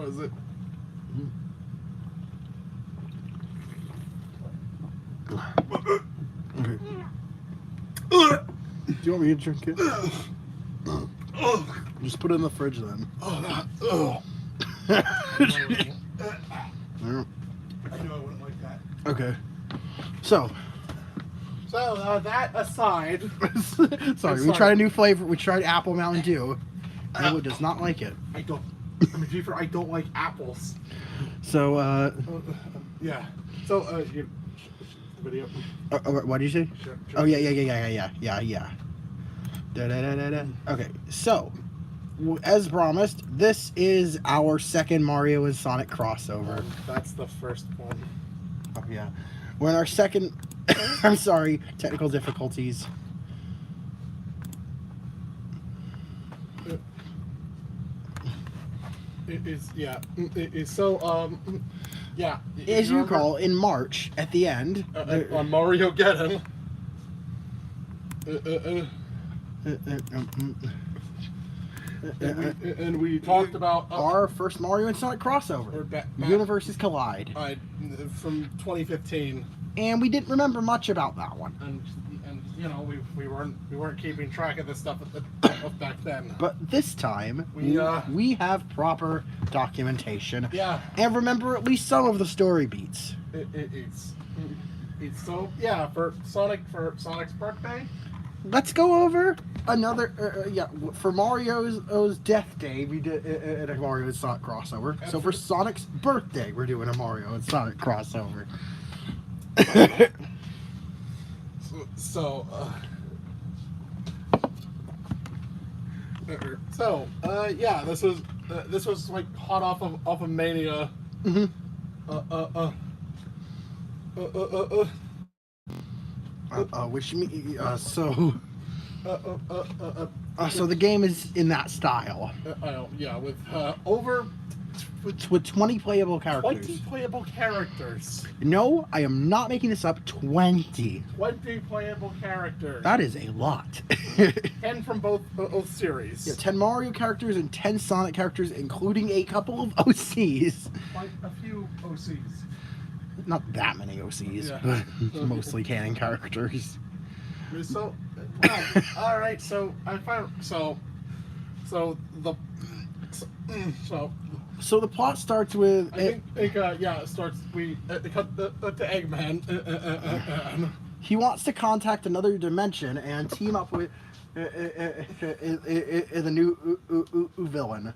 is it? Okay. Do you want me to drink it? Just put it in the fridge then. Yeah. Yeah. I knew I wouldn't like that. Okay. So, That aside, sorry, we tried a new flavor. We tried apple Mountain Dew. Caleb does not like it. I don't. I mean, to be fair, I don't like apples. So, Yeah. So, you video. what did you say? Sure. Oh yeah. Da-da-da-da-da. Okay, so as promised, this is our second Mario and Sonic crossover. That's the first one. Oh yeah, we're in our second. I'm sorry, technical difficulties. It is, yeah. It is so, yeah. As you recall, in March at the end, on Mario Geddon. And we talked about our first Mario and Sonic crossover. Universes collide. From 2015. And we didn't remember much about that one. And you know, we weren't keeping track of this stuff back then. But this time we have proper documentation. Yeah. And remember at least some of the story beats. It's so, yeah, for Sonic's birthday. Let's go over another for Mario's death day we did a Mario and Sonic crossover. And so for Sonic's birthday we're doing a Mario and Sonic crossover. Yeah, this was like hot off of Mania. Mm-hmm. Which means so the game is in that style. Yeah, with over with 20 playable characters. 20 playable characters. No, I am not making this up. 20. 20 playable characters. That is a lot. 10 from both series. Yeah, 10 Mario characters and 10 Sonic characters, including a couple of OCs. Like a few OCs. Not that many OCs, Yeah. but mostly canon characters. So, all right. So I found so the plot starts with. I think it starts. We cut the Eggman. He wants to contact another dimension and team up with the new villain.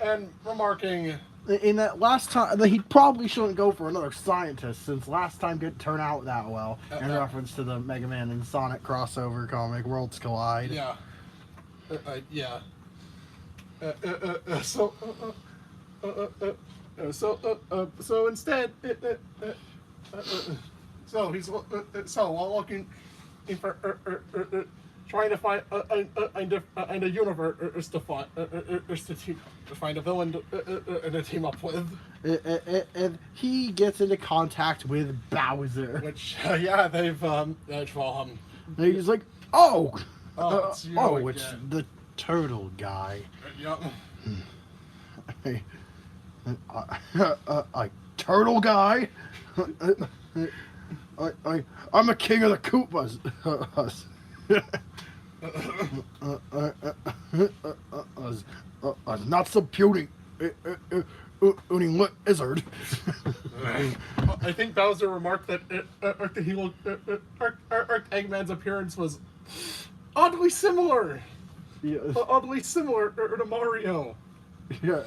And remarking. In that last time, he probably shouldn't go for another scientist since last time didn't turn out that well. In reference to the Mega Man and Sonic crossover comic, Worlds Collide. Yeah. Yeah. So instead, so he's while looking for trying to find a universe to find a villain to team up with. And he gets into contact with Bowser. Which they've and he's like, it's the turtle guy. Yep. A turtle guy? I'm the king of the Koopas. Not some puny lizard. I think Bowser remarked that Eggman's appearance was oddly similar. Yeah. Oddly similar to Mario. Yeah.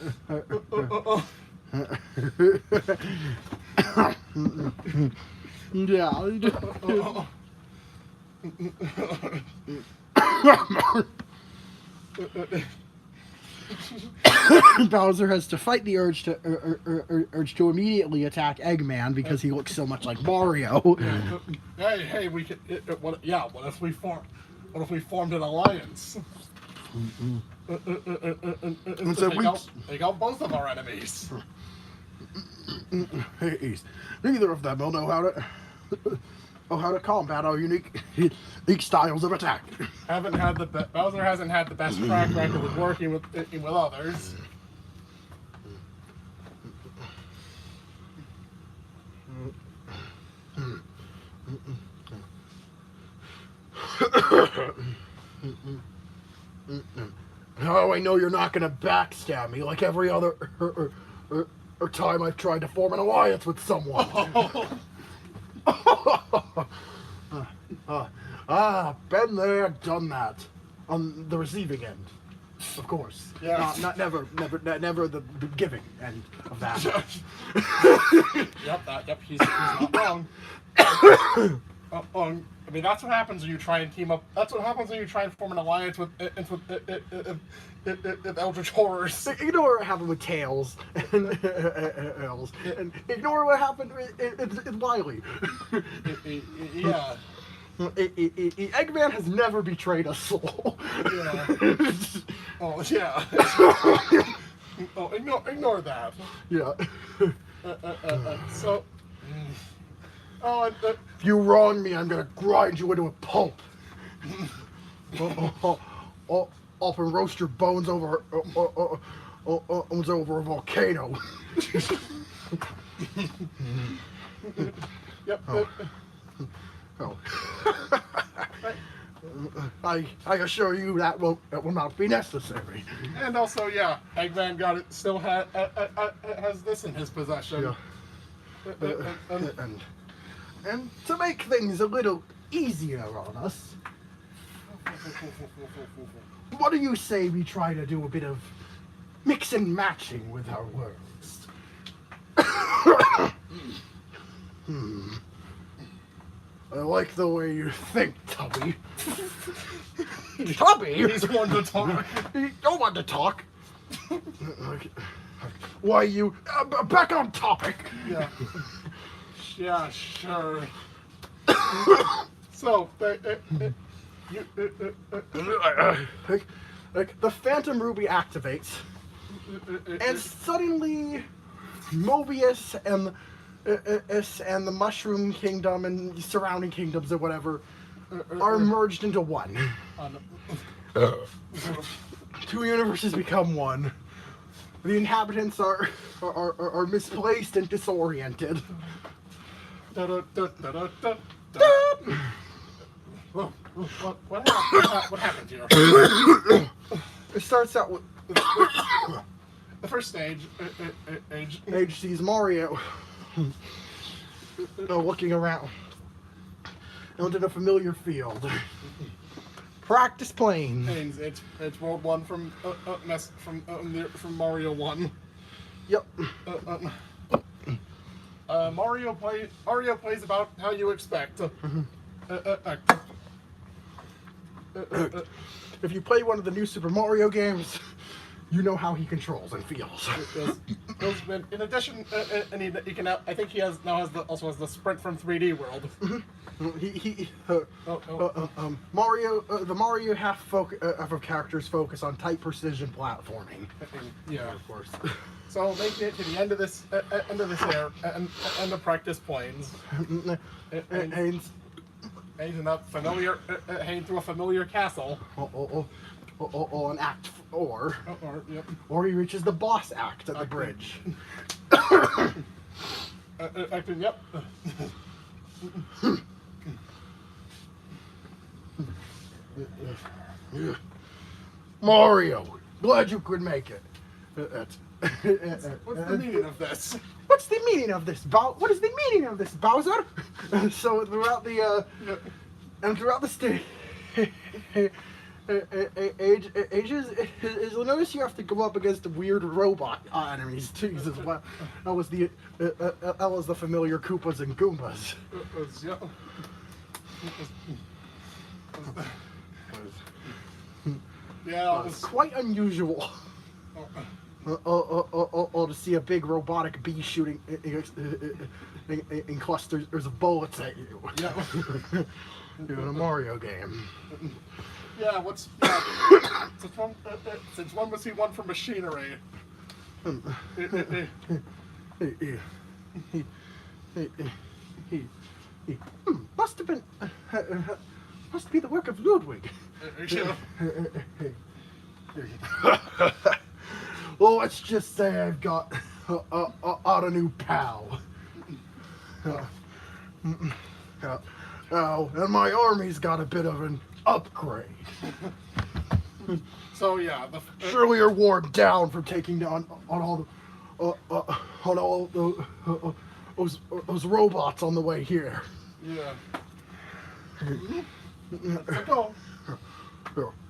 Bowser has to fight the urge to immediately attack Eggman because he looks so much like Mario. Hey, we could. What if we formed an alliance? And so take out both of our enemies. Hey, neither of them will know how to combat our unique styles of attack. Bowser hasn't had the best track record with working with others. How do I know you're not gonna backstab me like every other time I've tried to form an alliance with someone? Been there, done that. On the receiving end, of course. Yeah. Not never the giving end of that. Yep, he's not wrong. I mean, that's what happens when you try and team up. That's what happens when you try and form an alliance with Eldritch Horrors. Ignore what happened with Tails and Elves, and ignore what happened with Wily. Yeah. Eggman has never betrayed a soul. Yeah. Oh, yeah. Oh, ignore that. Yeah. So. Oh, If you wrong me, I'm gonna grind you into a pulp. Off and roast your bones over a volcano. Yep. Oh. I assure you that will not be necessary. And also, yeah, Eggman still has this in his possession. Yeah. And to make things a little easier on us, what do you say we try to do a bit of mix and matching with our worlds? I like the way you think, Tubby. Tubby? He's one to talk. You don't want to talk. Why you... back on topic. Yeah. Yeah, sure. So, like the Phantom Ruby activates, and suddenly Mobius and the Mushroom Kingdom and surrounding kingdoms or whatever are merged into one. Two universes become one. The inhabitants are misplaced and disoriented. What happened here? It starts out with The first stage, Age sees Mario looking around out in a familiar field. Practice playing. it's World 1 from Mario 1. Yep. Mario plays about how you expect. If you play one of the new Super Mario games, you know how he controls and feels. In addition, and he can now, I think he also has the sprint from 3D World. Mario, the Mario half of characters focus on tight precision platforming. Yeah, of course. So making it to the end of this air and the practice planes, and he's in a familiar, heading to a familiar castle. On Act 4. Yep. Or he reaches the boss act at the bridge. Yep. Mario, glad you could make it. What's the meaning of this? What's the meaning of this, What is the meaning of this, Bowser? So throughout the stage, ages, you'll notice you have to go up against weird robot enemies too. That was the familiar Koopas and Goombas. Yeah, It's quite unusual. To see a big robotic bee shooting in clusters of bullets at you. Yeah. In a Mario game. Yeah, since when was he one for machinery? Must be the work of Ludwig. Well, let's just say I've got a new pal. Oh, and my army's got a bit of an upgrade. So yeah, Surely you're worn down from taking down on all those robots on the way here. yeah. Let's go.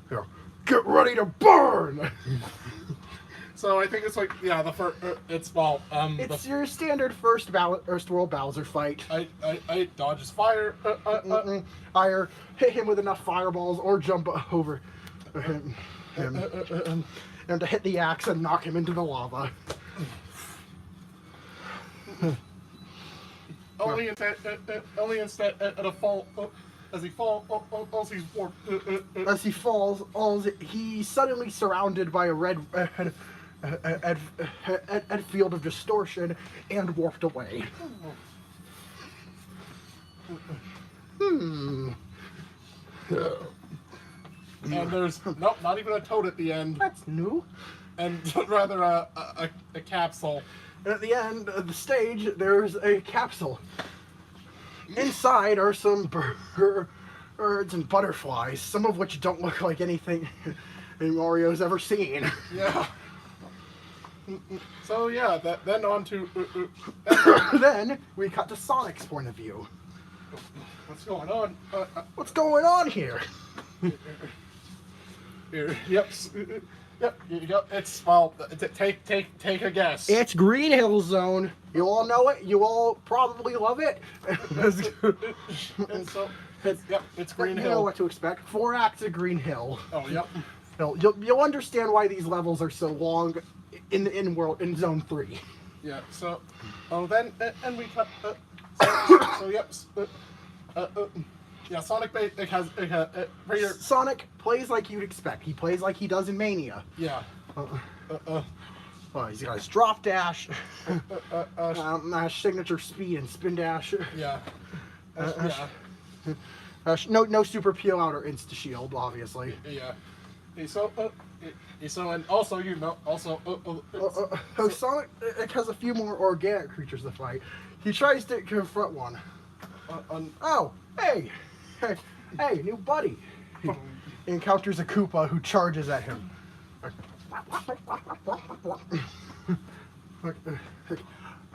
Here, get ready to burn. So I think it's like the first. It's well. It's your standard first world Bowser fight. I dodges fire. Either hit him with enough fireballs or jump over him. And to hit the axe and knock him into the lava. Only instead at a fall. As he falls, he's warped. As he falls, he's suddenly surrounded by a red field of distortion and warped away. And there's nope, not even a toad at the end, That's new. and rather a capsule. At the end of the stage, there's a capsule. Inside are some birds and butterflies, some of which don't look like anything Mario's ever seen. Yeah. So yeah, then on to Then we cut to Sonic's point of view. what's going on? What's going on here? Here, yep, yep. It's well. Take a guess. It's Green Hill Zone. You all know it. You all probably love it. And so it's Green You know Hill. what to expect. 4 acts of Green Hill. Oh yep. You'll understand why these levels are so long in Zone 3. Yeah. So, then and we cut. So yep. Yeah. Sonic has regular. Sonic plays like you'd expect. He plays like he does in Mania. Yeah. He's got his drop dash, signature speed and spin dash. Yeah. No super peel out or insta shield, obviously. Yeah. So and also Sonic has a few more organic creatures to fight. He tries to confront one. Hey, new buddy. He encounters a Koopa who charges at him.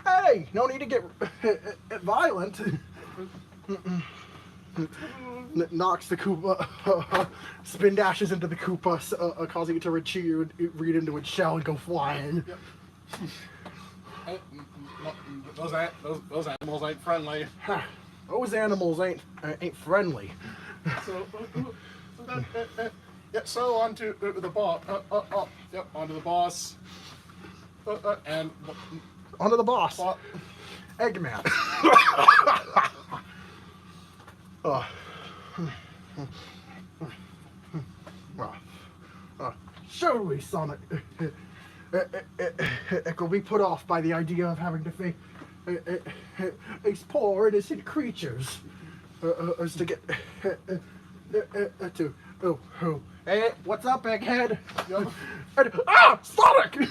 Hey, no need to get violent. Knocks the Koopa, spin dashes into the Koopa, causing it to read into its shell and go flying. Yep. Those animals ain't friendly. Those animals ain't friendly. So, so on to the boss. Yep, onto the boss. And Onto the boss, bo- Eggman. Surely we, Sonic? It could be put off by the idea of having to face these poor innocent creatures as to get to. Hey, what's up, Egghead? Yep. Sonic!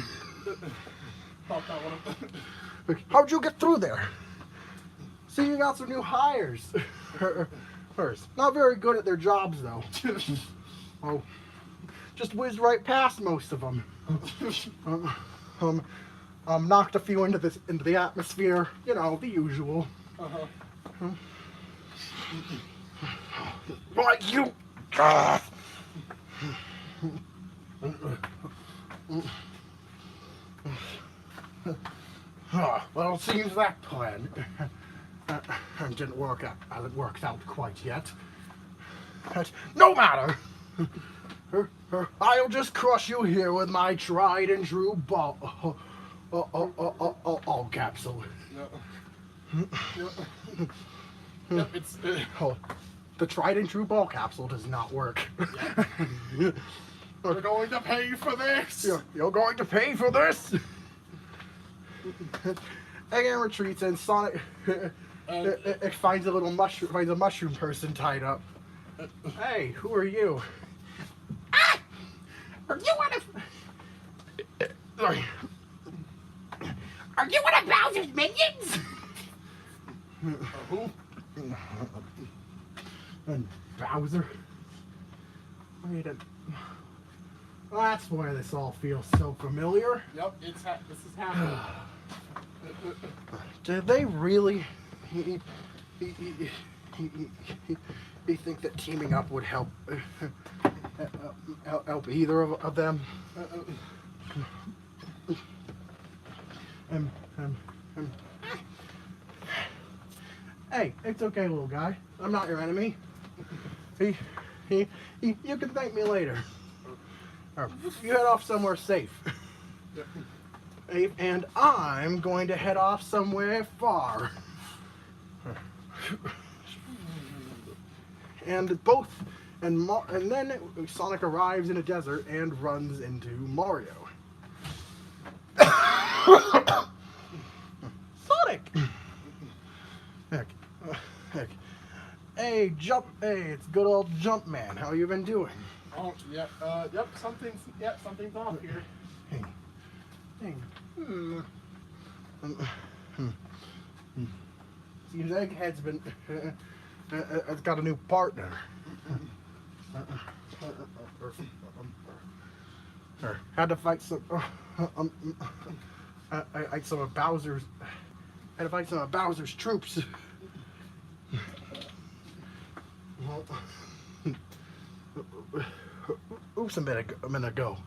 Pop that one up. How'd you get through there? See, you got some new hires. First, not very good at their jobs though. Just whizzed right past most of them. Knocked a few into the atmosphere. You know, the usual. Like you. Well, it seems that plan didn't work out. Hasn't worked out quite yet. But no matter. I'll just crush you here with my tried and true ball capsule. Yep, it's The tried and true ball capsule does not work. we're going to pay for this. You're going to pay for this. Eggman retreats and Sonic it finds a mushroom person tied up. Hey, who are you? Are you one of Bowser's minions? Who? And Bowser. Wait a... Well, that's why this all feels so familiar. Yep, this is happening. Did they really he think that teaming up would help help either of them? Hey, it's okay, little guy. I'm not your enemy. You can thank me later. You head off somewhere safe. And I'm going to head off somewhere far. And then Sonic arrives in a desert and runs into Mario. Sonic! Heck. Hey, it's good old Jumpman. How you been doing? Oh, yep, something's off here. Hey. Seems Egghead's been has got a new partner. Had to fight some some of Bowser's troops. Oops, a minute ago.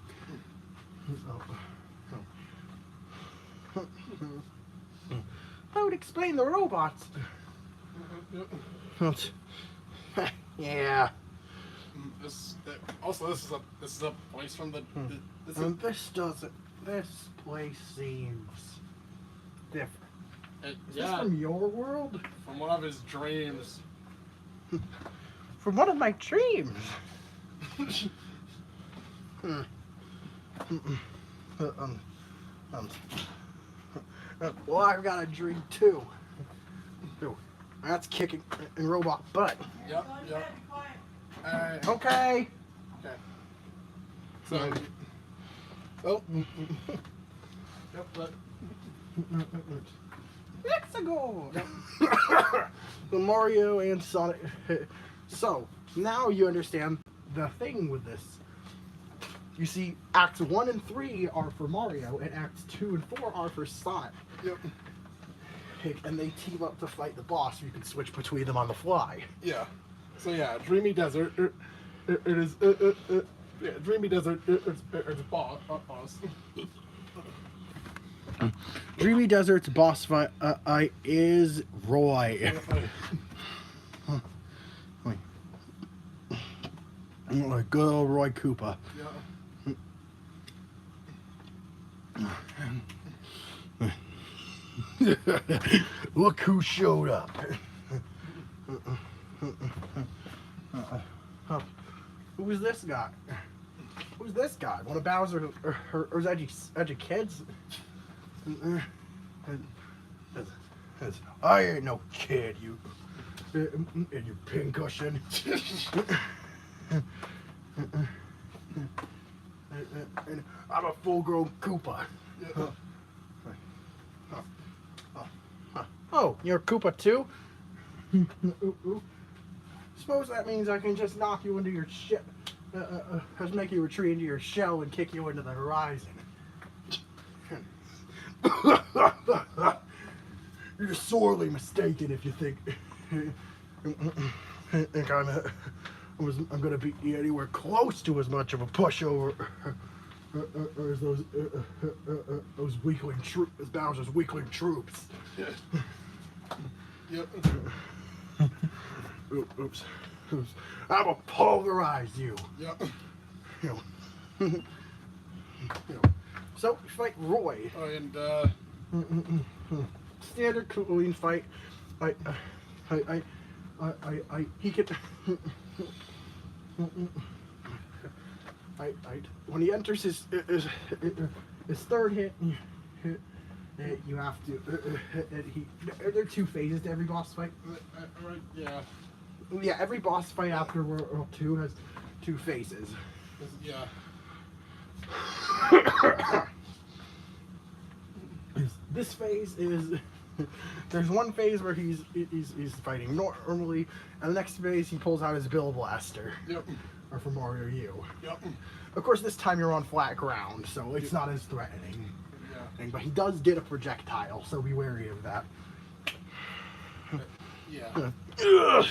I would explain the robots. Yeah. This is a place from the. This place seems different. Is this Yeah, from your world? from one of his dreams. From one of my dreams. Well, I've got a dream too. That's kicking in robot butt. Yep. Okay. Okay. So. Oh. Yep. But. Let's go. The Mario and Sonic. So now you understand the thing with this. You see, Acts 1 and 3 are for Mario, and Acts 2 and 4 are for Sonic. Yep. And they team up to fight the boss. So you can switch between them on the fly. Yeah. So yeah, Dreamy Desert. It is. Yeah, Dreamy Desert. It's boss. Dreamy Desert's boss fight is Roy. Good old Roy Koopa. Yeah. Look who showed up. Who is this guy? Who's this guy? One of Bowser's edgy kids? I ain't no kid, you and your pincushion. I'm a full-grown Koopa. Oh, you're a Koopa too? Suppose that means I can just knock you into your ship. Just make you retreat into your shell and kick you into the horizon. You're sorely mistaken if you think I'm gonna be anywhere close to as much of a pushover as those weakling troops, as Bowser's weakling troops. Yep. Oops. I'm gonna pulverize you. Yep. You know. So we fight Roy. Oh, and Standard cooling fight. He could. When he enters his third hit, you have to. There are two phases to every boss fight. yeah. Yeah, every boss fight after World 2 has two phases. Yeah. This phase is There's one phase where he's fighting normally, and the next phase he pulls out his Bill Blaster. Yep. Or for Mario U. Yep. Of course, this time you're on flat ground, so it's not as threatening. Yeah. But he does get a projectile, so be wary of that. Yeah. Ugh.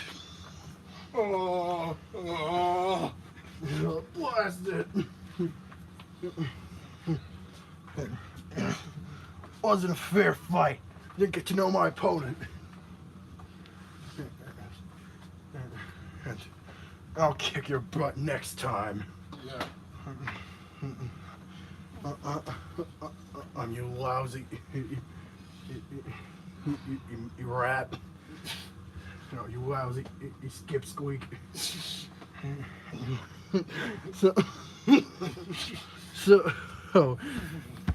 Oh. Blast it. Wasn't a fair fight. Didn't get to know my opponent. I'll kick your butt next time. Yeah. You lousy you rat. No, you lousy you skip squeak. So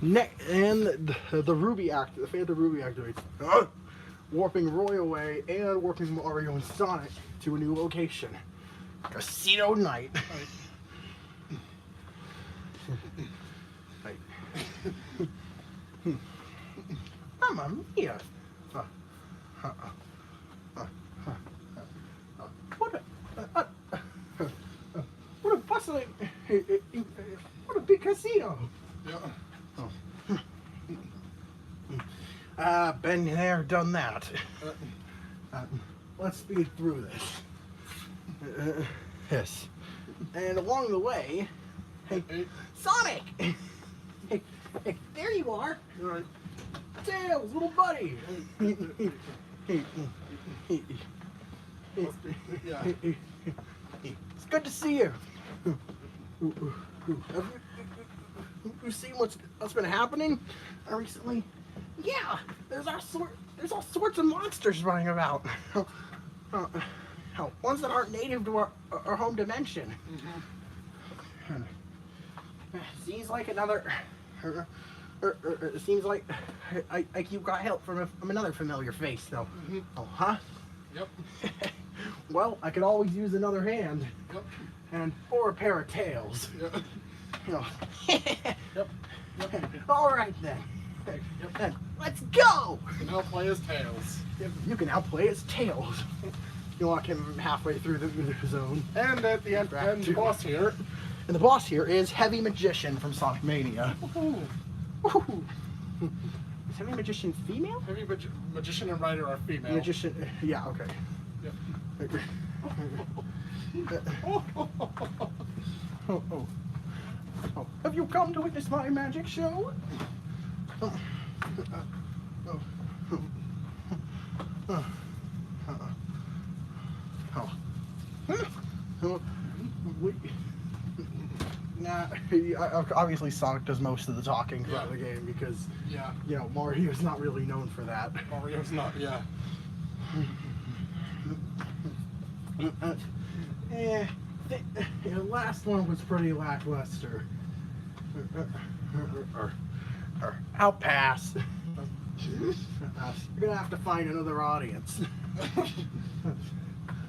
and the Ruby act, the Phantom Ruby activates, warping Roy away and warping Mario and Sonic to a new location, Casino Night. Right. Mamma mia! What a bustling, what a big casino! Yeah. Been there, done that. Let's speed through this. Yes. And along the way, hey, Sonic! Hey, there you are! Right. Tails, little buddy! Yeah. It's good to see you. Have you seen what's been happening recently? Yeah, there's all sorts of monsters running about. Ones that aren't native to our home dimension. Seems like another. It seems like you got help from another familiar face, though. Oh, huh? Yep. Well, I could always use another hand. Yep. Or a pair of tails. Yep. You know. Yep. Yep. All right then. Yep. Then let's go. You can outplay his tails. You can outplay his tails. You lock him halfway through the zone. And at the end, and the boss here. And the boss here is Heavy Magician from Sonic Mania. Ooh. Woohoo. Is Heavy Magician female? Heavy magician and writer are female. Magician, yeah, okay. Yep. Oh. Have you come to witness my magic show? Nah, obviously Sonic does most of the talking throughout the game because, Yeah. you know, Mario's not really known for that. Mario's not, yeah. The last one was pretty lackluster. I'll pass. You're gonna have to find another audience.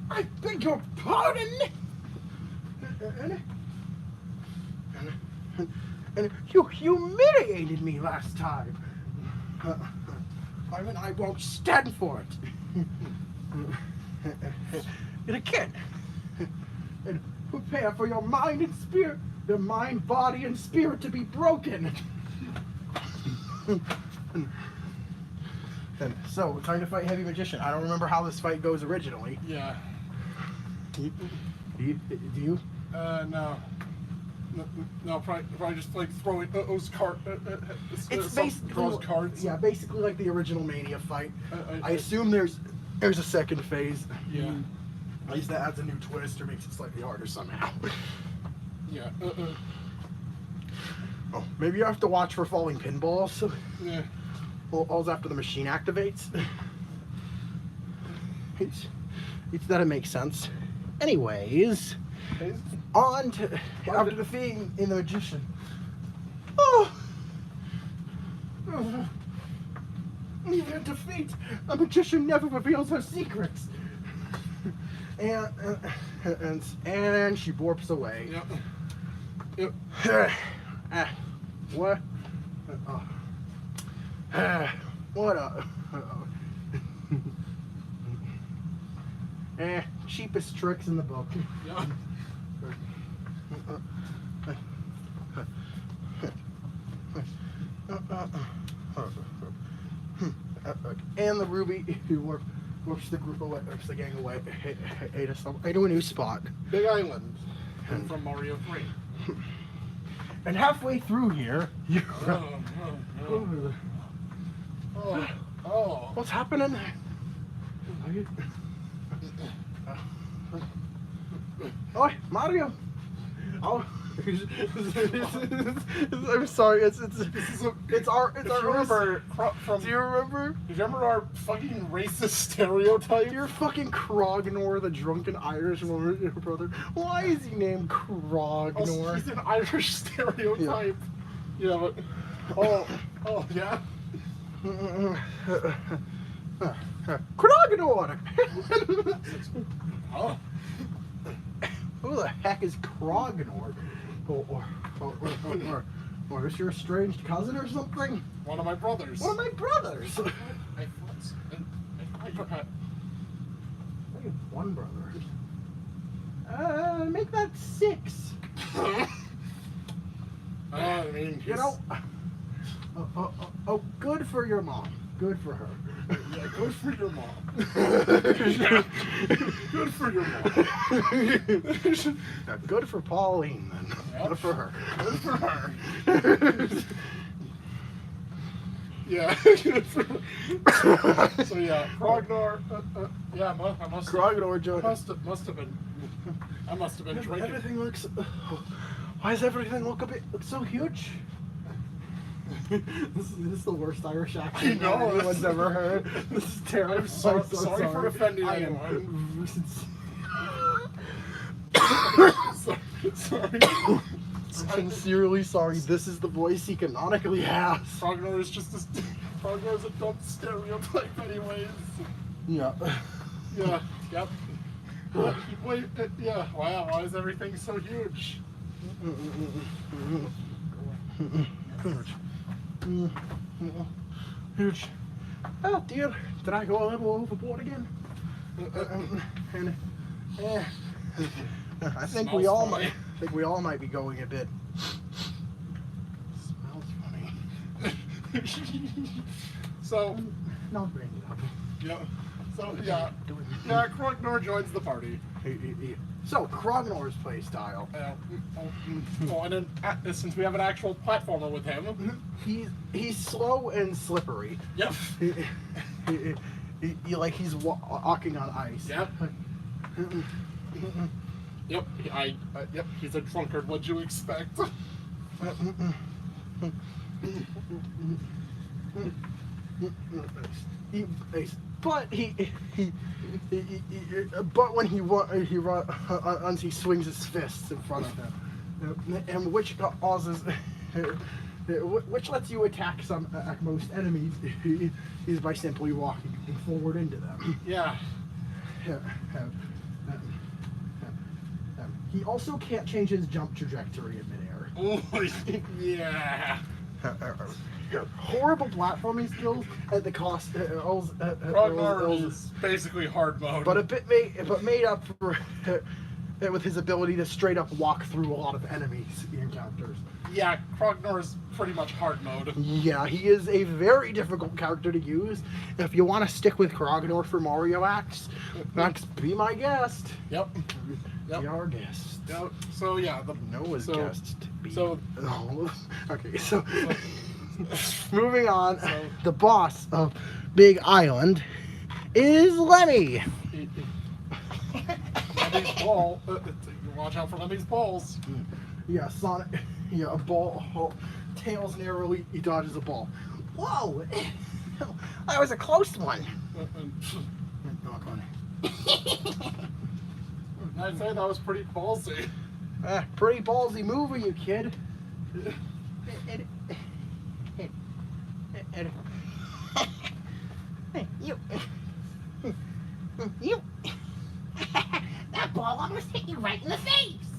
I beg your pardon. And you humiliated me last time. I won't stand for it. And again, and prepare for your mind and spirit, your mind, body, and spirit to be broken. And so, we're trying to fight Heavy Magician. I don't remember how this fight goes originally. Yeah. Do you? No. No, probably just like throwing those cards. It's basically those cards. Yeah, basically like the original Mania fight. I assume there's a second phase. Yeah. At least that adds a new twist or makes it slightly harder somehow. Yeah. Oh, maybe you have to watch for falling pinballs. Yeah. All's after the machine activates. It's that it makes sense. Anyways, on to after defeating the magician. Even in defeat, a magician never reveals her secrets. And she warps away. Yep. Yep. What? What Cheapest tricks in the book. Yeah. And the Ruby who works the group away, works the gang away, to a new spot. Big Island. From Mario 3. And halfway through here, you. Oh. What's happening? Oh, Mario. Oh. I'm sorry. It's our remember from. Do you remember? Do you remember our fucking racist stereotype? You're fucking Krognor, the drunken Irish brother. Why is he named Krognor? He's an Irish stereotype. Yeah, but oh yeah. Krognor. Oh. Who the heck is Krognor? Or is your estranged cousin or something? One of my brothers. One of my brothers. I thought I have one brother. Make that 6. I mean, You know. Oh, good for your mom. Good for her. Yeah, good for your mom. Yeah. Good for your mom. Now, good for Pauline then. Yep. Good for her. Good for her. Yeah, good for her. So yeah, Krognor. Yeah, I must. Krognor joined. Must have been. I must have been drinking. Everything looks. Why does everything look so huge? This is the worst Irish accent anyone's ever heard. This is terrible. I'm sorry for offending anyone. Sorry. I'm sincerely sorry. This is the voice he canonically has. Krognor is just Krognor is a dumb stereotype, anyways. Yeah. Yeah. Yep. Wait. Yeah. Wow. Why is everything so huge? Huge. Oh dear, did I go a little overboard again? I think we all might. I think we all might be going a bit. Smells funny. So. No, bring it up. Yeah. So yeah. Yeah. Krognor joins the party. So Krognor's play style. Well, and then since we have an actual platformer with him, he's slow and slippery. Yep. He's walking on ice. Yep. Yep. Yep. He's a drunkard. What'd you expect? But when he swings his fists in front of him, and which causes, which lets you attack most enemies, is by simply walking forward into them. Yeah. He also can't change his jump trajectory in midair. Oh, yeah. Horrible platforming skills at the cost. Krognor is basically hard mode. But made up for with his ability to straight up walk through a lot of enemies he encounters. Yeah, Krognor is pretty much hard mode. Yeah, he is a very difficult character to use. If you want to stick with Krognor for Mario Acts, be my guest. Yep. Be our guest. Yep. So yeah, Noah's guest. Okay, so moving on, the boss of Big Island is Lemmy. Lemmy's ball. Watch out for Lemmy's balls. Yeah, Sonic. Yeah, a ball. Tails narrowly. He dodges a ball. Whoa! That was a close one. I'd say that was pretty ballsy. Pretty ballsy move of you, kid. You. That ball almost hit you right in the face.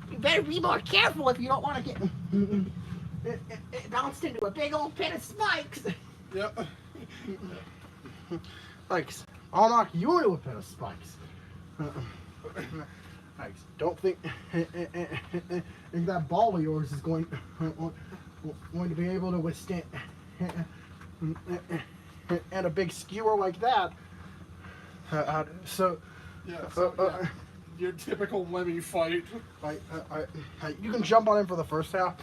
You better be more careful if you don't want to get. It bounced into a big old pit of spikes. Yep. Spikes. I'll knock you into a pair of spikes. Spikes. Don't think that ball of yours is going to be able to withstand and a big skewer like that. So your typical Lemmy fight. You can jump on him for the first half,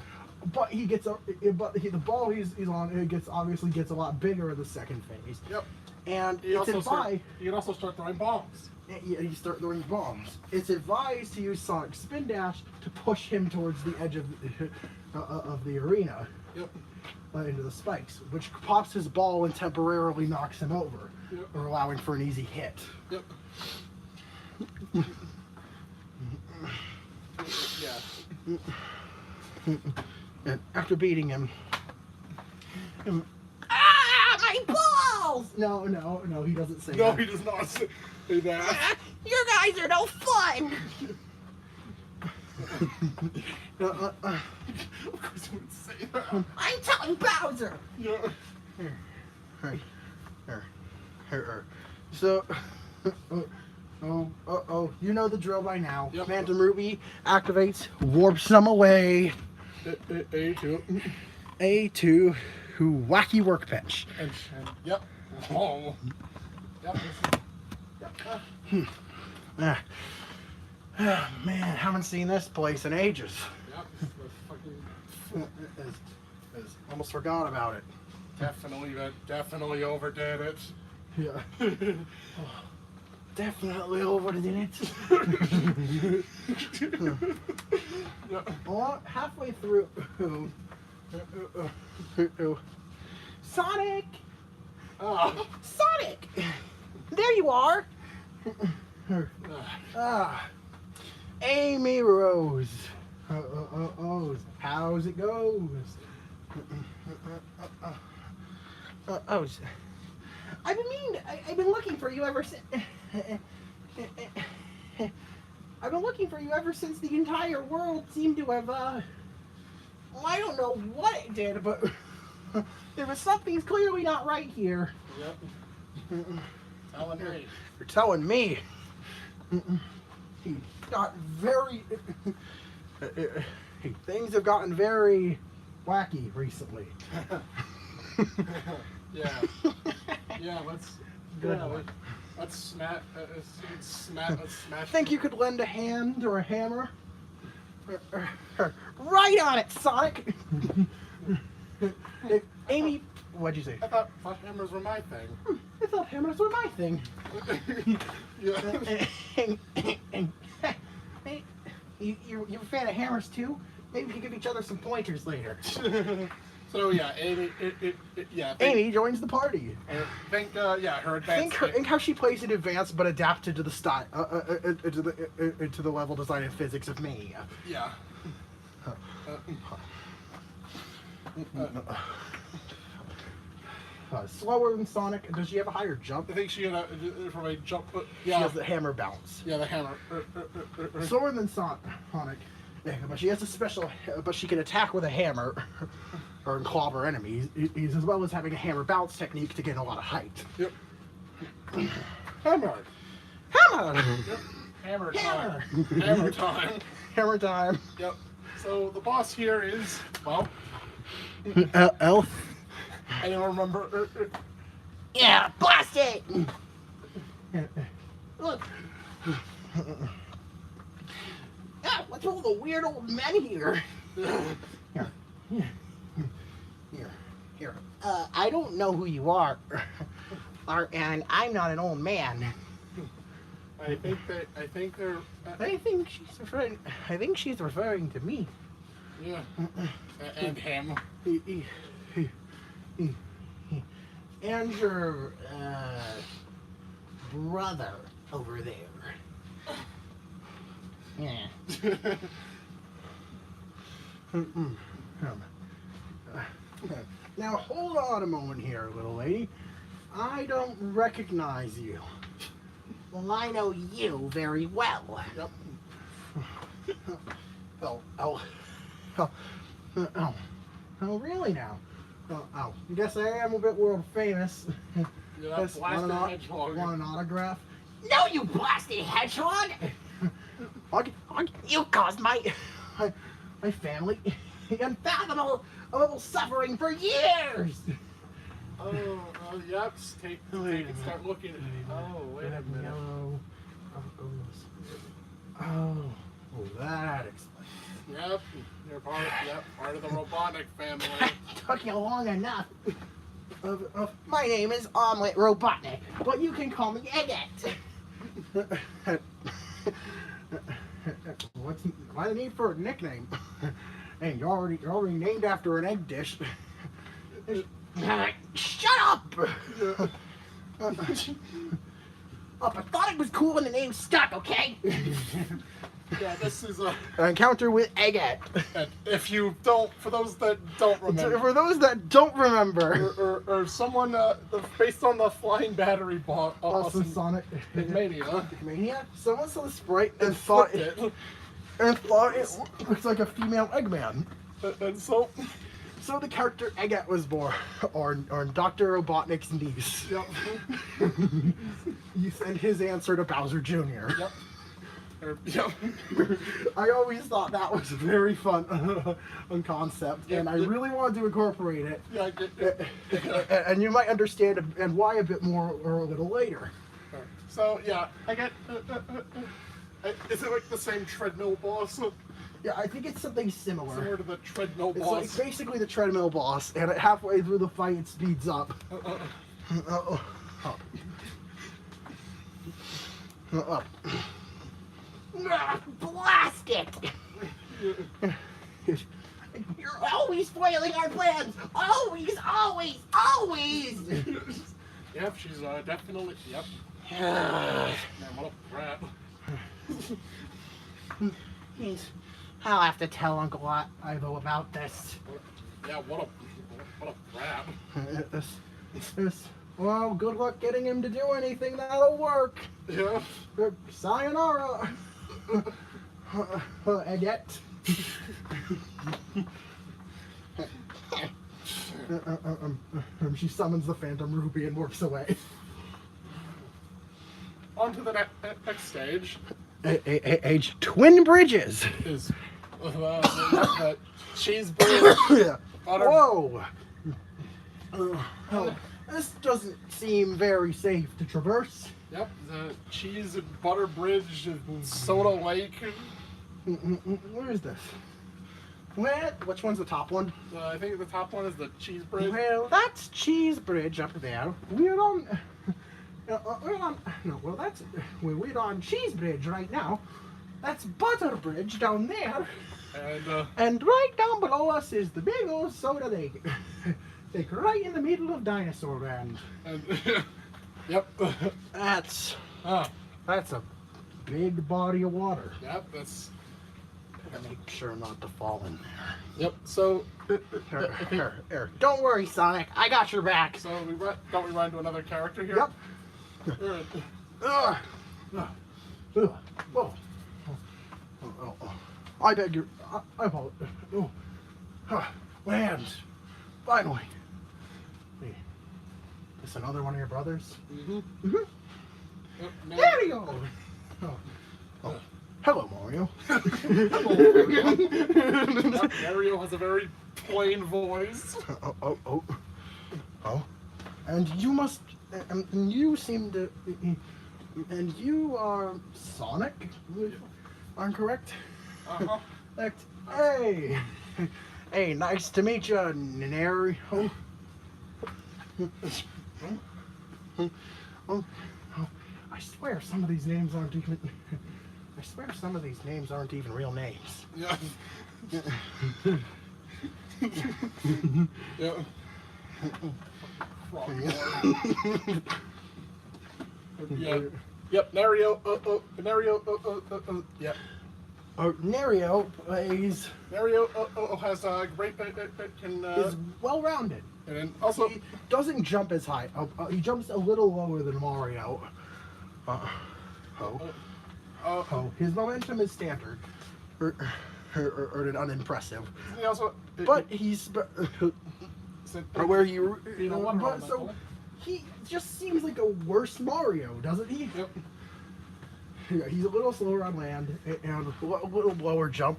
but the ball he's on obviously gets a lot bigger in the second phase. Yep. And You it's advised. can also start throwing bombs. You start throwing bombs. It's advised to use Sonic Spin Dash to push him towards the edge of the arena. Yep. Into the spikes, which pops his ball and temporarily knocks him over, Yep. or allowing for an easy hit. Yep. Yeah. And after beating him, Ah, my balls! no, he doesn't say No, that. he does not say that. Ah, you guys are no fun! Of course he would say that. I'm telling Bowser! Yeah. So, you know the drill by now. Yep. Phantom Ruby activates, warps them away. A2. A2, who wacky workbench. And yep. Oh. Yep. Man, haven't seen this place in ages. Yep. Fucking Almost forgot about it. definitely overdid it. Yeah. Definitely overdid it. Yeah. Well, halfway through. Sonic! Oh. Sonic! There you are! Amy Rose. How's it goes? I've been looking for you ever since. I've been looking for you ever since the entire world seemed to have. Well, I don't know what it did, but there was something's clearly not right here. Yep. Telling me. You're telling me. He got very. Things have gotten very wacky recently. Yeah. Yeah. Let's smash. Let's smash. Think you could lend a hand or a hammer? Right on it, Sonic! Amy, what'd you say? I thought hammers were my thing. I thought hammers were my thing. Yeah. You're a fan of hammers too? Maybe we can give each other some pointers later. So yeah, Amy. Yeah. Amy joins the party. Her advanced. Think how she plays in advance, but adapted to the style, to the level design and physics of Mania. Yeah. Slower than Sonic. Does she have a higher jump? I think she had from a jump. She has the hammer bounce. Yeah, the hammer. Slower than Sonic, yeah, but she has a special. But she can attack with a hammer, or clobber enemies, as well as having a hammer bounce technique to gain a lot of height. Yep. Hammer. Hammer! Yep. Hammer time. Hammer time. Hammer time. Yep. So the boss here is Elf. I don't remember. Yeah, blast it! Look. Ah, what's all the weird old men here? Here. I don't know who you are. And I'm not an old man. I think they're. I think she's referring to me. Yeah. And him. And your brother over there. Yeah. Now hold on a moment here, little lady. I don't recognize you. Well, I know you very well. Yep. Oh, really now? Oh, I guess I am a bit world famous. Yeah, Just blasted hedgehog. want an autograph? No, you blasted hedgehog! You caused my family unfathomable suffering for years. Yep. Take and start looking at. Oh, wait a minute. Yellow. Oh, that explains. Yep, you're part of the robotic family. Took you long enough. My name is Omelet Robotnik, but you can call me Eggette. Why the need for a nickname? Hey, you're already named after an egg dish. Shut up! I thought it was cool when the name stuck, okay? Yeah, this is An encounter with Eggette. and if you don't, for those that don't remember, For those that don't remember, or someone based on the flying battery bot, Awesome Sonic Mania, Mania, someone saw the sprite and and thought flipped it it. looks like a female Eggman. And so, So the character Eggette was born, or Dr. Robotnik's niece. yep, You send his answer to Bowser Jr. yep. I always thought that was very fun concept, and I really wanted to incorporate it. Yeah, I get it. And you might understand and why a bit more a little later. So yeah, I get. Is it like the same treadmill boss? Yeah, I think it's something Similar similar. to the treadmill It's boss. like basically the treadmill boss, and halfway through the fight, it speeds up. Up. Blast it! You're always spoiling our plans! Always, always, always! Yep, she's definitely. Yep. Man, what a brat. I'll have to tell Uncle Ivo about this. Yeah, what a brat. Well, good luck getting him to do anything that'll work. Yeah. Sayonara. Eggette. She summons the Phantom Ruby and works away. On to the next stage Age Twin Bridges. is the cheeseburger. Butter. Whoa. This doesn't seem very safe to traverse. Yep, the cheese and butter bridge and Soda Lake. Where is this? Which one's the top one? I think the top one is the cheese bridge. Well, that's Cheese Bridge up there. We're on. We're on Cheese Bridge right now. That's Butter Bridge down there. And And right down below us is the big old Soda Lake. Like right in the middle of Dinosaur Land. yep. That's Ah, a big body of water. yep. That's. Gotta make sure not to fall in there. Yep. So. Here. Don't worry, Sonic. I got your back. So don't we run to another character here? Yep. Alright. Ugh. Ugh. Whoa. I beg your. I apologize. Oh. Land. Finally. Hey, this another one of your brothers? Mm-hmm. Yep, Mario! Oh. Hello, Mario. Yep, Mario has a very plain voice. Oh. And you must. And you seem to. And you are Sonic? I'm correct? Uh-huh. Hey! Hey, nice to meet you, Nario. I swear some of these names aren't even. I swear some of these names aren't even real names. Yeah. yeah. Yeah. Yep. Nario. Nario. Yep. Nario plays Nario has a great is well-rounded. and then also He doesn't jump as high. He jumps a little lower than Mario. His momentum is standard, or unimpressive. he also But he's Or where you know, one but element, so right? he just seems like a worse Mario, doesn't he? Yep. Yeah, he's a little slower on land and a little lower jump,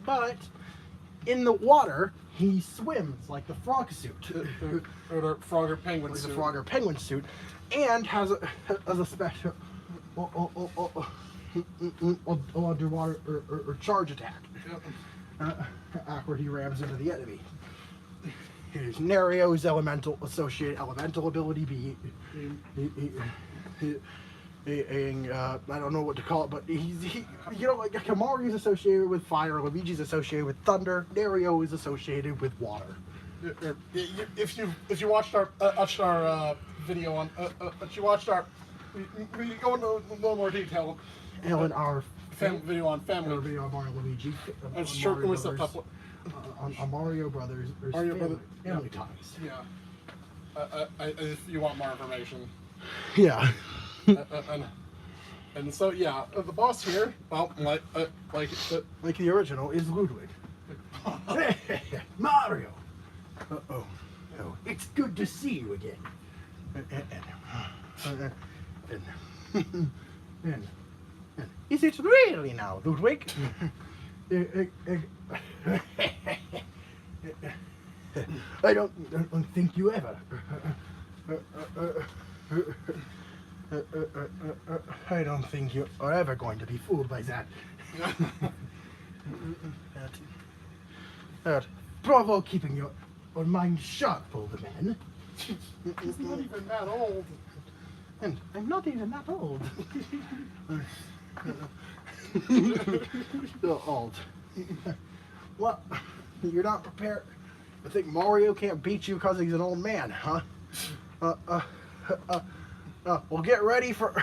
but in the water he swims like the frog suit, Or the frog or penguin like the suit. frog or penguin suit, and has a special underwater or charge attack. Yep. Where he rams into the enemy. His Nerio's associated elemental ability be I don't know what to call it, but he like Kamari's associated with fire, Luigi's associated with thunder, Nerio is associated with water. If you watched our video on if you watched our we go into a little more detail. And in our Video on family. video on Mario Luigi, It's on sure Mario with the Brothers, on Mario Brothers, there's Mario family, Brothers, yeah. family ties. Yeah. If you want more information. Yeah. And so yeah, the boss here, well, like Like the original is Ludwig. Mario. Oh, it's good to see you again. And is it really now, Ludwig? I don't think you ever. I don't think you are ever going to be fooled by that. Bravo, keeping your mind sharp, old man. he's not even that old. And I'm not even that old. So old. Well, you're not prepared. I think Mario can't beat you because he's an old man, huh? Well, get ready for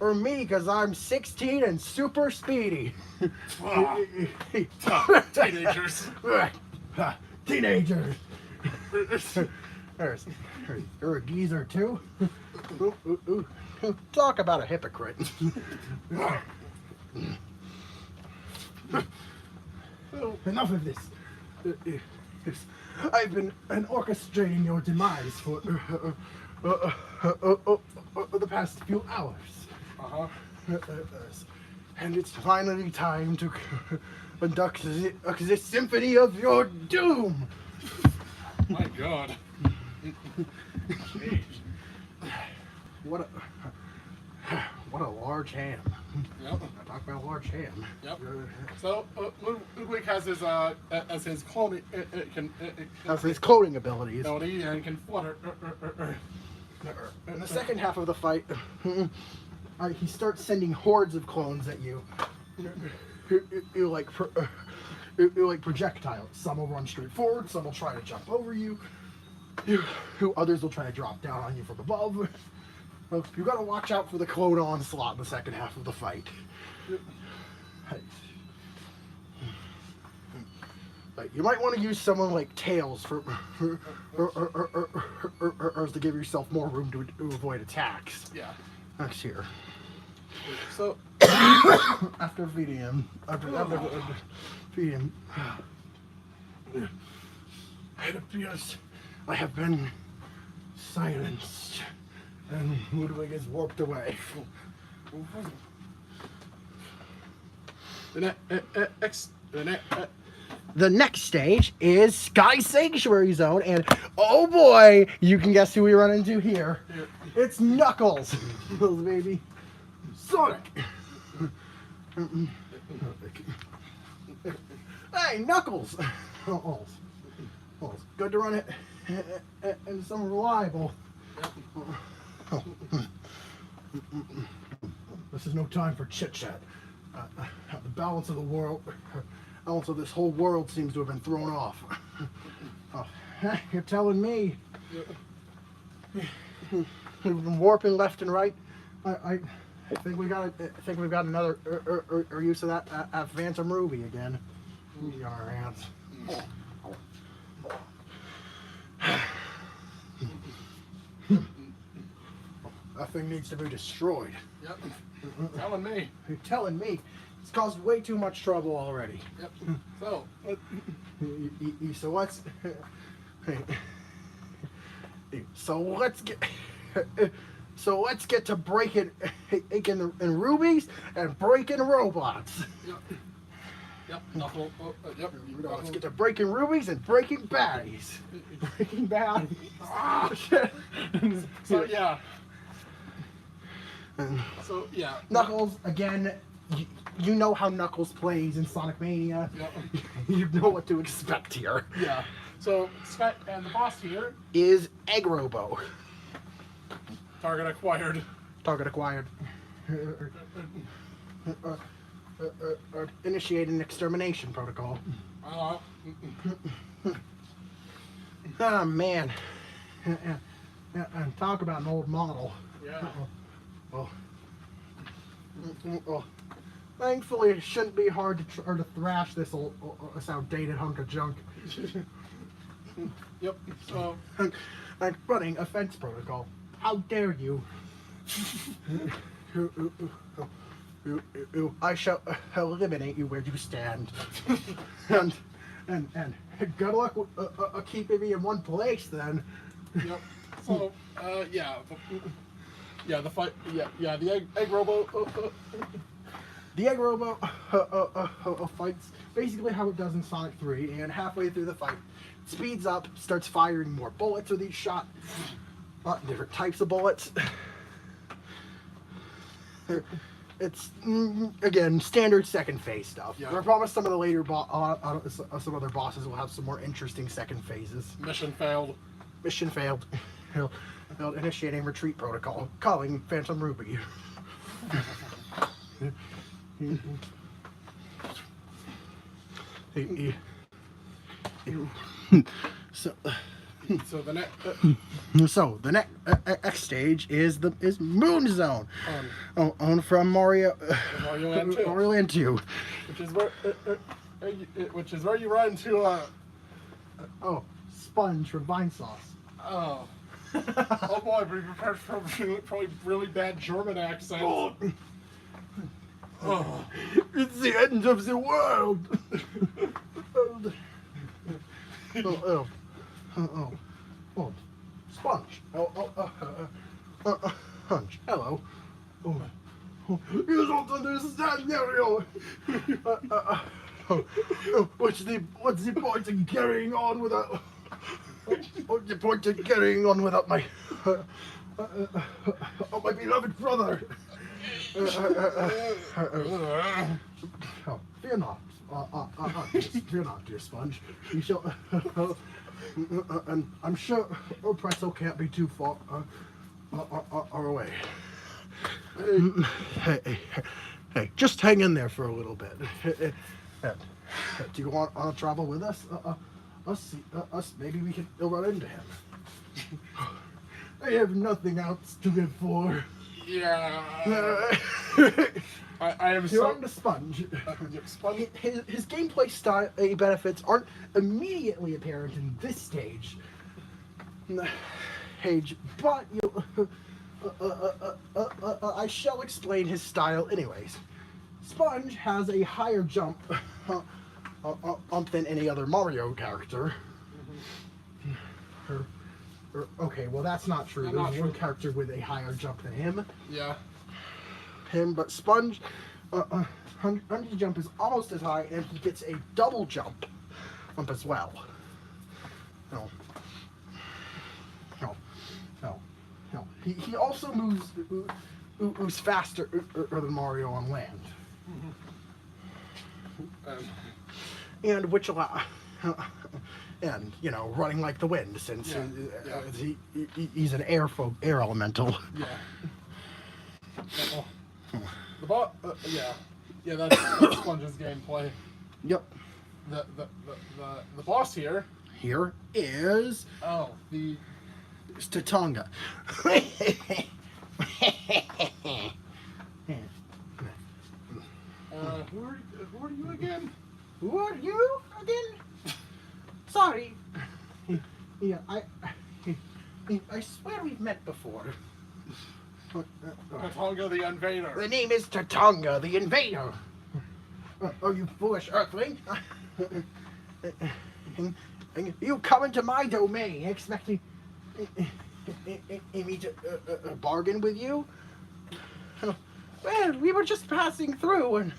me, because I'm 16 and super speedy. Teenagers. Teenagers. You're a geezer too. Talk about a hypocrite. Enough of this. I've been orchestrating your demise for the past few hours. And it's finally time to conduct the symphony of your doom. My God. What a large ham. Yep. Talk about large ham. Yep. So Ludwig has his cloning That's his coding abilities. ability and can flutter. In the second half of the fight, he starts sending hordes of clones at you. You like projectiles. Some will run straight forward. Some will try to jump over you. Others will try to drop down on you from above. Well, you gotta watch out for the clone onslaught in the second half of the fight. Like, you might want to use someone like Tails or to give yourself more room to avoid attacks. Yeah. Next here. So After feeding him, it appears I have been silenced, and Ludwig is warped away. The next stage is Sky Sanctuary Zone, and oh boy, you can guess who we run into here. It's Knuckles, baby. Sonic. Hey, Knuckles. Oh, it's good to run it and some reliable. This is no time for chit chat. The balance of the world, balance of this whole world seems to have been thrown off. You're telling me. We've been warping left and right. I think we got. I think we've got another use of that Phantom Ruby again. On our hands. That thing needs to be destroyed. Yep. Telling me. You're telling me. It's caused way too much trouble already. Yep. So So let's So let's get. So let's get to breaking in rubies and breaking robots. Yep. Knuckle. Yep. Let's get to breaking rubies and breaking baddies. Breaking baddies. Ah, shit. So yeah. And So yeah. Knuckles again. You know how Knuckles plays in Sonic Mania. Yep. You know what to expect here. Yeah. So Scott and the boss here. Is Egg Robo. Target acquired. Target acquired. Initiate an extermination protocol. Oh man. And talk about an old model. Yeah. Oh. Thankfully, it shouldn't be hard to thrash this outdated hunk of junk. Yep. So I'm running a fence protocol. How dare you? I shall eliminate you where you stand. and good luck with keeping me in one place then. yep. So yeah. Yeah. The fight. Yeah. The egg robo. The Egg Robo fights basically how it does in Sonic 3, and halfway through the fight, it speeds up, starts firing more bullets with each shot, different types of bullets. It's again standard second phase stuff. Yeah. I promise some of the later some other bosses will have some more interesting second phases. Mission failed. Mission failed. Failed initiating retreat protocol. Calling Phantom Ruby. So So the next stage is Moon Zone, on from Mario Land 2. Mario Land 2, which is where you run to Sponge from Vine Sauce. oh boy, be prepared for probably really bad German accent. Oh. It's the end of the world. Sponge. Hunch. Hello. You don't understand, Mario. What's the point in carrying on without? What's the point in carrying on without my my beloved brother? Fear not. Fear not, dear Sponge. You shall. And I'm sure Pretzel can't be too far away. Hey, just hang in there for a little bit. Do you want to travel with us? Us, maybe we can run into him. I have nothing else to live for. Yeah. I am You're so. on the Sponge. Sponge. His gameplay style benefits aren't immediately apparent in this stage. But I shall explain his style anyways. Sponge has a higher jump than any other Mario character. Okay, well that's not true. There's one character with a higher jump than him. Yeah. But Sponge, 100 jump is almost as high, and he gets a double jump as well. No. He also moves faster than Mario on land. And which allow, and running like the wind, since he's an air elemental. Yeah. The boss, that's Sponge's gameplay. Yep. The boss here. Here is it's Tatonga. Who are you again? Who are you again? Sorry. Yeah, I swear we've met before. Tatonga the Invader. The name is Tatonga the Invader. Oh, you foolish Earthling. And you come into my domain expecting me to bargain with you? Well, we were just passing through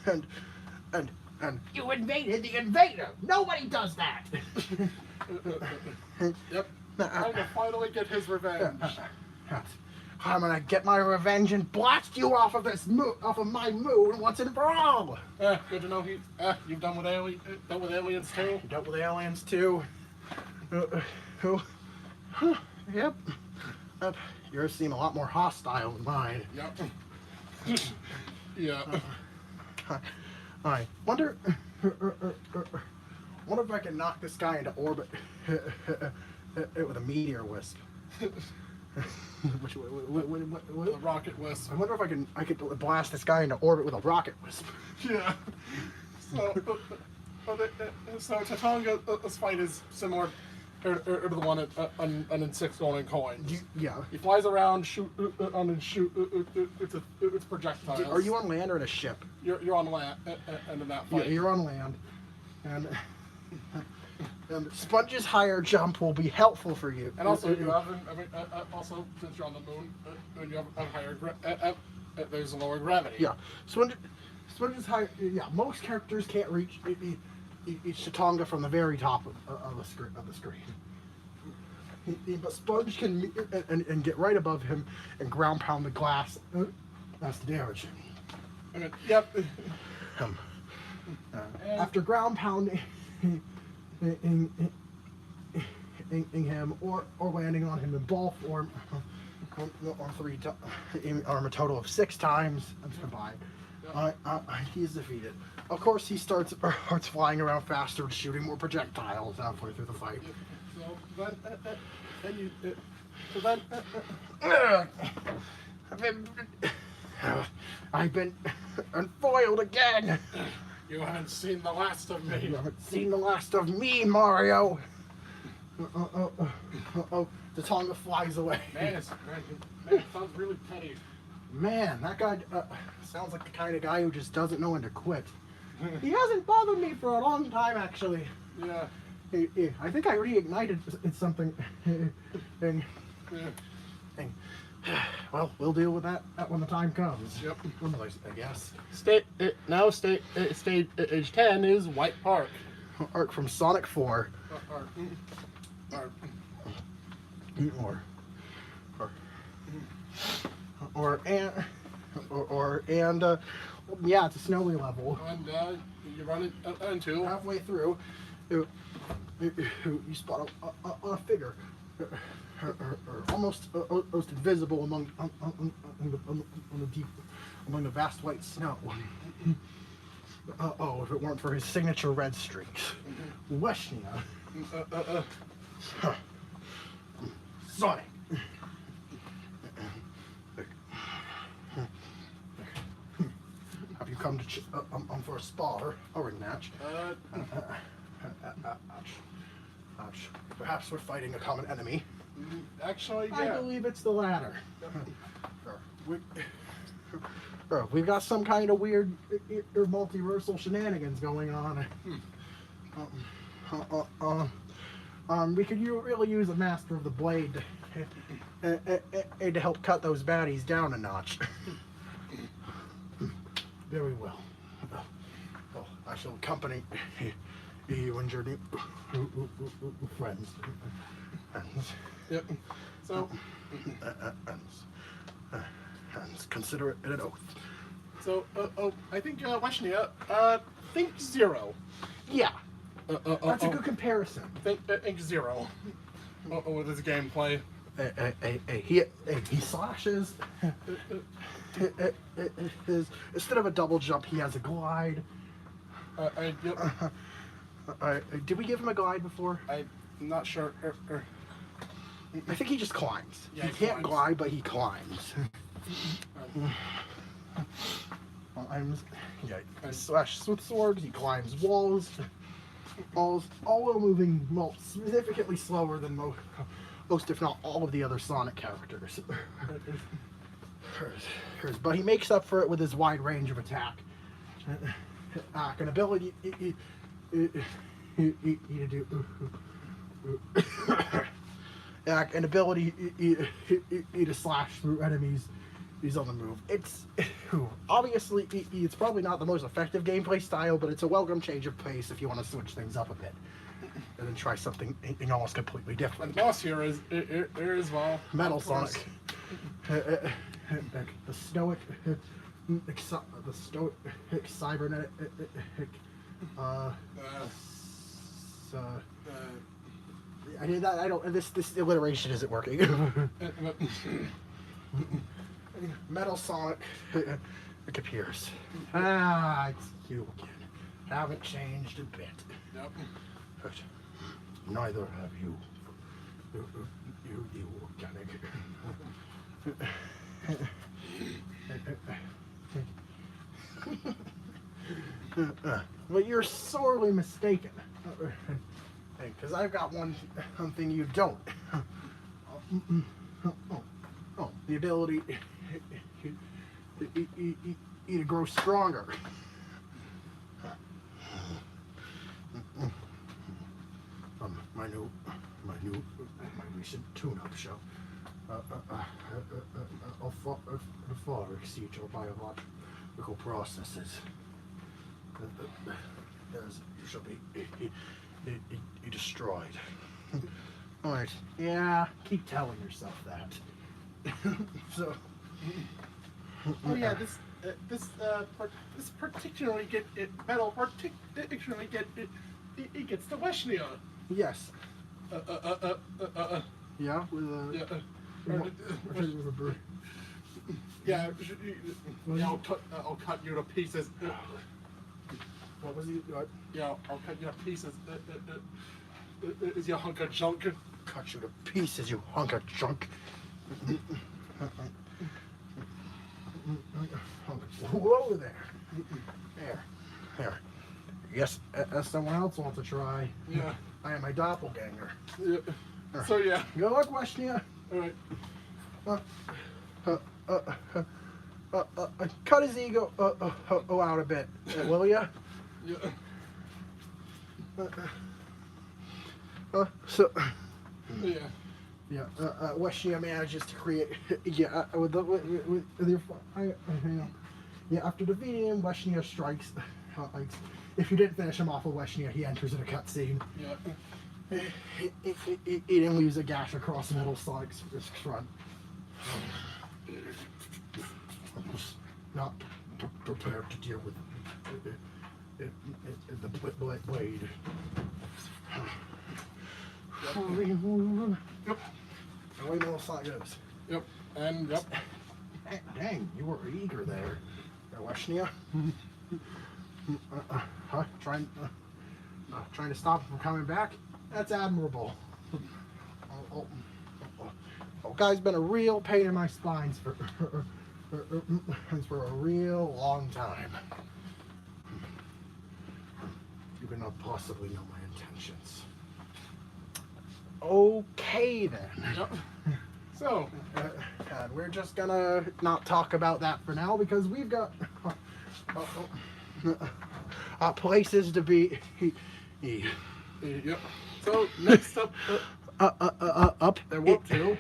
and You invaded the invader. Nobody does that. Yep. Time to finally get his revenge. I'm gonna get my revenge and blast you off of my moon once and for all. Good to know you've done with aliens too. You dealt with aliens too. Yep. Yours seem a lot more hostile than mine. Yep. Yeah. I wonder if I can knock this guy into orbit with a meteor wisp. The rocket wisp. I wonder if I could blast this guy into orbit with a rocket wisp. Yeah. So Tatanga's fight is similar to the one in Six Golden Coins. Yeah. He flies around, shoot it's projectiles. Are you on land or in a ship? You're on land, and in that fight. Yeah, you're on land, and Sponge's higher jump will be helpful for you. And also, you have also since you're on the moon, you have a higher there's a lower gravity. Yeah, Sponge's higher. Yeah, most characters can't reach Tatanga from the very top of the screen. But Sponge can and get right above him and ground pound the glass. That's the damage. Okay. Yep. After ground pounding him or landing on him in ball form on a total of 6 times combined, he's defeated. Of course, he starts flying around faster and shooting more projectiles halfway through the fight. I've been unfoiled again. You haven't seen the last of me. You haven't seen the last of me, Mario. Tatanga flies away. Man, it sounds really petty. Man, that guy sounds like the kind of guy who just doesn't know when to quit. He hasn't bothered me for a long time, actually. Yeah. I think I reignited something. And, well, we'll deal with that when the time comes. Yep. I guess. Stage 10 is White Park. Arc from Sonic 4. Yeah, it's a snowy level. And you run into Halfway through, you spot a figure, almost invisible among the vast white snow. If it weren't for his signature red streaks, Weshnia. Sonic. Have you come to for a spar or a match? Ouch. Perhaps we're fighting a common enemy. Actually, yeah. I believe it's the latter. We've got some kind of weird multiversal shenanigans going on. We could really use a Master of the Blade to help cut those baddies down a notch. Very well. Well, I shall accompany you and your new friends. Yep. So, and consider it an oath. So, I think Weshnia, think 0. Yeah. That's a good comparison. Think 0. With his gameplay. He slashes. Instead of a double jump, he has a glide. Did we give him a glide before? I'm not sure. I think he just climbs. Yeah, he can't glide, but he climbs. He slashes with swords. He climbs walls. All while moving significantly slower than most, if not all, of the other Sonic characters. But he makes up for it with his wide range of attack. An ability an ability to slash through enemies. He's on the move. It's obviously it's probably not the most effective gameplay style, but it's a welcome change of pace if you want to switch things up a bit and then try something almost completely And different. the boss here is here as well. Metal Of course. Sonic, the stoic cybernetic. I did that. I don't. This alliteration isn't working. Metal Sonic appears. It's you again. Haven't changed a bit. Yep. But neither have you. You organic. Well, you're sorely mistaken. Because I've got one thing you don't. The ability to grow stronger. My recent tune-up show. Far exceed your biological processes. You shall be destroyed. All right. Yeah. Keep telling yourself that. So. Oh yeah, this particularly metal particularly it gets the Weshnia. Yes. Yeah. With Yeah, I'll cut you to pieces. What was he? Yeah, I'll cut you to pieces. Is your hunk of junk? Cut you to pieces, you hunk of junk. Whoa there. There. Yes, as someone else wants to try. Yeah. I am my doppelganger. Yeah. So yeah. Good luck, Weshnia. All right. Cut his ego out a bit, will ya? Yeah. So. Yeah. Yeah, Weshnia manages to create. Yeah, after defeating him, Weshnia strikes. If you didn't finish him off with Weshnia, he enters in a cutscene. Yeah. He then leaves a gash across the Metal Sonic's front. Not prepared to deal with the blade. Yep. The way Metal Sonic goes. Yep. And yep. Dang, you were eager there, Weshnia. Trying to stop him from coming back? That's admirable. Guy's been a real pain in my spines for a real long time. You cannot possibly know my intentions. Okay then. Yep. So. And we're just gonna not talk about that for now because we've got places to be. Yep. So next up. Up What to?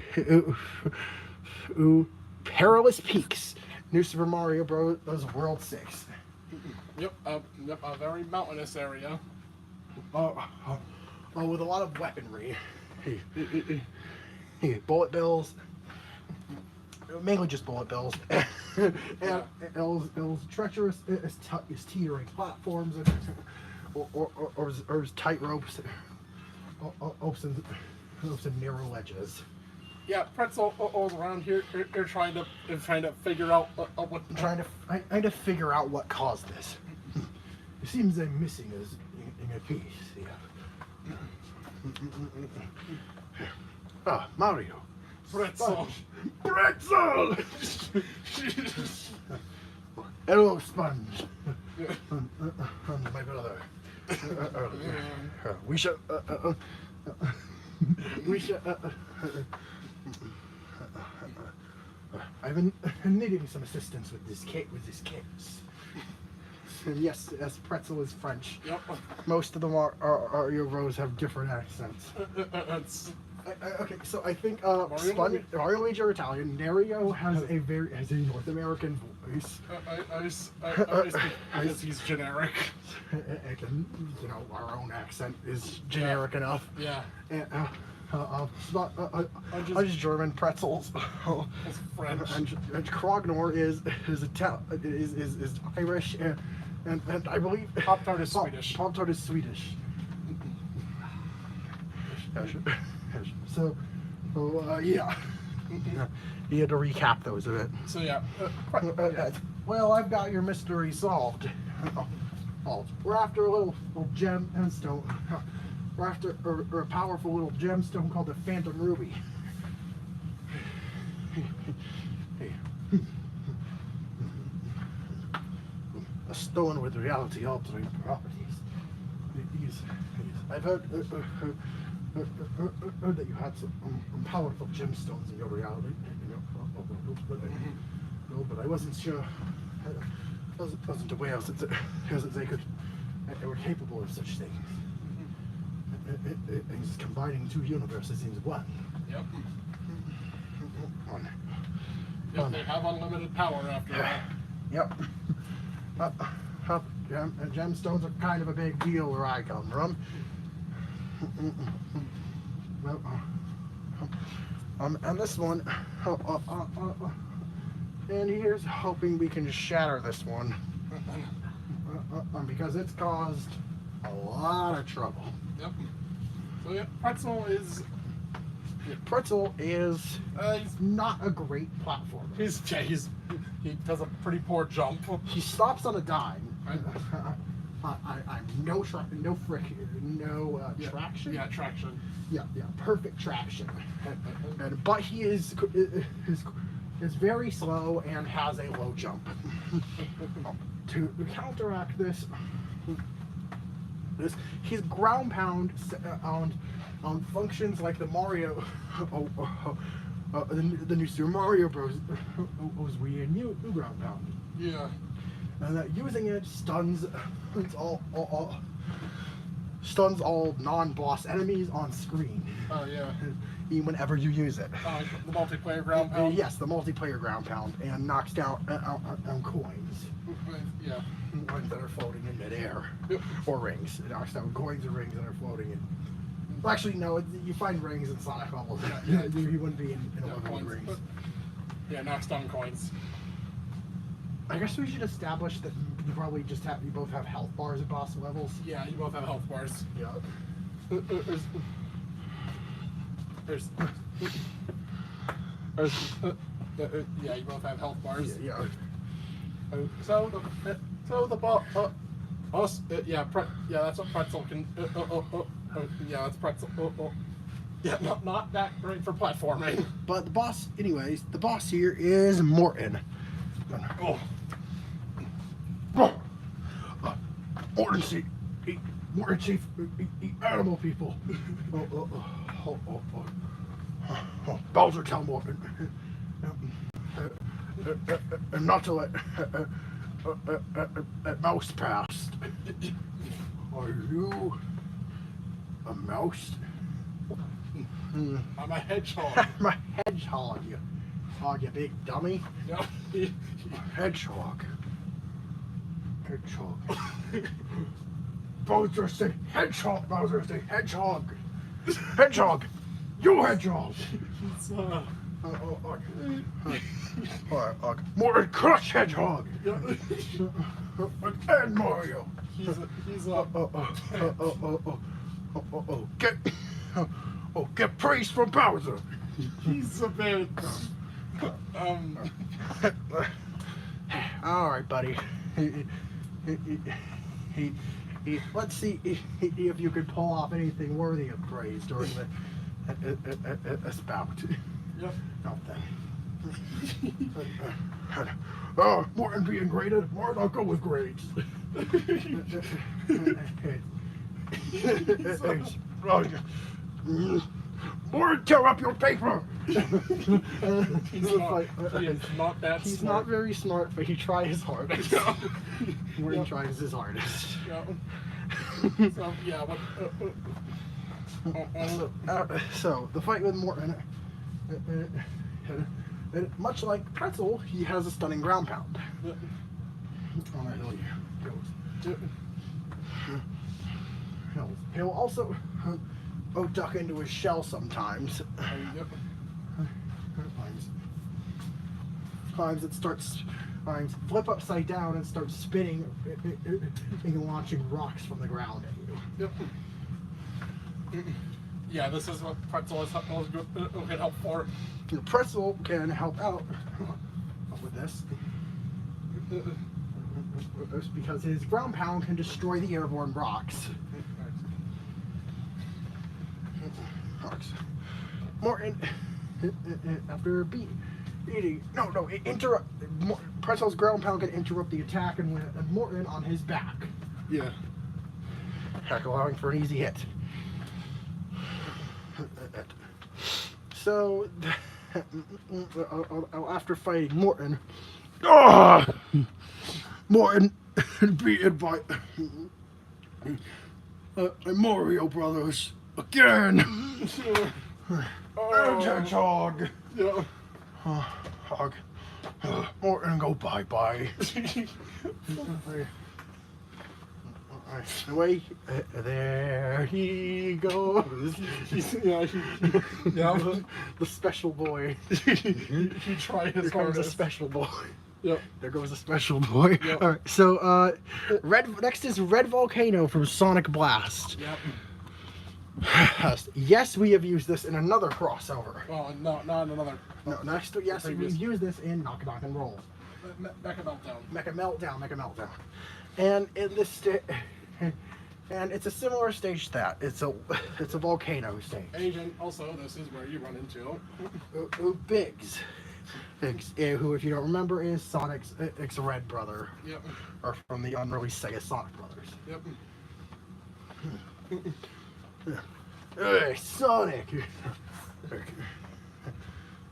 Perilous Peaks, New Super Mario Bros. World 6. Yep. Yep. A very mountainous area. With a lot of weaponry. Bullet bills. Mainly just bullet bills. And it was treacherous, it's teetering platforms, or tight ropes, and narrow ledges. Yeah, Pretzel all around here. They're trying to figure out what. I'm trying to figure out what caused this. It seems I'm missing in a piece. Yeah. Mario. Pretzel. Pretzel! Hello, Sponge. My brother. We shall. I've been needing some assistance with this case. And yes, pretzel is French. Yep. Most of them are your rows have different accents. It's Okay, so I think Luigi? Mario Luigi are Italian. Mario has a North American voice. because he's generic. And, you know, our own accent is generic enough. Yeah. And, just German pretzels. It's French. And Krognor is Irish and I believe Pop-Tart is Swedish. Pop-Tart is Swedish. So, yeah. You had to recap those a bit. So yeah. Well, I've got your mystery solved. We're after a little gemstone. We're after a powerful little gemstone called the Phantom Ruby. A stone with reality-altering properties. I've heard that you had some powerful gemstones in your reality. But I wasn't sure. I wasn't aware that they were capable of such things. It's combining two universes into one. Yep. Yep, they have unlimited power after all. Yep. Gemstones are kind of a big deal where I come from. And this one, and here's hoping we can shatter this one, because it's caused a lot of trouble. Yep. So yeah, Pretzel is. Pretzel is He's not a great platformer. He does a pretty poor jump. He stops on a dime. I'm no friction, no traction. Yeah, traction. Yeah, perfect traction. But he is very slow and has a low jump. To counteract this, his ground pound functions like the Mario, the new Super Mario Bros. Was we new ground pound. Yeah. And that using it stuns all non-boss enemies on screen. Oh yeah. Even whenever you use it. The multiplayer ground pound. Yes, the multiplayer ground pound, and knocks down coins. Yeah. Ones that are floating in midair. Yep. Or rings. It knocks down coins or rings that are floating in. Well, actually, no. You find rings in Sonic levels. Yeah. You wouldn't be in a Yeah, level with coins. rings. Yeah, knocks down coins. I guess we should establish that you both have health bars at boss levels. Yeah, you both have health bars. Yeah. Yeah, you both have health bars. Yeah. So the boss. Yeah, that's what Pretzel can. Yeah, that's Pretzel. Yeah, not that great for platforming. But the boss here is Morton. Oh. Morton Chief, eat animal people. Bowser, tell Morton. And not to let a mouse past. Are you a mouse? I'm a hedgehog. I'm a hedgehog, you big dummy. Yeah. Hedgehog. Bowser say hedgehog. Bowser say hedgehog. Hedgehog. You hedgehog. More crush hedgehog. And Mario. Get praise from Bowser. He's a bit. All right, buddy. Let's see if you could pull off anything worthy of praise during the spout. Yep. Nothing. Morton being graded. Morton, I'll go with grades. Morton, tear up your paper. He's not that He's smart. not very smart, but he tries hard. Morton Yep. tries his hardest. Yeah. So yeah, but So the fight with Morton, much like Pretzel, he has a stunning ground pound. Oh, there he goes. He'll also duck into his shell sometimes. Times it starts, flip upside down and starts spinning and launching rocks from the ground at you. Yeah, this is what Pretzel can help for. Pretzel can help out with this. Because his ground pound can destroy the airborne rocks. Morton, after beating, interrupt. Pretzel's ground pound can interrupt the attack and land Morton on his back. Yeah. Heck, allowing for an easy hit. So, after fighting Morton, Morton beaten by Mario Brothers again. Hedgehog. Yeah. Hog. Morton, go bye-bye. Away. There he goes. Yeah. The special boy. He tried Here his comes the hardest. special boy. Yep. There goes the special boy. Yep. All right. So, next is Red Volcano from Sonic Blast. Yep. Yes, we have used this in another crossover. Well, no, not another. No, next, yes, Previous. we've used this in Knock Knock and Roll. Mecha Meltdown. Mecha Meltdown. And in this and it's a similar stage to that. It's a volcano stage. Agent, also, this is where you run into. Biggs, who, if you don't remember, is Sonic's red brother, Yep. or from the unreleased Sega Sonic Brothers. Yep. Hey, Sonic!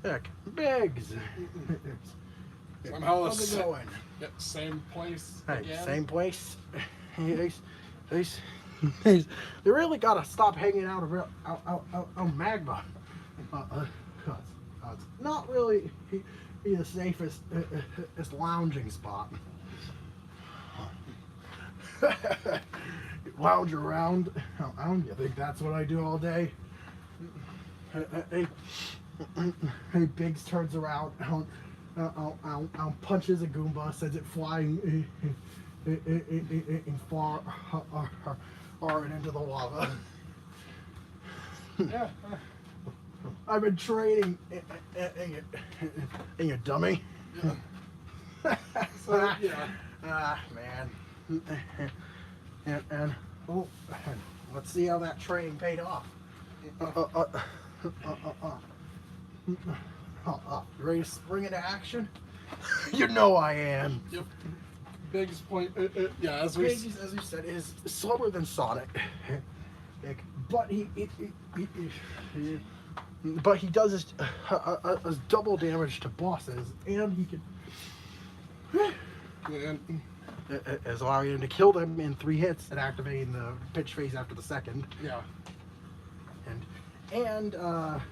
Heck, Biggs! Somehow How's it going? Yep, same place Hey, again. same place. They really gotta stop hanging out around magma. It's not really the safest lounging spot. Lounge around. You think that's what I do all day? Hey, Biggs turns around, punches a Goomba, sends it flying far and into the lava. Yeah. I've been training, you dummy. So, yeah. Man. And let's see how that training paid off. You ready to spring into action? You know I am. Yep. Biggs point. Yeah, as we. Biggs, as you said, is slower than Sonic, but he does his double damage to bosses, and he can is allowing him to kill them in 3 hits and activating the pitch phase after the second. Yeah. And well,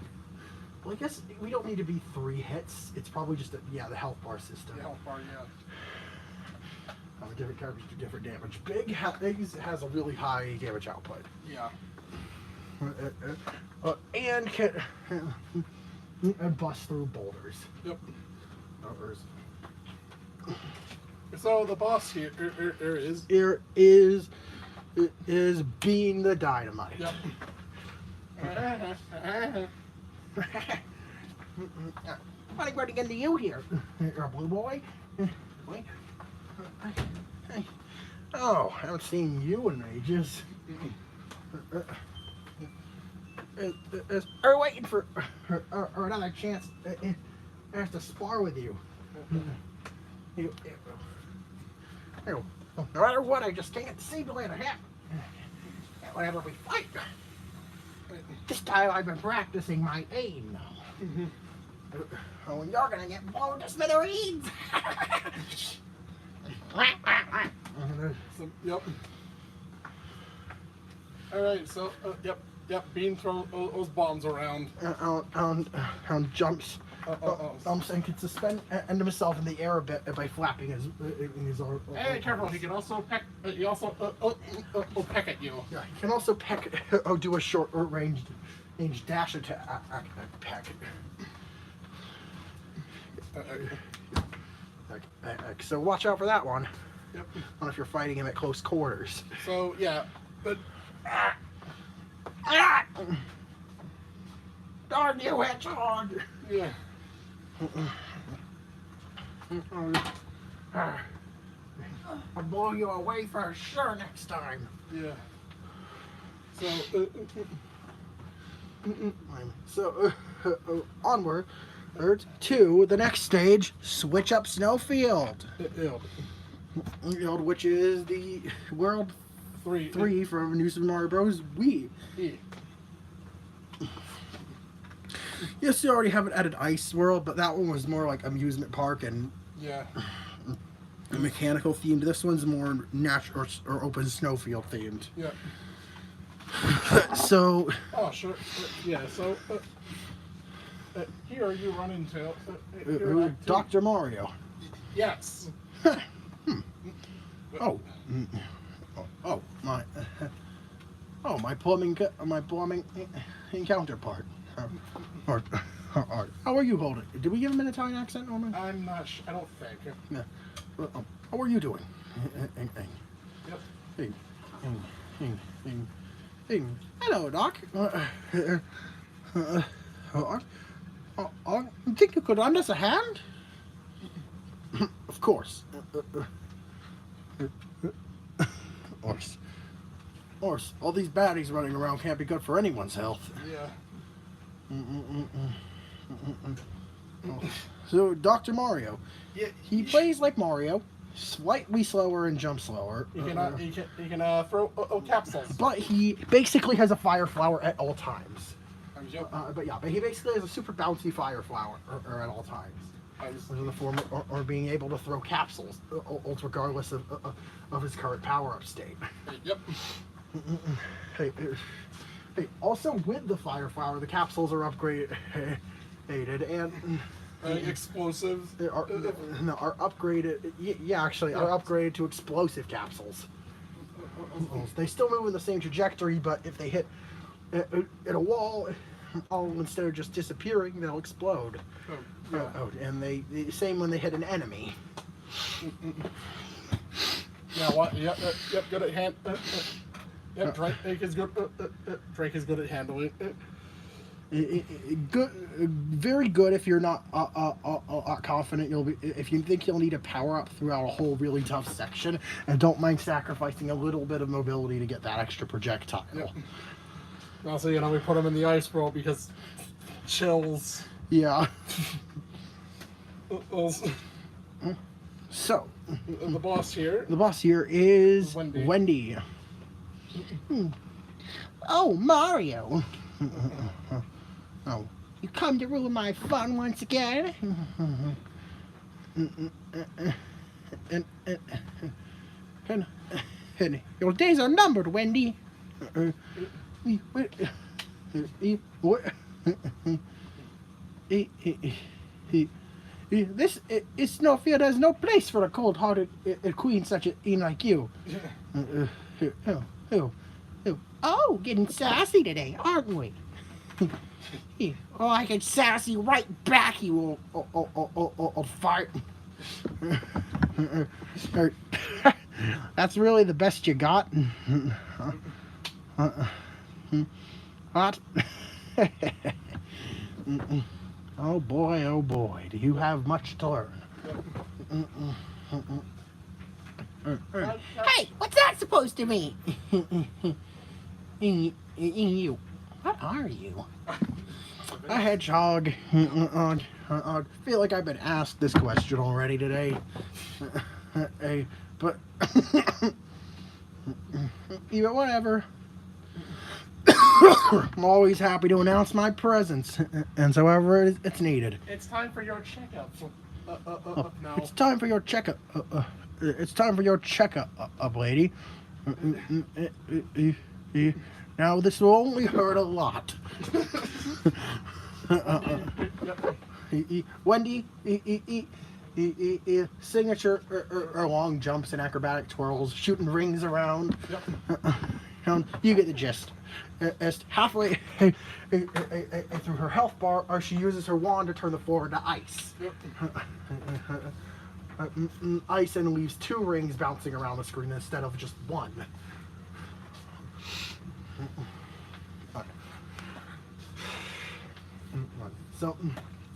I guess we don't need to be 3 hits. It's probably just the health bar system. The health bar, yeah. Different characters do different damage. Biggs has a really high damage output. Yeah. And can bust through boulders. Yep. Boulders. So the boss here is. Here is Bean the Dynamite. Yep. What are we gonna do here? You're a blue boy? Hey. Oh, I haven't seen you in ages. Are waiting for or another chance to spar with you. No matter what, I just can't seem to land a hit. Whenever we fight. This time I've been practicing my aim now. Oh, and you're gonna get blown to smithereens. Yep. All right. So, yep. Bean throw those bombs around. Jumps. Oh. And can suspend and himself in the air a bit by flapping his arm. Hey, careful! He can also peck. He also peck at you. Yeah, he can also peck. Do a short or range dash attack. Peck. So watch out for that one. Yep. If you're fighting him at close quarters. So yeah, but Darn you, hedgehog! yeah. I'll blow you away for sure next time. Yeah. So Onward to the next stage, Switch Up Snowfield. Which is the World 3 from New Super Mario Bros. Wii. Yeah. Yes, you already have an added Ice World, but that one was more like amusement park and Yeah. mechanical themed. This one's more natural or open snowfield themed. Yeah. So. Oh, sure. Yeah. So here you run into Dr. Mario. Yes. Oh. My plumbing counterpart. How are you holding? Did we give him an Italian accent, Norman? I'm not. I don't think. Yeah. How are you doing? Yep. Hey. Hello, Doc. I think you could lend us a hand? Of course. Horse. All these baddies running around can't be good for anyone's health. Yeah. So, Dr. Mario. Yeah. He plays like Mario, slightly slower and jumps slower. You can throw capsules. But he basically has a fire flower at all times. Yep. But he basically has a super bouncy fire flower at all times. In the form or being able to throw capsules, regardless of his current power-up state. Yep. Hey, also with the fire flower, the capsules are upgraded and Explosives. are upgraded. Yeah, actually, are upgraded to explosive capsules. They still move in the same trajectory, but if they hit a wall, instead of just disappearing, they'll explode. And they same when they hit an enemy. Yeah. What? Yep. Good at hand. Yep. Drake is good. Drake is good at handling it. Good, very good if you're not confident you'll be. If you think you'll need a power up throughout a whole really tough section, and don't mind sacrificing a little bit of mobility to get that extra projectile. Yep. Also, we put him in the ice world because chills. Yeah. So, The boss here. the boss here is Wendy. Wendy. Oh, Mario. Oh, you come to ruin my fun once again. And your days are numbered, Wendy. This Snowfield has no place for a cold-hearted queen such as like you. Oh, getting sassy today, aren't we? Oh, I get sassy right back, you old fart. That's really the best you got. What? Oh boy, do you have much to learn. Hey, what's that supposed to mean? You. What are you? A hedgehog. I feel like I've been asked this question already today. But even whatever. I'm always happy to announce my presence, and so ever it's needed. It's time for your checkup. Now. It's time for your checkup. it's time for your checkup, lady. Now this will only hurt a lot. Wendy, signature long jumps and acrobatic twirls, shooting rings around. You get the gist. As halfway through her health bar, she uses her wand to turn the floor into ice. Ice and leaves 2 rings bouncing around the screen instead of just 1. So,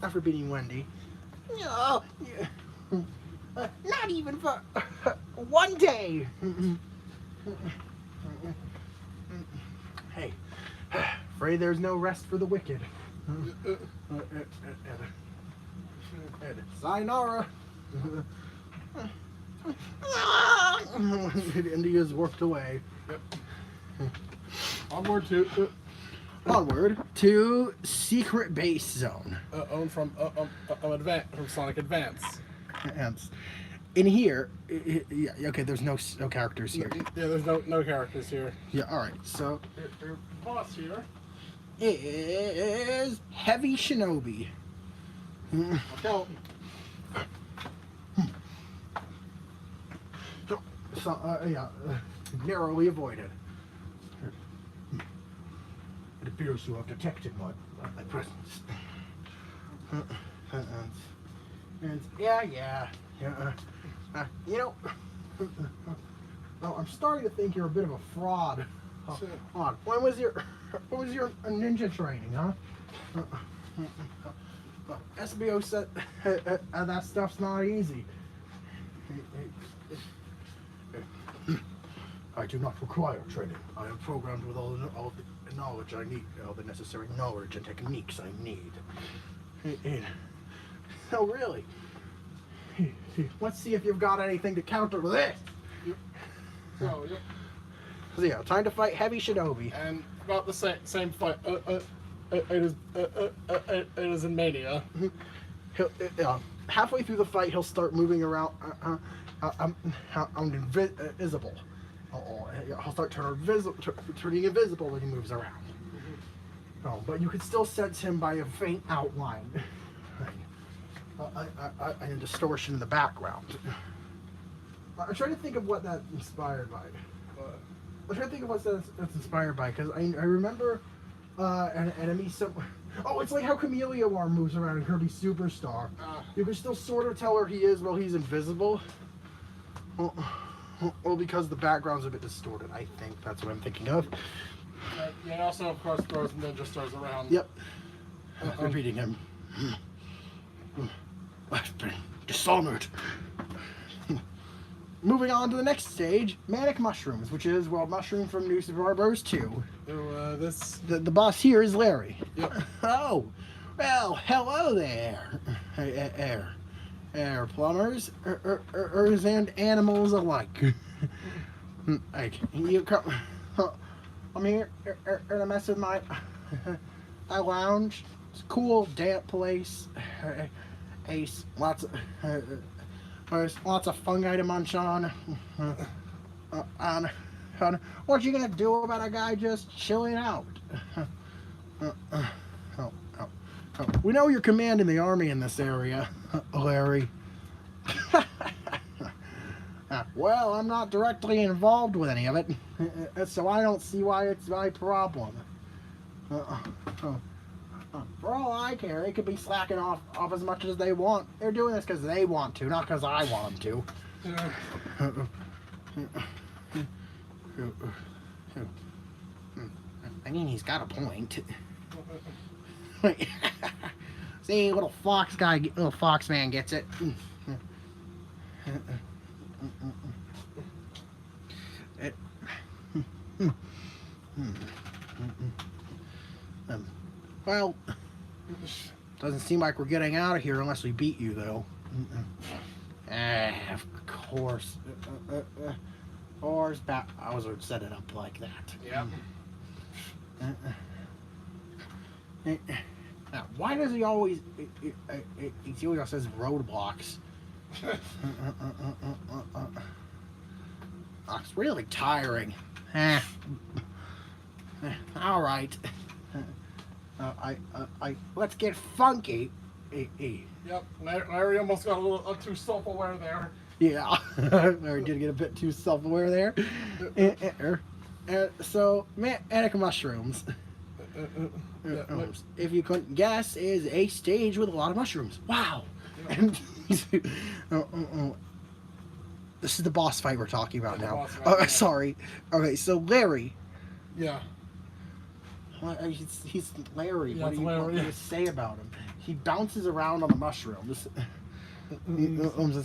after beating Wendy, No, not even for one day. hey, afraid there's no rest for the wicked. Sayonara. India's worked away. Onward to Secret Base Zone. Owned from Sonic Advance. And in here, okay, there's no characters here. Yeah, there's no characters here. Yeah, all right. So Your boss here. is Heavy Shinobi. Okay. Narrowly avoided. It appears you have detected my presence. And yeah. You know, I'm starting to think you're a bit of a fraud. On when was your ninja training, huh? SBO said that stuff's not easy. I do not require training. I am programmed with all the knowledge I need, all the necessary knowledge and techniques I need. Oh, really? Let's see if you've got anything to counter this. So, So yeah, time to fight Heavy Shinobi. and about the same fight. It is in Mania. Halfway through the fight, he'll start moving around. I'm invisible. He'll start turning invisible when he moves around. Oh, but you can still sense him by a faint outline. And a distortion in the background. I'm trying to think of what that's inspired by. I'm trying to think of what that's inspired by, because I remember an enemy somewhere. Oh, it's like how Camellia Worm moves around in Kirby Superstar. You can still sort of tell where he is while he's invisible. Well, because the background's a bit distorted, I think that's what I'm thinking of. Yeah, and also, of course, throws ninja stars around. Yep. Repeating him. I've been dishonored. Moving on to the next stage, Manic Mushrooms, which is, well, Mushroom from New Super Mario Bros. 2. So, The boss here is Larry. Yep. Oh, well, hello there. Air plumbers, and animals alike. Like, you come, I'm here to mess with my lounge. It's a cool, damp place. Ace, lots of fungi to munch on. What you gonna do about a guy just chilling out? We know you're commanding the army in this area, Larry. Well, I'm not directly involved with any of it, so I don't see why it's my problem. For all I care, they could be slacking off as much as they want. They're doing this because they want to, not because I want them to. I mean, he's got a point. See, little fox man gets it. Well, doesn't seem like we're getting out of here unless we beat you, though. Of course. Bowser set it up like that. Yeah. Now, why does he always? He always says roadblocks. It's really tiring. All right. Let's get funky. Yep, Larry almost got a little too self-aware there. Yeah, Larry did get a bit too self-aware there. So, manic mushrooms. If you couldn't guess, is a stage with a lot of mushrooms. Wow. And this is the boss fight we're talking about The now. boss fight, Oh, yeah. sorry. Okay, so Larry. Yeah. He's Larry. Yeah, What do you want me Larry. to say about him? He bounces around on the mushrooms.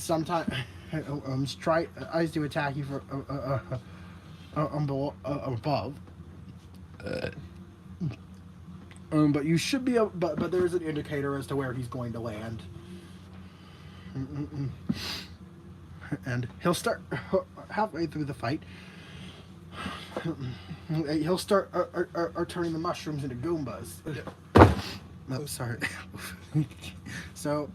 Sometimes tries to attack you from above. But you should be able, but there's an indicator as to where he's going to land. And he'll start halfway through the fight. He'll start turning the mushrooms into Goombas. Oh, sorry. So,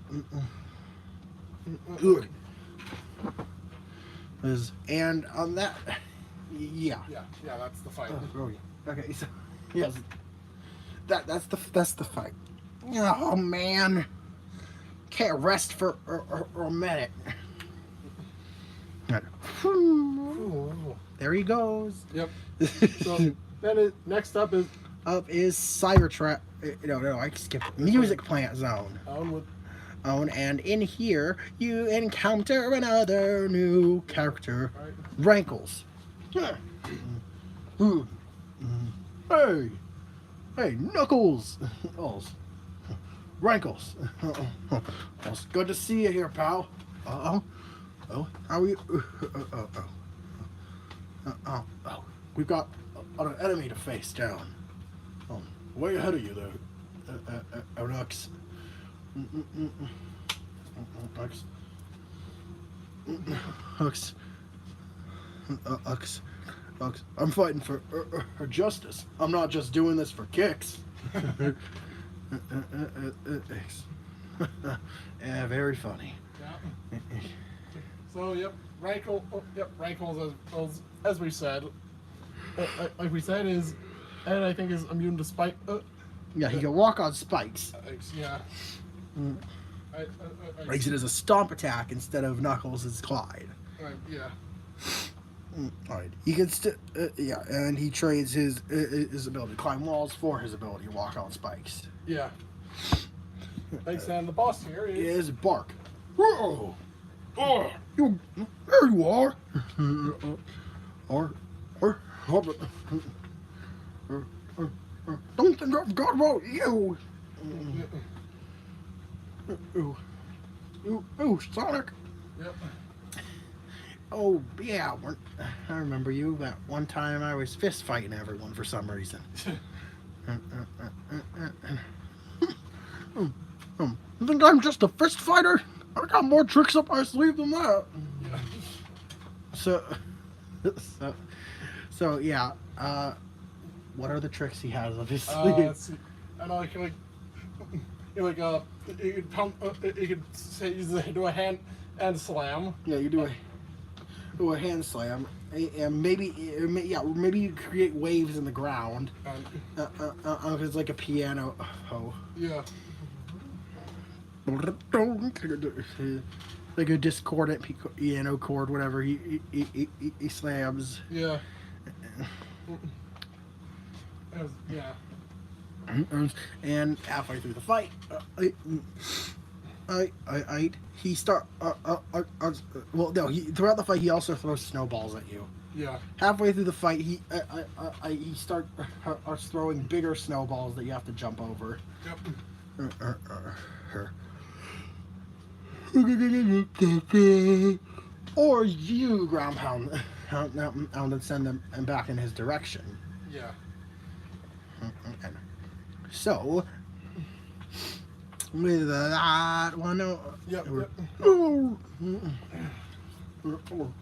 and on that, yeah. Yeah, that's the fight. Oh, yeah. Okay, so yes, that's the fight. Oh man, can't rest for a minute. Ooh. There he goes. Yep. So then next up is Cybertrap. No, I skipped. Music Plant Zone. with And in here you encounter another new character, right. Rankles. Hey, Knuckles. Rankles. Well, it's good to see you here, pal. Oh, how are you? We've got an enemy to face down. Way ahead of you there, Nux. Hux. I'm fighting for justice. I'm not just doing this for kicks. Yeah, very funny. Yeah. So Rankles as we said, like we said is, and I think is immune to spike. Yeah, he can walk on spikes. Yeah. Makes it as a stomp attack instead of Knuckles' Clyde. Yeah. Alright, he can and he trades his ability to climb walls for his ability to walk on spikes. Yeah. Thanks, and the boss here Is Bark. Whoa! Oh, there you are. Don't think I've got about you. Ooh, Sonic. Yep. Oh yeah, I remember you. That one time I was fist fighting everyone for some reason. You think I'm just a fist fighter? I got more tricks up my sleeve than that. Yeah. So yeah. What are the tricks he has up his sleeve? Let's see. I know, you could say do a hand slam. Yeah, you do a hand slam, and maybe you create waves in the ground. It's like a piano. Oh. Yeah. Like a discordant piano chord, whatever he slams. Yeah. Yeah. And halfway through the fight, he start. Throughout the fight, he also throws snowballs at you. Yeah. Halfway through the fight, he starts throwing bigger snowballs that you have to jump over. Yep. Or you ground pound and send them back in his direction. Yeah. So, with that one, Yep.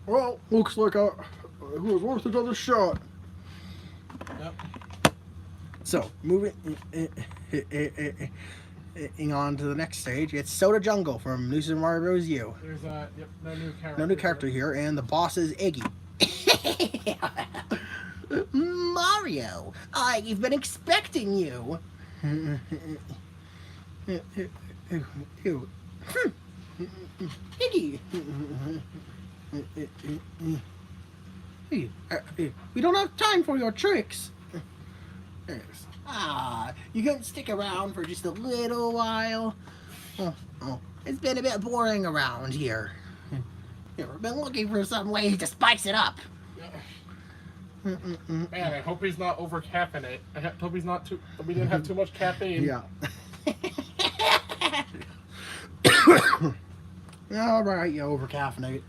well, looks like it was worth another shot. Yep. So, moving on to the next stage. It's Soda Jungle from New Super Mario Bros. U. There's no new character. No new character here, and the boss is Iggy. Mario, I've been expecting you. Iggy. We don't have time for your tricks. Yes. You couldn't stick around for just a little while? It's been a bit boring around here. I've been looking for some way to spice it up. Man, I hope he's not over caffeinated. I hope he's not too. We didn't have too much caffeine. Yeah. All right, you overcaffeinated.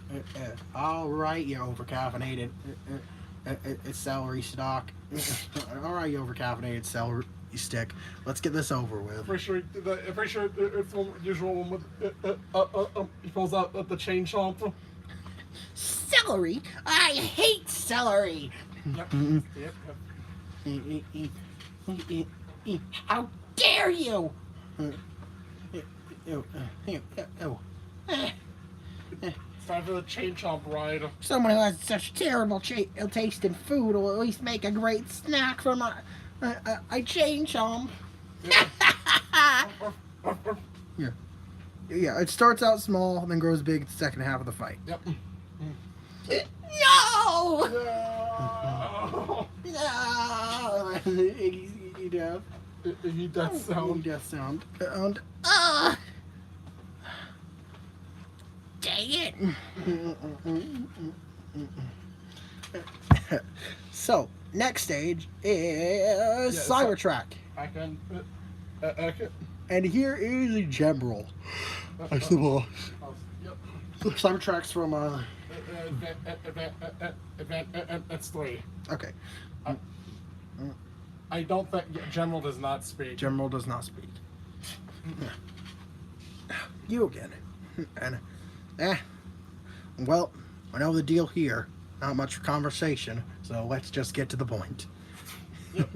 All right, you overcaffeinated. It's celery stock. All right, you overcaffeinated celery stick. Let's get this over with. Pretty sure it's the usual one with he pulls out the chain chomp. Celery? I hate celery. Yep. How dare you? It's time for the chain chomp ride. Someone who has such terrible taste in food will at least make a great snack for my chain chomp. Yeah, it starts out small and then grows big the second half of the fight. Yep. No! No. No! Iggy death. He does sound. Death sound. Dang it! So, next stage is Cybertrack. I can. And here is a General. That's the boss. Yep. Cybertrack's from, That's 3. okay. I don't think General does not speak. General does not speak. You again. And, well, I know the deal here. Not much for conversation, so let's just get to the point. Yep.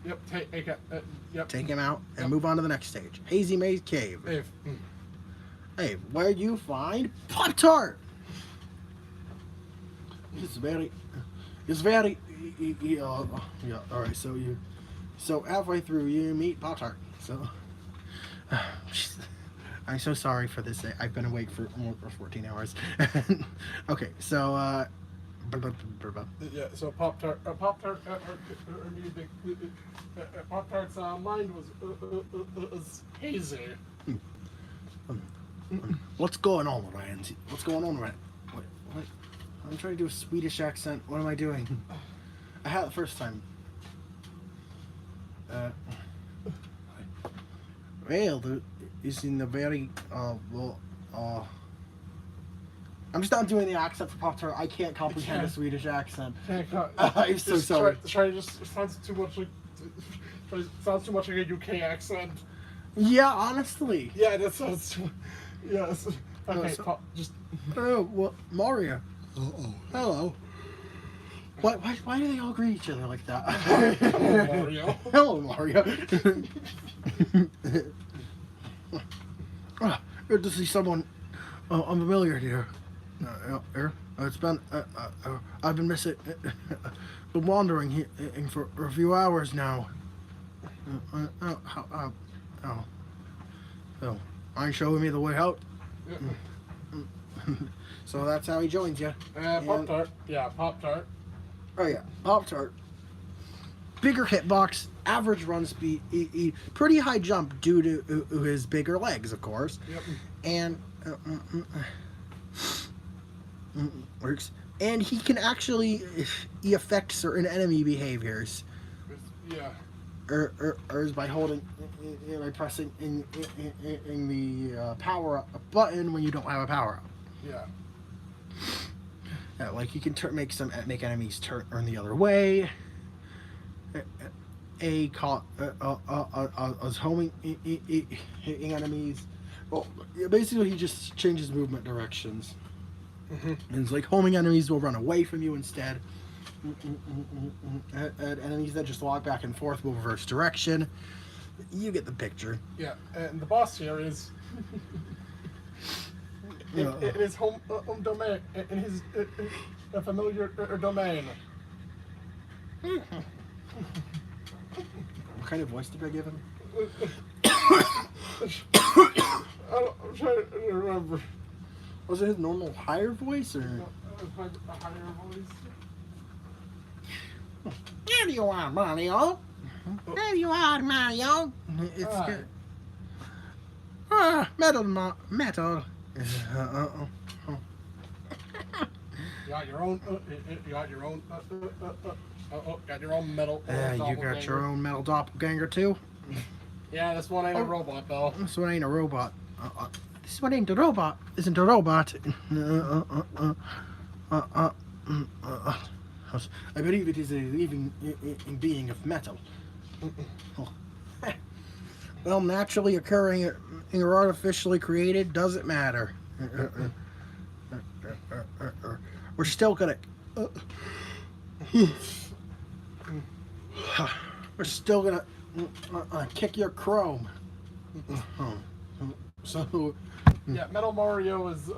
Yep. Yep. Take him out and move on to the next stage. Hazy Maze Cave. Hey, where you find Pop-Tart? It's very, yeah, alright, so halfway through you meet Pop-Tart, so, I'm so sorry for this, I've been awake for 14 hours. Okay, so, yeah, so Pop-Tart's mind was hazy. What's going on, Ryan? What's going on, Ryan? What? I'm trying to do a Swedish accent. What am I doing? I had it the first time. Well, is in the very I'm just not doing the accent for Pop-Tart. I can't comprehend a Swedish accent. I'm so sorry. Sounds too much like a UK accent. Yeah, honestly. Yeah, that sounds too. Yes. Okay, just. Oh, well, Mario. Hello. Why do they all greet each other like that? Mario. Hello, Mario. Good to see someone unfamiliar here. It's been I've been missing, been wandering here for a few hours now. Are you showing me the way out? Yeah. So that's how he joins you. Pop-Tart. Yeah, Pop-Tart. Oh yeah, Pop-Tart. Bigger hitbox, average run speed, pretty high jump due to his bigger legs, of course. Yep. And works. And he can actually affect certain enemy behaviors. Yeah. Or is by holding, by pressing in the power up button when you don't have a power up. Yeah. Like you can make enemies turn the other way. Homing hitting enemies. Well, basically he just changes movement directions. And it's like homing enemies will run away from you instead. Enemies that just walk back and forth will reverse direction. You get the picture. Yeah, and the boss here is in his home domain, in his familiar domain. What kind of voice did I give him? I'm trying to remember. Was it his normal higher voice or? A higher voice. There you are, Mario. There you are, Mario. It's Hi. good. Metal. You got your own. You got your own. Got your own metal. You got doppelganger. your own metal doppelganger too. Yeah, this one ain't a robot though. This one ain't a robot. This one ain't a robot. Isn't a robot. I believe it is a living being of metal. Oh. Well, naturally occurring or artificially created doesn't matter. We're still gonna. We're still gonna kick your chrome. So. Yeah, Metal Mario is.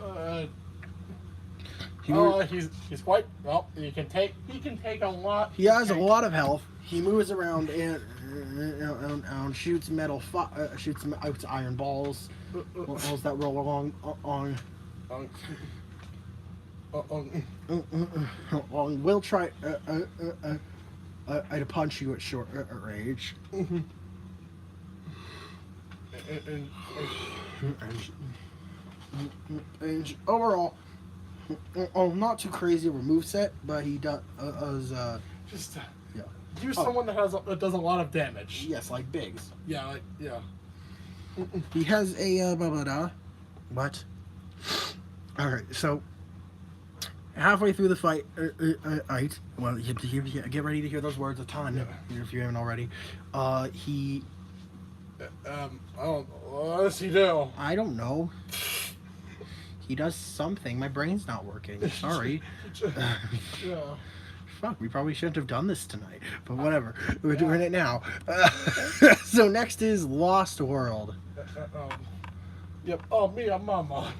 He's quite well. He can take a lot. He has a lot of health. He moves around and shoots shoots out iron balls that roll along We'll try to punch you at short range. And overall, not too crazy of a moveset, but he does Just yeah. use someone that does a lot of damage. Yes, like Biggs. Yeah, yeah. He has a What? All right, so halfway through the fight, well, you get ready to hear those words a ton if you haven't already. He. Oh, what does he do? I don't know. He does something. My brain's not working. Sorry. Yeah. Fuck, we probably shouldn't have done this tonight. But whatever. We're doing it now. So next is Lost World. Yep. Oh, Mia Mama.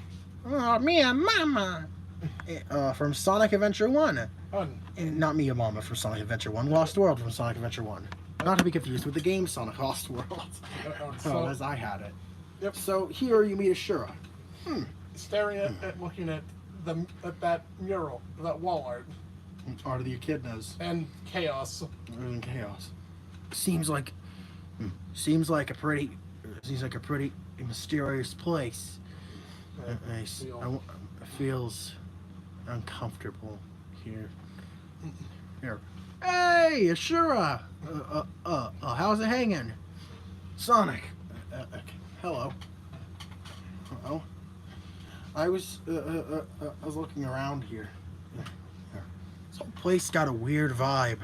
Oh, Mia Mama. From Sonic Adventure 1. Not Mia Mama from Sonic Adventure 1. Lost World from Sonic Adventure 1. Not to be confused with the game Sonic Lost World. As I had it. Yep. So here you meet Ashura. Staring at looking at that mural, that wall art, Art of the Echidnas. and chaos. And chaos. Seems like a pretty mysterious place. It feels uncomfortable here. Here. Hey, Ashura! How's it hanging? Sonic. Hello. Uh-oh. I was looking around here. This whole place got a weird vibe.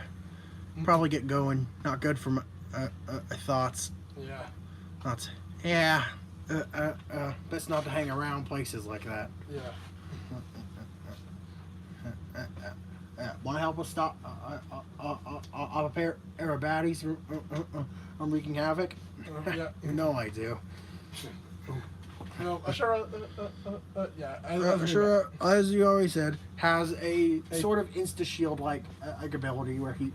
Probably get going. Not good for my thoughts. Yeah. Thoughts. Yeah. Best not to hang around places like that. Yeah. Want to help us stop a pair of baddies from wreaking havoc? Yeah. No, I do. No, Ashura. Yeah. Ashura, as you already said, has a sort of insta shield like ability where he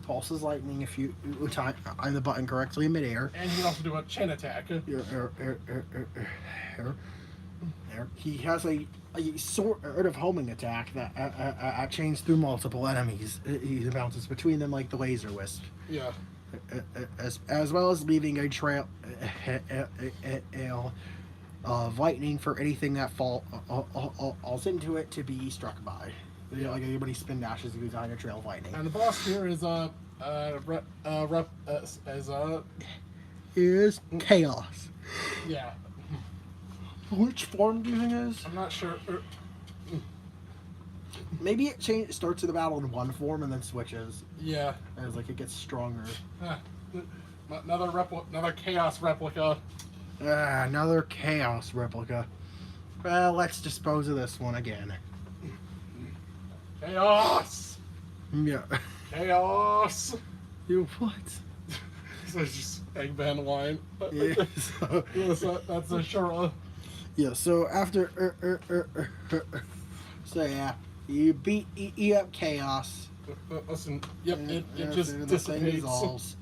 pulses lightning if you time the button correctly in midair. And he can also do a chain attack. He has a sort of homing attack that chains through multiple enemies. He bounces between them like the laser wisp. Yeah. As well as leaving a trail of lightning for anything that falls into it to be struck by. Like anybody spin dashes, he goes on a trail of lightning. And the boss here is Is chaos. Yeah. Which form do you think it is? I'm not sure. Maybe it starts in the battle in one form and then switches Yeah. as like it gets stronger. Another chaos replica. Another chaos replica. Well, let's dispose of this one again. Chaos. Yeah. Chaos. You what? There's just Eggman line. Yeah. So, Yes, that's a sure. yeah. So after, so yeah, you beat up chaos. Listen, yep, it and just the thing dissipates. dissolves.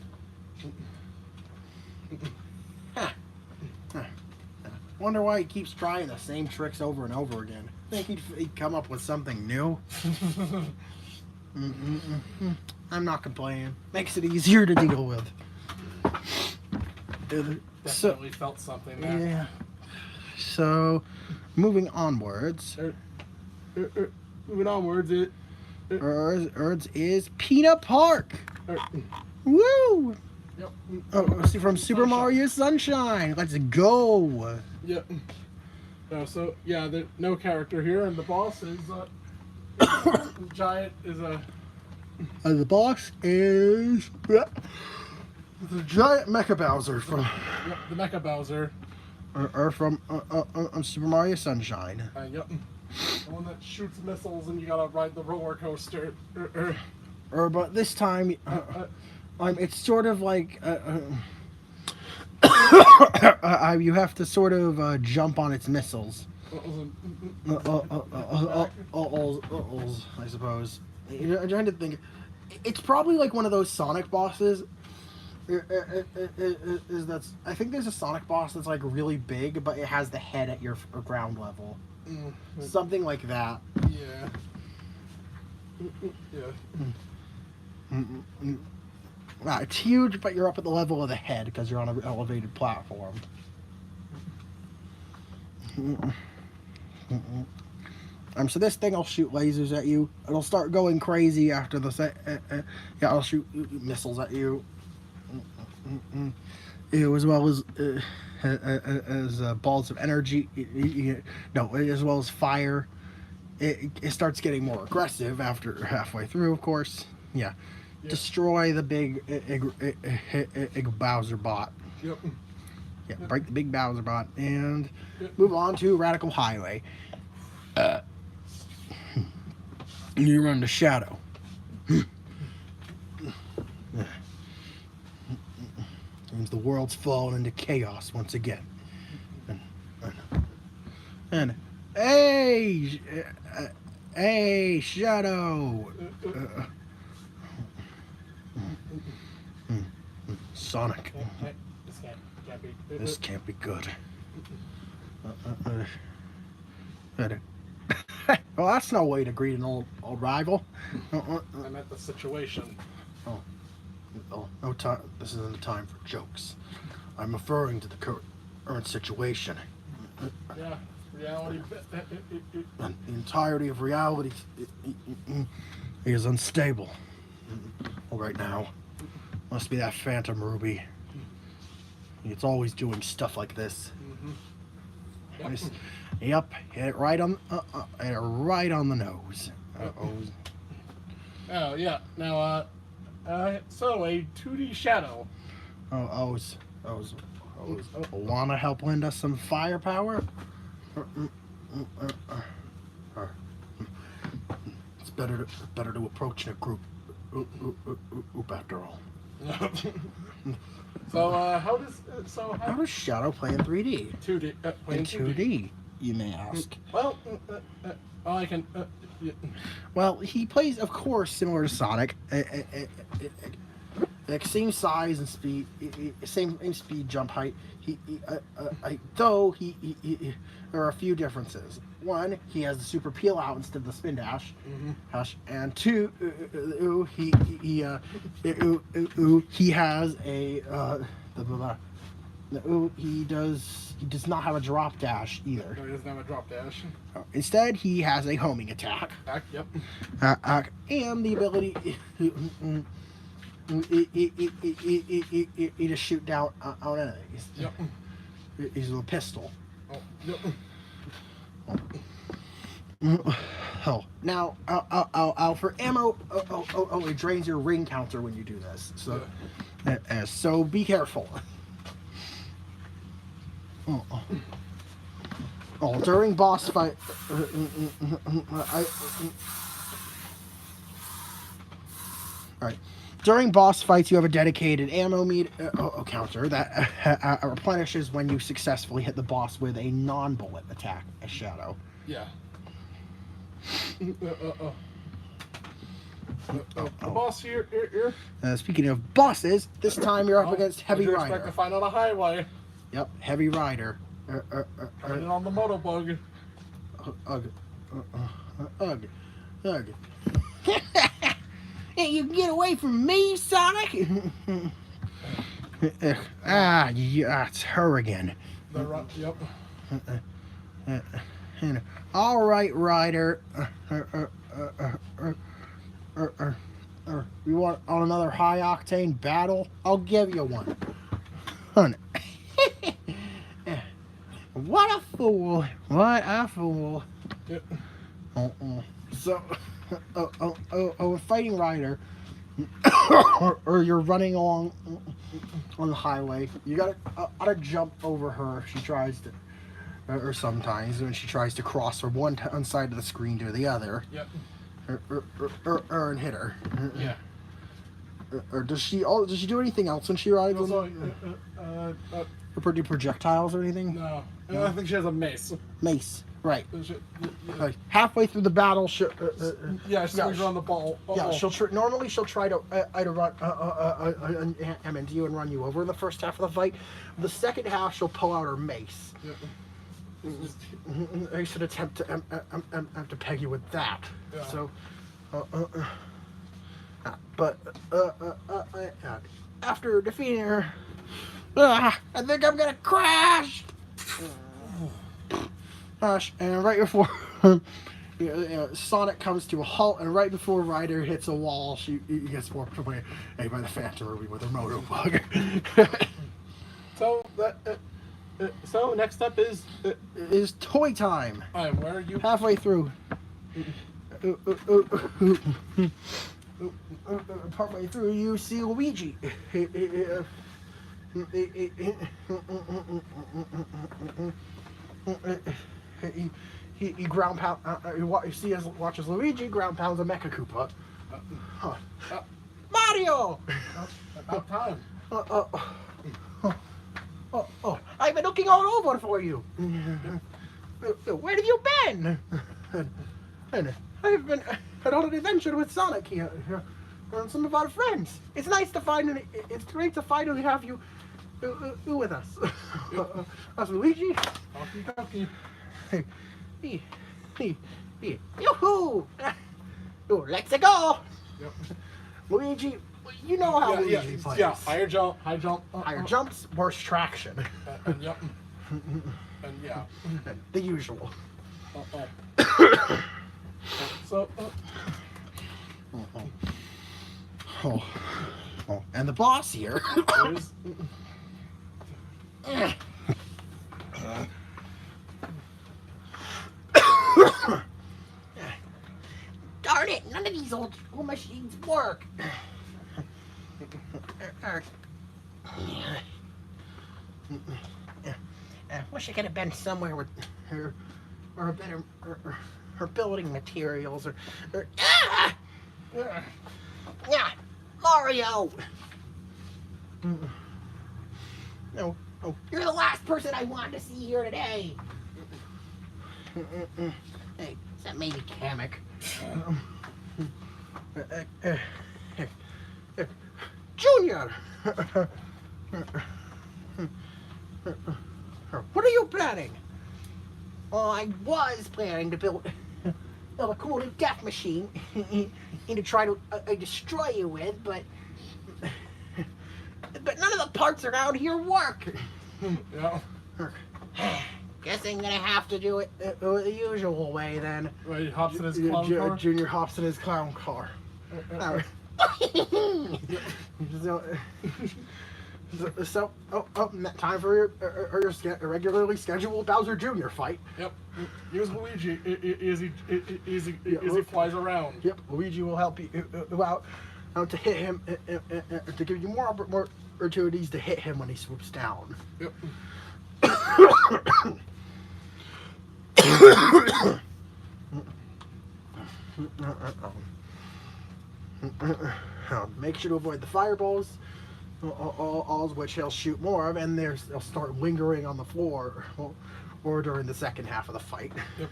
Huh. Huh. Wonder why he keeps trying the same tricks over and over again. Think he'd come up with something new. I'm not complaining. Makes it easier to deal with. So, Definitely felt something there. yeah. So, moving onwards. Moving onwards, it. Urds is Peanut Park. er, Woo! Yep. Oh, see, from Super Mario Sunshine. Let's go. Yep. So yeah, no character here, and the boss is giant is a. The boss is the giant Mecha Bowser from Yep, the Mecha Bowser. or from Super Mario Sunshine. Yep. The one that shoots missiles and you gotta ride the roller coaster. But this time, it's sort of like you have to sort of jump on its missiles. I suppose. I'm trying to think. It's probably like one of those Sonic bosses. I think there's a Sonic boss that's like really big, but it has the head at your ground level. Something like that. Yeah. Yeah. It's huge, but you're up at the level of the head because you're on an elevated platform. So this thing will shoot lasers at you. It'll start going crazy after the yeah, I'll shoot missiles at you. As well as balls of energy. As well as fire. It starts getting more aggressive after halfway through, of course. Yeah. Destroy the big Bowser bot. Yep. Yeah, break the big Bowser bot and move on to Radical Highway. You run to Shadow. Means the world's fallen into chaos once again. And hey, Shadow. Sonic. This can't be good. Well, that's no way to greet an old rival. I meant the situation. Oh, no time. This isn't the time for jokes. I'm referring to the current situation. Yeah, reality. And the entirety of reality is unstable right now. Must be that Phantom Ruby. It's always doing stuff like this. Yep, hit it right on the nose. Oh yeah. Now, so a 2D Shadow. Wanna help lend us some firepower? It's better to approach in a group after all. So how does Shadow play in 3D? 2D In 2D, you may ask. Well, I can. Yeah. Well, he plays, of course, similar to Sonic. Same size and speed, same speed, jump height. Though there are a few differences. One, he has the super peel out instead of the spin dash. And two, he has a he does not have a drop dash either. No, he doesn't have a drop dash. Instead, he has a homing attack. Yep. And the ability to shoot down on enemies. Yep. He's with a pistol. Oh, yep. Oh, now, for ammo, it drains your ring counter when you do this. So, so be careful. During boss fight, all right. During boss fights, you have a dedicated ammo counter that replenishes when you successfully hit the boss with a non-bullet attack, a shadow. Yeah. The boss here. Speaking of bosses, this time you're up against Heavy What do you expect Rider. to find on a highway? Yep, Heavy Rider. Running on the motobug. Ugh. Hey, you get away from me, Sonic! Yeah, it's her again. Yep. All right, Ryder. You want on another high octane battle? I'll give you one. Hun. What a fool! What a fool! Yep. So, fighting Ryder, or you're running along on the highway. You gotta jump over her if she tries to, or sometimes when she tries to cross from one side of the screen to the other. Yep. And hit her. Yeah. Or does she do anything else when she rides? Also, Or do projectiles or anything? no. I think she has a mace. Mace. Right. She- Like halfway through the battle, she swings around the ball. yeah, normally she'll try to run into you and run you over in the first half of the fight. The second half, she'll pull out her mace. Yep. I should attempt to peg you with that. Yeah. So, but after defeating her, I think I'm gonna crash. And right before Sonic comes to a halt, and right before Ryder hits a wall, she gets warped away by the Phantom Ruby with her motobug. So next up is Is toy time. where are you? Halfway through. Partway through, you see Luigi. He ground pound. You watches Luigi ground pounds a Mecha Koopa. Mario! About time. I've been looking all over for you. Where have you been? And I've been on an adventure with Sonic here, and some of our friends. It's nice to find, it's great to finally have you with us. Us Luigi. Talkie. Yoo-hoo! Let's go! Yep. Luigi, you know how Luigi plays. Yeah. Higher jump. Higher jumps, worse traction. Yep. And yeah. The usual. So. And the boss here. Is, Darn it, none of these old machines work. I wish I could have been somewhere with her, or a better, her building materials, or yeah, Mario. No, you're the last person I wanted to see here today. Hey, is that maybe Kamek? Junior! What are you planning? Well, I was planning to build a cool new death machine and to try to destroy you with, but none of the parts around here work. yeah. Guess I'm gonna have to do it the usual way then. Right, he hops in his clown car. Junior hops in his clown car. So, time for your regularly scheduled Bowser Jr. fight. Yep. Here's Luigi. He flies around. Yep, Luigi will help you out to hit him, to give you more opportunities to hit him when he swoops down. Yep. Make sure to avoid the fireballs, all of which he'll shoot more of, and they'll start lingering on the floor or during the second half of the fight. Yep.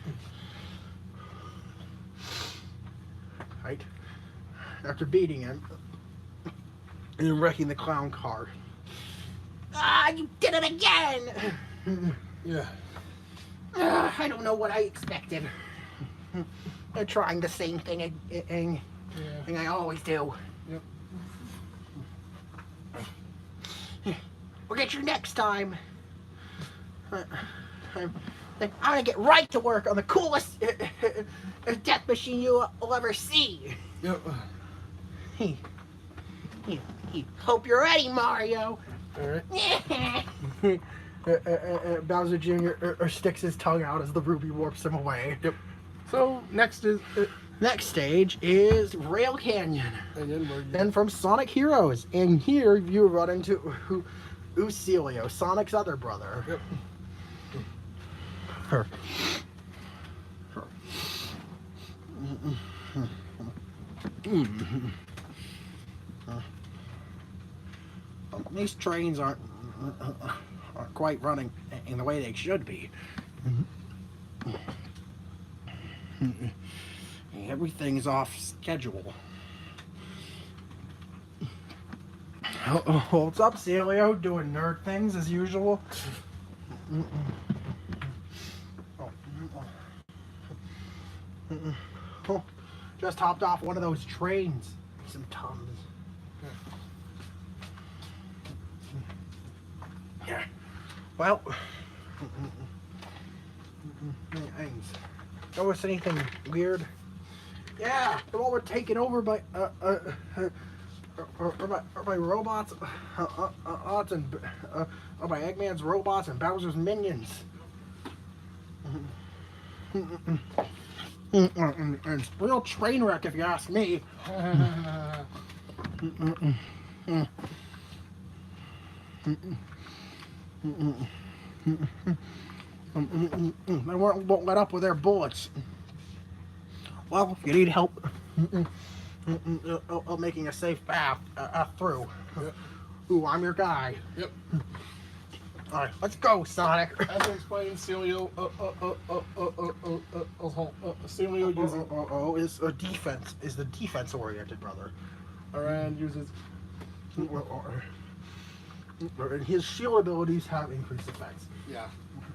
Right? After beating him and wrecking the clown car. Ah, you did it again! Yeah. I don't know what I expected. They're trying the same thing I always do. Yep. We'll get you next time. I'm gonna get right to work on the coolest death machine you'll ever see. Yep. Hope you're ready, Mario. All right. Bowser Jr. Sticks his tongue out as the ruby warps him away. Yep. So next is Next stage is Rail Canyon. again where you, And from Sonic Heroes. And here you run into Usilio, Sonic's other brother. Yep. Her. These trains aren't quite running in the way they should be. Everything's off schedule. What's up, Celio? Doing nerd things as usual? Oh, just hopped off one of those trains. Some Tums. Yeah. Well, things. Notice anything weird? Yeah, the one we're taken over by by robots, and by Eggman's robots and Bowser's minions. And it's a real train wreck, if you ask me. They won't let up with their bullets. Well, if you need help making a safe path through, Yep. ooh, I'm your guy. Yep. All right, let's go, Sonic. As I explained, Celio Celio uses Is a defense. Is the defense-oriented brother, and uses and his shield abilities have increased effects. yeah.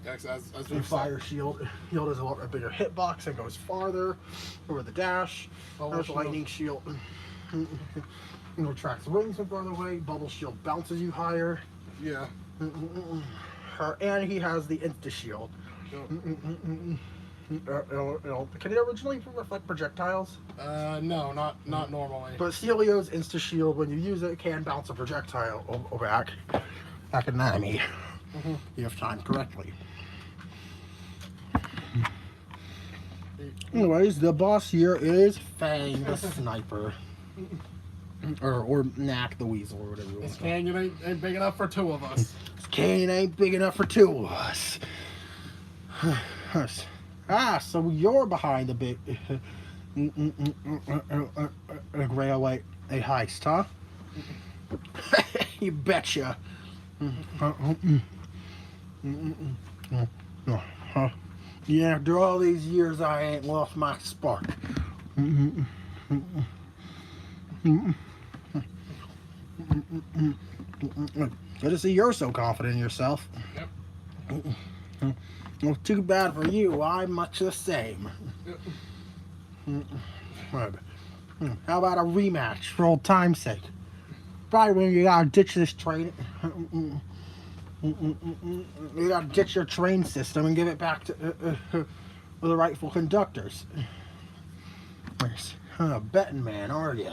As The we've fire shield has a lot a bigger hitbox and goes farther. Over the dash, Bubble there's shield. lightning shield. It attracts rings from farther away. Bubble shield bounces you higher. yeah. And he has the insta shield. Can it originally reflect projectiles? No, not normally. But Celio's insta shield, when you use it, can bounce a projectile back at an enemy. You have timed correctly. Anyways, the boss here is Fang the Sniper. Or Knack the Weasel, or whatever you want This to call it. canyon ain't big enough for two of us. This canyon ain't big enough for two of us. So you're behind the big railway heist, huh? You betcha. Yeah, after all these years, I ain't lost my spark. Good to see you're so confident in yourself. Yep. Well, too bad for you. I'm much the same. Yep. How about a rematch for old time's sake? Probably when you gotta ditch this train. You gotta ditch your train system and give it back to the rightful conductors. Yes. Betting man, are you?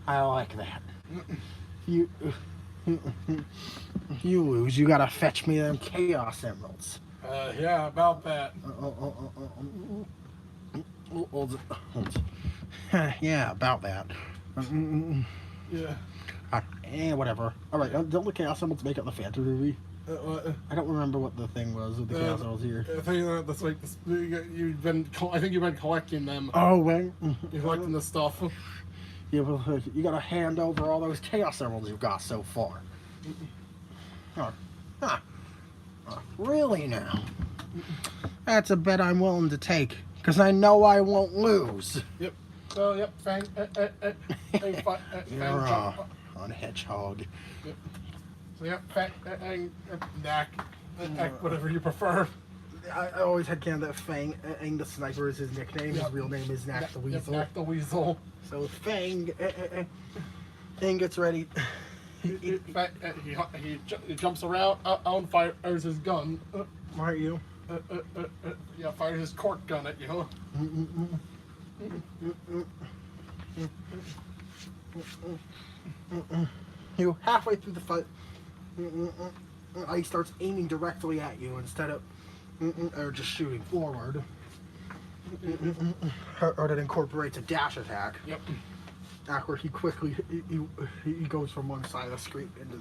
I like that. You lose. You gotta fetch me them Chaos Emeralds. Yeah, about that. Yeah, about that. Yeah. Whatever. All right, don't the Chaos Emeralds make up the Phantom Ruby? I don't remember what the thing was with the Chaos Emeralds here. I think that's like I think you've been collecting them. Oh, when? You're collecting the stuff. you gotta hand over all those Chaos Emeralds you've got so far. Oh, huh. Really now? That's a bet I'm willing to take, because I know I won't lose. Yep. So yep, Fang. You're Jump. on Hedgehog. Yep. So yep, Fang. Knack. Whatever you prefer. I always had canon that Fang, Aang the Sniper is his nickname. His Yep. real name is Knack the Yep, Weasel. Knack the Weasel. So Fang, Aang gets ready. He jumps around, fires his gun. Aren't you? Yeah, fires his cork gun at you. You halfway through the fight, he starts aiming directly at you instead of or just shooting forward. Or that incorporates a dash attack. Yep. Where he quickly he goes from one side of the screen into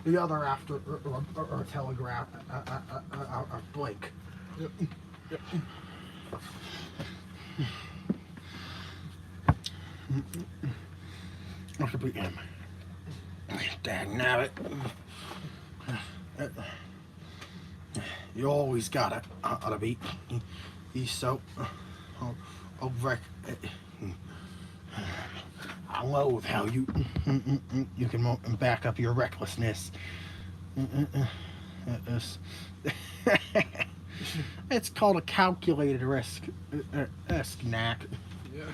the other after or telegraph a blink. Yep. Yep. What could be him? Dagnabbit. You always gotta be. He's so over. I loathe how you can back up your recklessness. It's called a calculated risk. Knack. Yeah.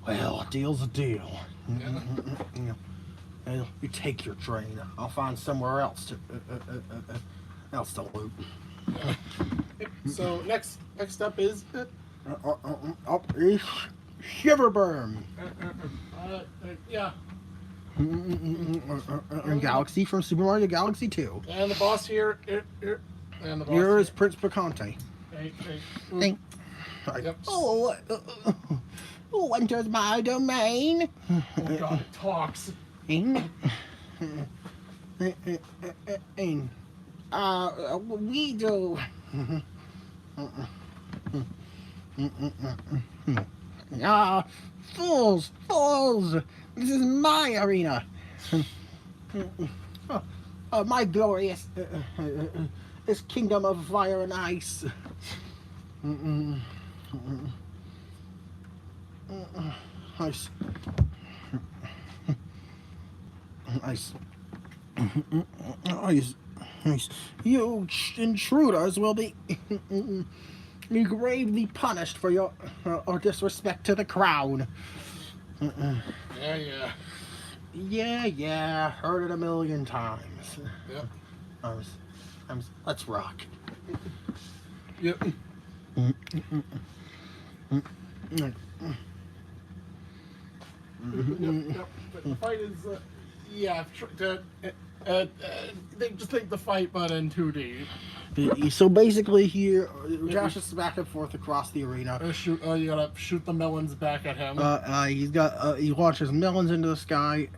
Well, a deal's a deal. Yeah. Well, you take your train. I'll find somewhere else to loot. So next up is Up is Shiverburn. yeah, Galaxy from Super Mario Galaxy 2. and the boss here, and the boss Here is Prince Picante. Hey. Right. Yep. Who enters my domain? Oh God, it talks. We do. Fools! This is my arena. My glorious this kingdom of fire and ice. Ice. You intruders will be gravely punished for your disrespect to the crown. Yeah, heard it a million times. Yep. Let's rock. Yep. Yep. But the fight is, they just take the fight, but in 2D. So basically, here dashes back and forth across the arena. You gotta shoot the melons back at him. He launches melons into the sky.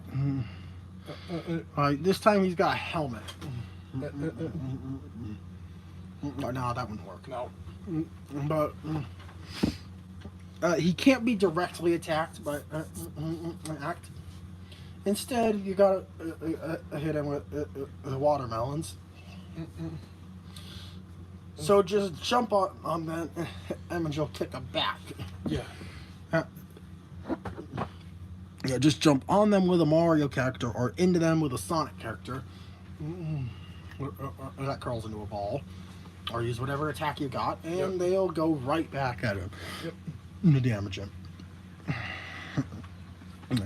This time he's got a helmet. No, that wouldn't work. No. But he can't be directly attacked by an act. Instead, you gotta hit him with the watermelons. So just jump on them, and you'll kick him back. Yeah. Yeah, just jump on them with a Mario character or into them with a Sonic character. That curls into a ball. Or use whatever attack you got, and they'll go right back at him. Yep. To damage him.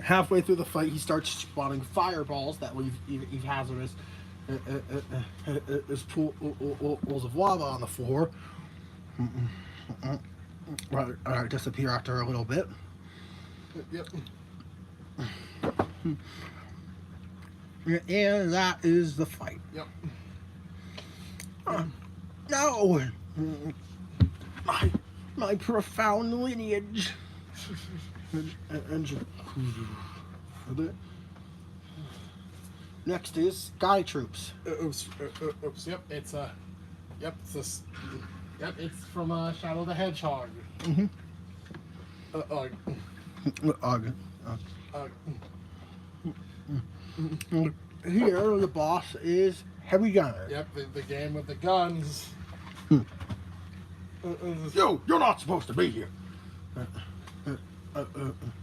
Halfway through the fight, he starts spawning fireballs that leave hazardous pools of lava on the floor. Disappear after a little bit. Yep. And that is the fight. Yep. No! My profound lineage. Next is Sky Troops. Oops. Yep. It's from Shadow the Hedgehog. Here, the boss is Heavy Gunner. Yep, the game with the guns. You're not supposed to be here.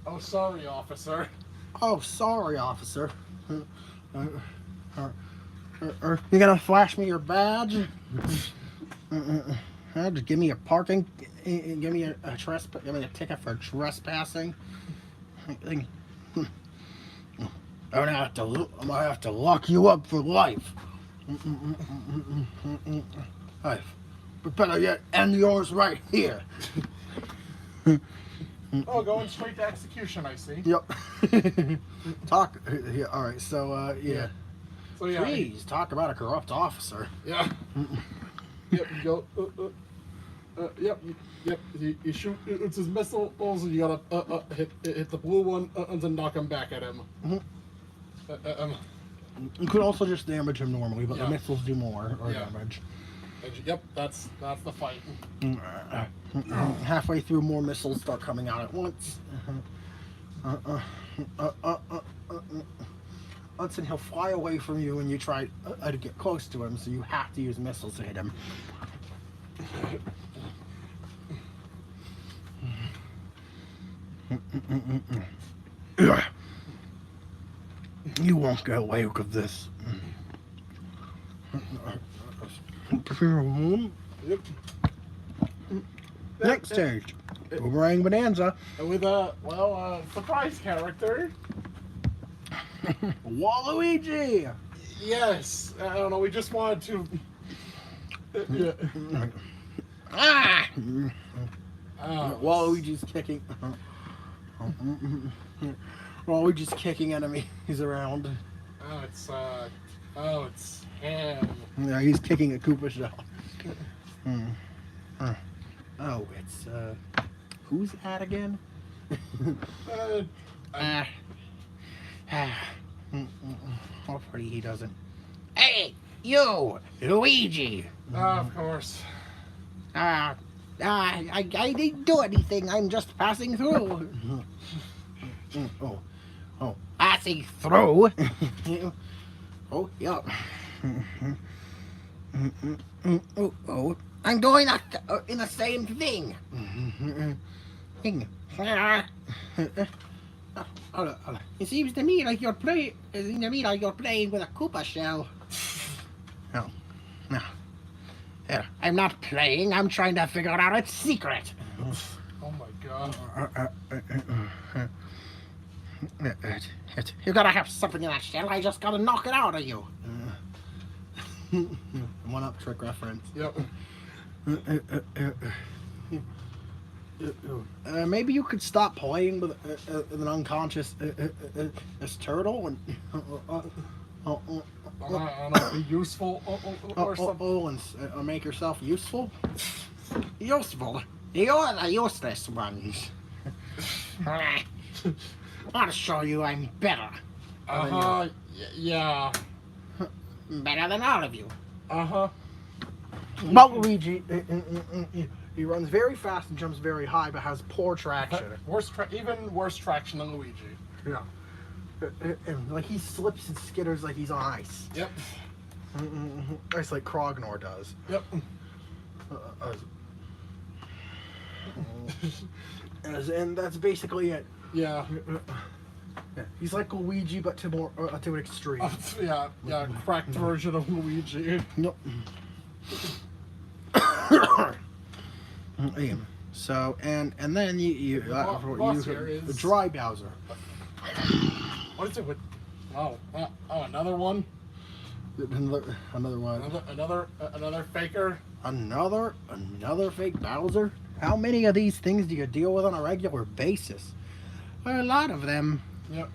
Oh, sorry, officer. Oh, sorry, officer. You gonna flash me your badge? Just give me a parking. Give me a trespass. Give me a ticket for trespassing. I'm gonna have to lock you up for life. Life. But better yet, end yours right here. Oh, going straight to execution, I see. Yep. Talk. Yeah. All right. So yeah. So yeah. Please talk about a corrupt officer. Yeah. Yep. You go. Yep. Yep. You shoot. It's his missiles, and you gotta hit the blue one and then knock him back at him. You could also just damage him normally, but Yeah. the missiles do more Yeah. damage. Yep. That's the fight. Halfway through, more missiles start coming out at once. Hudson, he'll fly away from you when you try to get close to him, so you have to use missiles to hit him. You won't get away with this. Yep. Next stage, Boomerang Bonanza. With a surprise character. Waluigi. Yes. I don't know. We just wanted to. Yeah. Ah! Oh, Waluigi's kicking. Waluigi's kicking enemies around. it's him. Yeah, he's kicking a Koopa shell. Oh, it's who's that again? Hopefully he doesn't. Hey, you, Luigi! Of course. I didn't do anything. I'm just passing through. Passing through. Oh, yeah. I'm doing in the same thing. It seems to me like you're playing. With a Koopa shell. No. I'm not playing. I'm trying to figure out its secret. Oh my god. You gotta have something in that shell. I just gotta knock it out of you. One up trick reference. Yep. Maybe you could stop playing with an unconscious this turtle and Be useful or something. and make yourself useful. Useful. You're the useless ones. I'll show you I'm better. Yeah. Better than all of you. Waluigi, he runs very fast and jumps very high, but has poor traction. Even worse traction than Luigi. Yeah. And like he slips and skitters like he's on ice. Yep. Ice like Krognor does. Yep. And that's basically it. Yeah. He's like Luigi, but to an extreme. Yeah. Cracked version of Luigi. Nope. So and then you the dry Bowser. What is it with? Oh, another one. Another one. Another faker. Another fake Bowser. How many of these things do you deal with on a regular basis? A lot of them. Yep.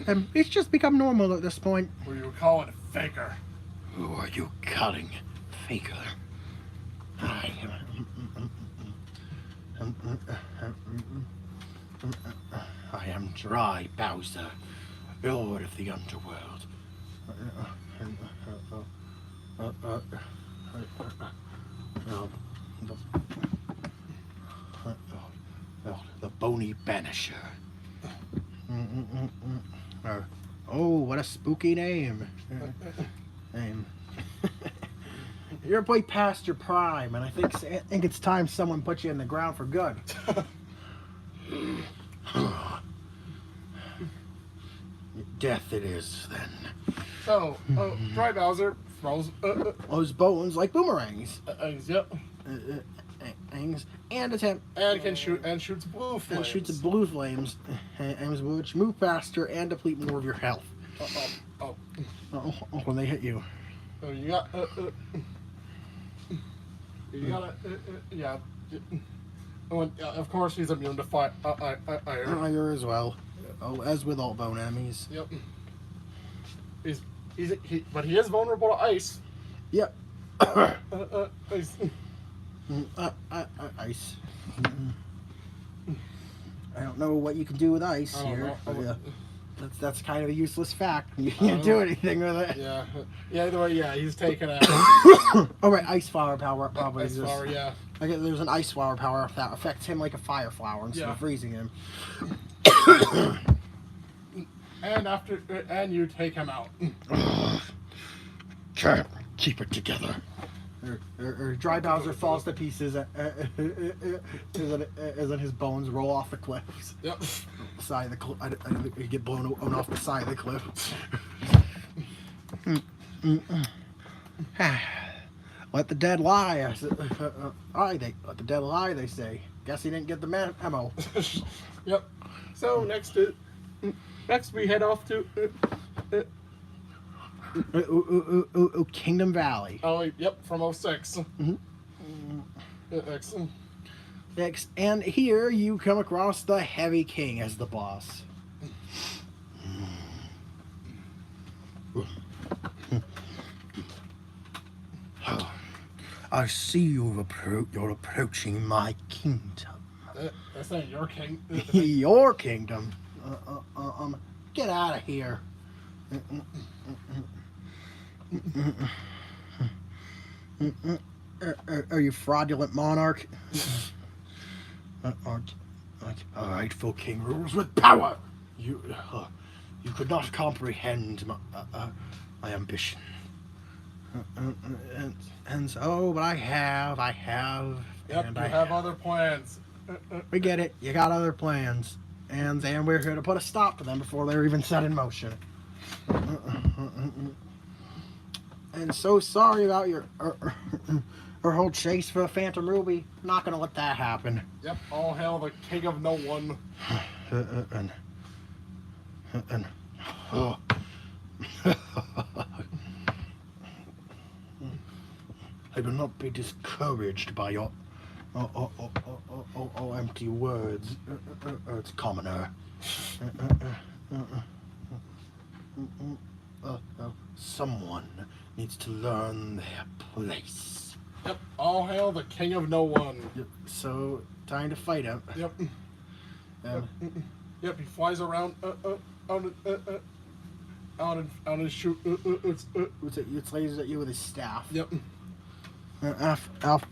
And it's just become normal at this point. What do you call it, faker? Who are you calling faker? I am Dry Bowser, Lord of the Underworld. Bony Banisher. Oh, what a spooky name. You're way past your prime, and I think it's time someone put you in the ground for good. Death it is, then. So, Dry Bowser throws Those bones like boomerangs. yep, And attempt and can shoots blue flames. and shoots blue flames, which move faster and deplete more of your health. When they hit you. So you got you gotta yeah. Of course, he's immune to fire. Iron. Fire as well. Oh, as with all bone enemies. Yep. But he is vulnerable to ice. Yep. Ice. Ice. I don't know what you can do with ice I don't here. know. But, that's kind of a useless fact. You can't do anything with it. Yeah. Either way, yeah, he's taken out. Oh right, ice flower power probably Ice exists. flower, yeah. I guess there's an ice flower power that affects him like a fire flower instead Yeah. of freezing him. And you take him out. Can't keep it together. Or Dry Bowser falls to pieces as then his bones roll off the cliffs. Yep. Side of the cliff. You get blown off the side of the cliff. Let the dead lie. Let the dead lie, they say. Guess he didn't get the memo. Yep. So next we head off to Kingdom Valley. yep, from 06. Excellent. Next, and here you come across the Heavy King as the boss. I see you're approaching my kingdom. That's not your king. Your kingdom? Get out of here. Are you fraudulent monarch? A rightful king rules with power. You could not comprehend my ambition. And so, but I have. Yep, and you I have other plans. We get it. You got other plans, and we're here to put a stop to them before they're even set in motion. And so sorry about your whole chase for the Phantom Ruby. Not gonna let that happen. Yep, all hail the king of no one. I will not be discouraged by your empty words, it's commoner. Someone needs to learn their place. Yep, all hail the king of no one. So, time to fight him. Yep. Yep, he flies around out and shoot. He lasers at you with his staff. Yep.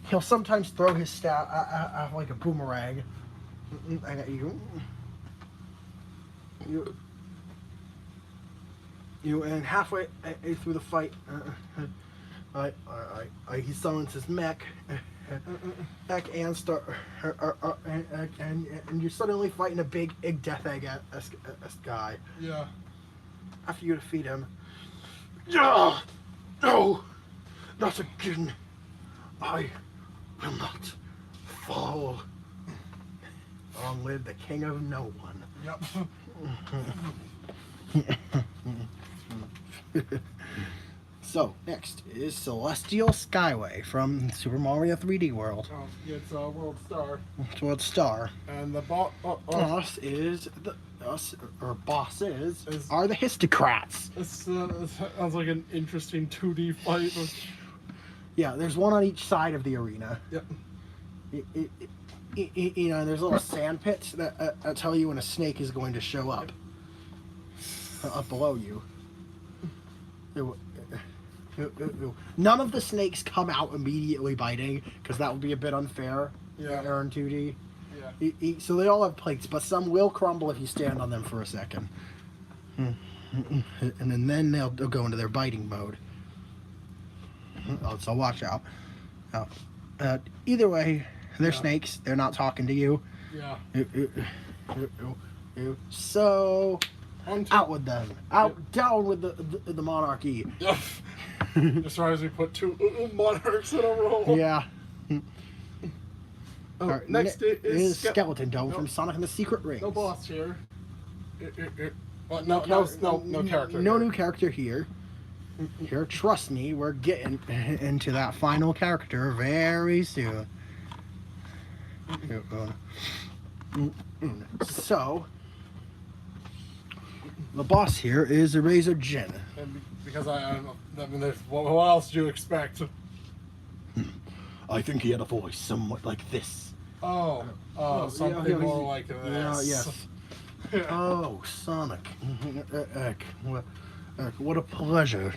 He'll sometimes throw his staff like a boomerang. And halfway through the fight, he summons his mech, and and you're suddenly fighting a big Death Egg guy. Yeah. After you defeat him, no, not again. I will not fall. Long live the king of no one. Yep. So, next is Celestial Skyway from Super Mario 3D World. It's World Star. It's World Star. And the boss bosses are the Histocrats. This sounds like an interesting 2D fight. Yeah, there's one on each side of the arena. Yep. You know, there's little sand pits that tell you when a snake is going to show up. Up below you. None of the snakes come out immediately biting, because that would be a bit unfair. Yeah. They're in 2D. Yeah. So they all have plates, but some will crumble if you stand on them for a second. And then they'll go into their biting mode. So watch out. Either way, they're snakes. They're not talking to you. Yeah. So On to- out with them. Down with the monarchy. Yep. Just right as we put two monarchs in a row. Yeah. Oh, Alright, next is Skeleton Dome Nope. from Sonic and the Secret Rings. No boss here. No character. No here. new character here. Here, trust me, we're getting into that final character very soon. So, the boss here is Eraser Jin. And because I mean, what else do you expect? I think he had a voice somewhat like this. Something more like this. Yes. Oh, Sonic. What a pleasure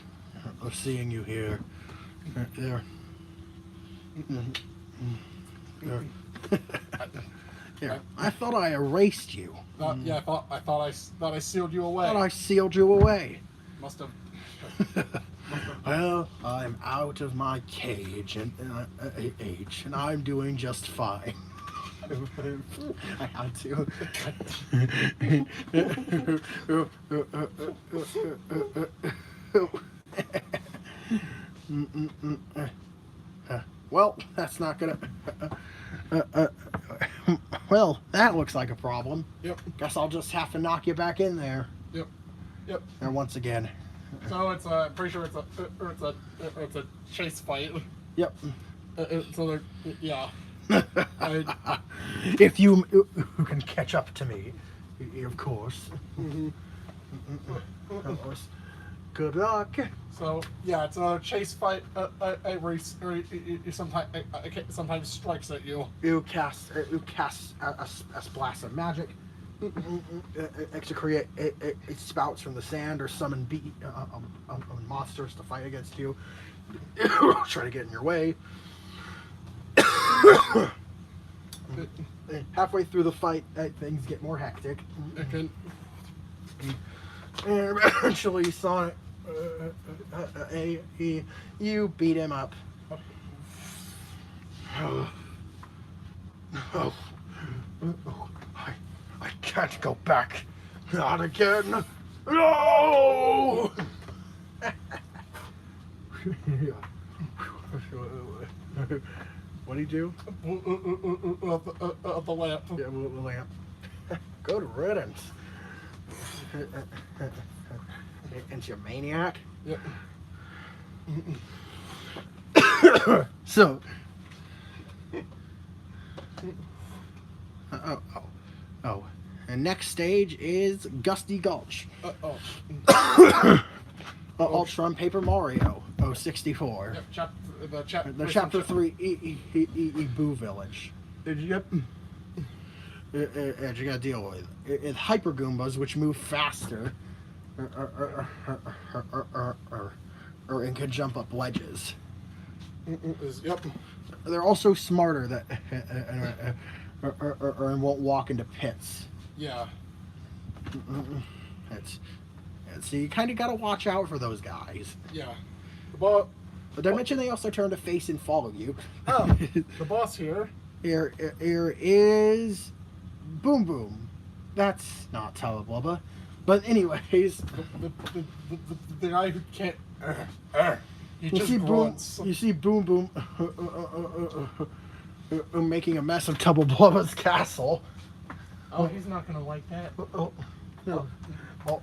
of seeing you here. There. Here. I thought I erased you. Yeah, I thought I sealed you away. I thought I sealed you away. Must have. Well, I'm out of my cage and I'm doing just fine. I had to. Well, that's not gonna. Well, that looks like a problem. Yep. Guess I'll just have to knock you back in there. Yep. There once again. So it's pretty sure it's a chase fight. Yep. So they're yeah. If you can catch up to me, of course. Of course. Good luck. So yeah, it's another chase fight. A race, or you sometimes strikes at you. You cast a splash of magic to create spouts from the sand or summon monsters to fight against you. Try to get in your way. Halfway through the fight, things get more hectic. It can, And eventually, Sonic, you beat him up. I can't go back. Not again. No! What do you do? of the lamp. Yeah, the lamp. Good riddance. Ain't you a maniac? Yep. So. Oh. And next stage is Gusty Gulch. Ultron Paper Mario 64. Yep. The Chapter 3 Boo Village. Yep. You gotta deal with Hyper Goombas, which move faster, or and can jump up ledges. Yep. They're also smarter that or won't walk into pits. Yeah. So you kind of gotta watch out for those guys. Yeah. But did I mention they also turn to face and follow you? oh, the boss here. Here is Boom Boom. That's not Teleblubba. But anyways, The guy who can't. He you just see grunts. You see Boom Boom making a mess of Teleblubba's castle. Oh, he's not gonna like that.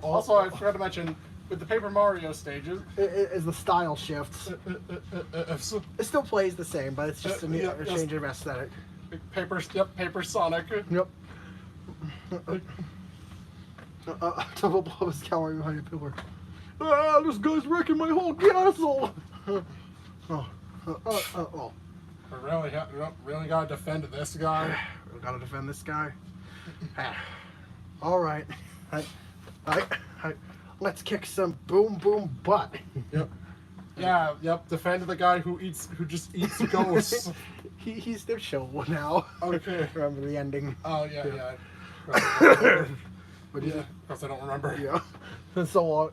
Also, I forgot to mention with the Paper Mario stages. as the style shifts, So, it still plays the same, but it's just a yeah, change of aesthetic. Paper Sonic. Yep. Teleblubba's cowering behind a pillar. Ah, this guy's wrecking my whole castle. Really gotta defend this guy. We gotta defend this guy. All right. Let's kick some Boom Boom butt. Yep. Yeah. Yep. Defend the guy who just eats ghosts. he's their chill now. Okay. Remember the ending? Oh yeah, Yeah. yeah. But he's Yeah, because I don't remember. yeah. And so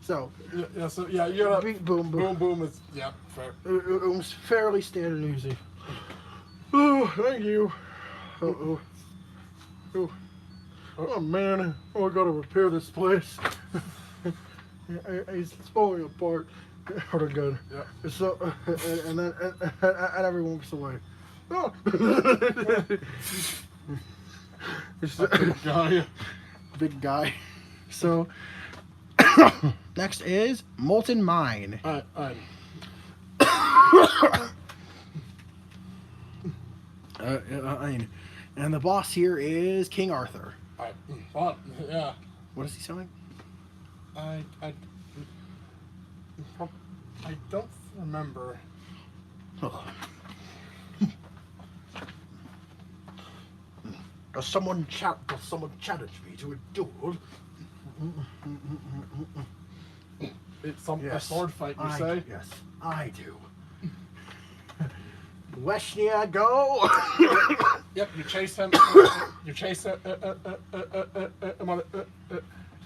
so Yeah, so yeah, you gotta beat boom boom. boom boom is yeah fair. It was fairly standard and easy. Oh, thank you. Oh, oh man, I gotta repair this place. It's falling apart. Harder good. Yeah. So, and then and everyone walks away. Oh. It's Guy. big guy. So, next is Molten Mine. And the boss here is King Arthur. But yeah, What is he selling? I don't remember. Oh. Does someone challenge me to a duel? It's a Yes. sword fight, you I say? do, yes, I do. Weshnia, go! Yep, you chase him. You chase him.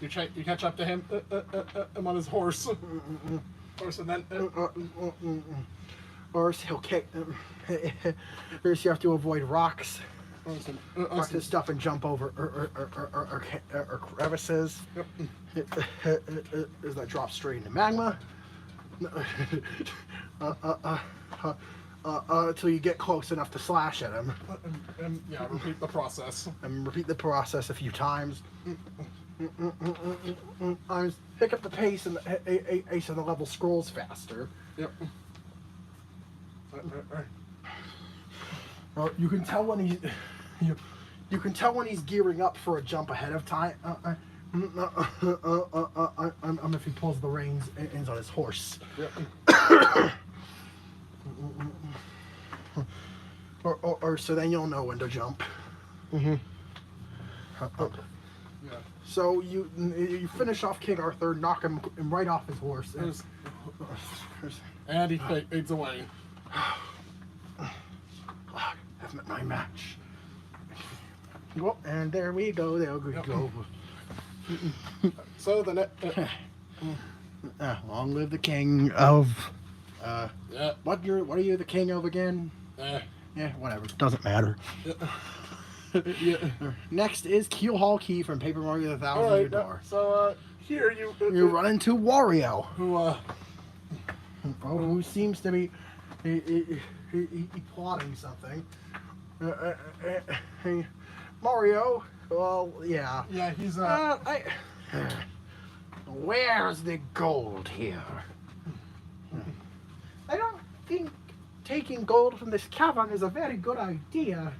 You catch up to him. Him on his horse. Horse, and then. Or he'll kick. First, you have to avoid rocks. Rocks and stuff and jump over or crevices. That drop straight into magma. Until you get close enough to slash at him. And yeah, repeat the process. And repeat the process a few times. Pick up the pace and the ace of the level scrolls faster. Yep. You can tell when he's you can tell when he's gearing up for a jump ahead of time. If he pulls the reins and on his horse. Yep. Or so then you'll know when to jump. Yeah. So you finish off King Arthur, knock him right off his horse. And he fades away. I've met my match. Well, and there we go. There we go. So the Long live the king of. yeah. What are you the king of again? Yeah, whatever. Doesn't matter. Yeah. Next is Keelhaul Key from Paper Mario: The Thousand All Year right. Door. So here You run into Wario, who who seems to be he plotting something. Hey, Mario. Well, yeah. yeah he's Where's the gold here? I don't think taking gold from this cavern is a very good idea,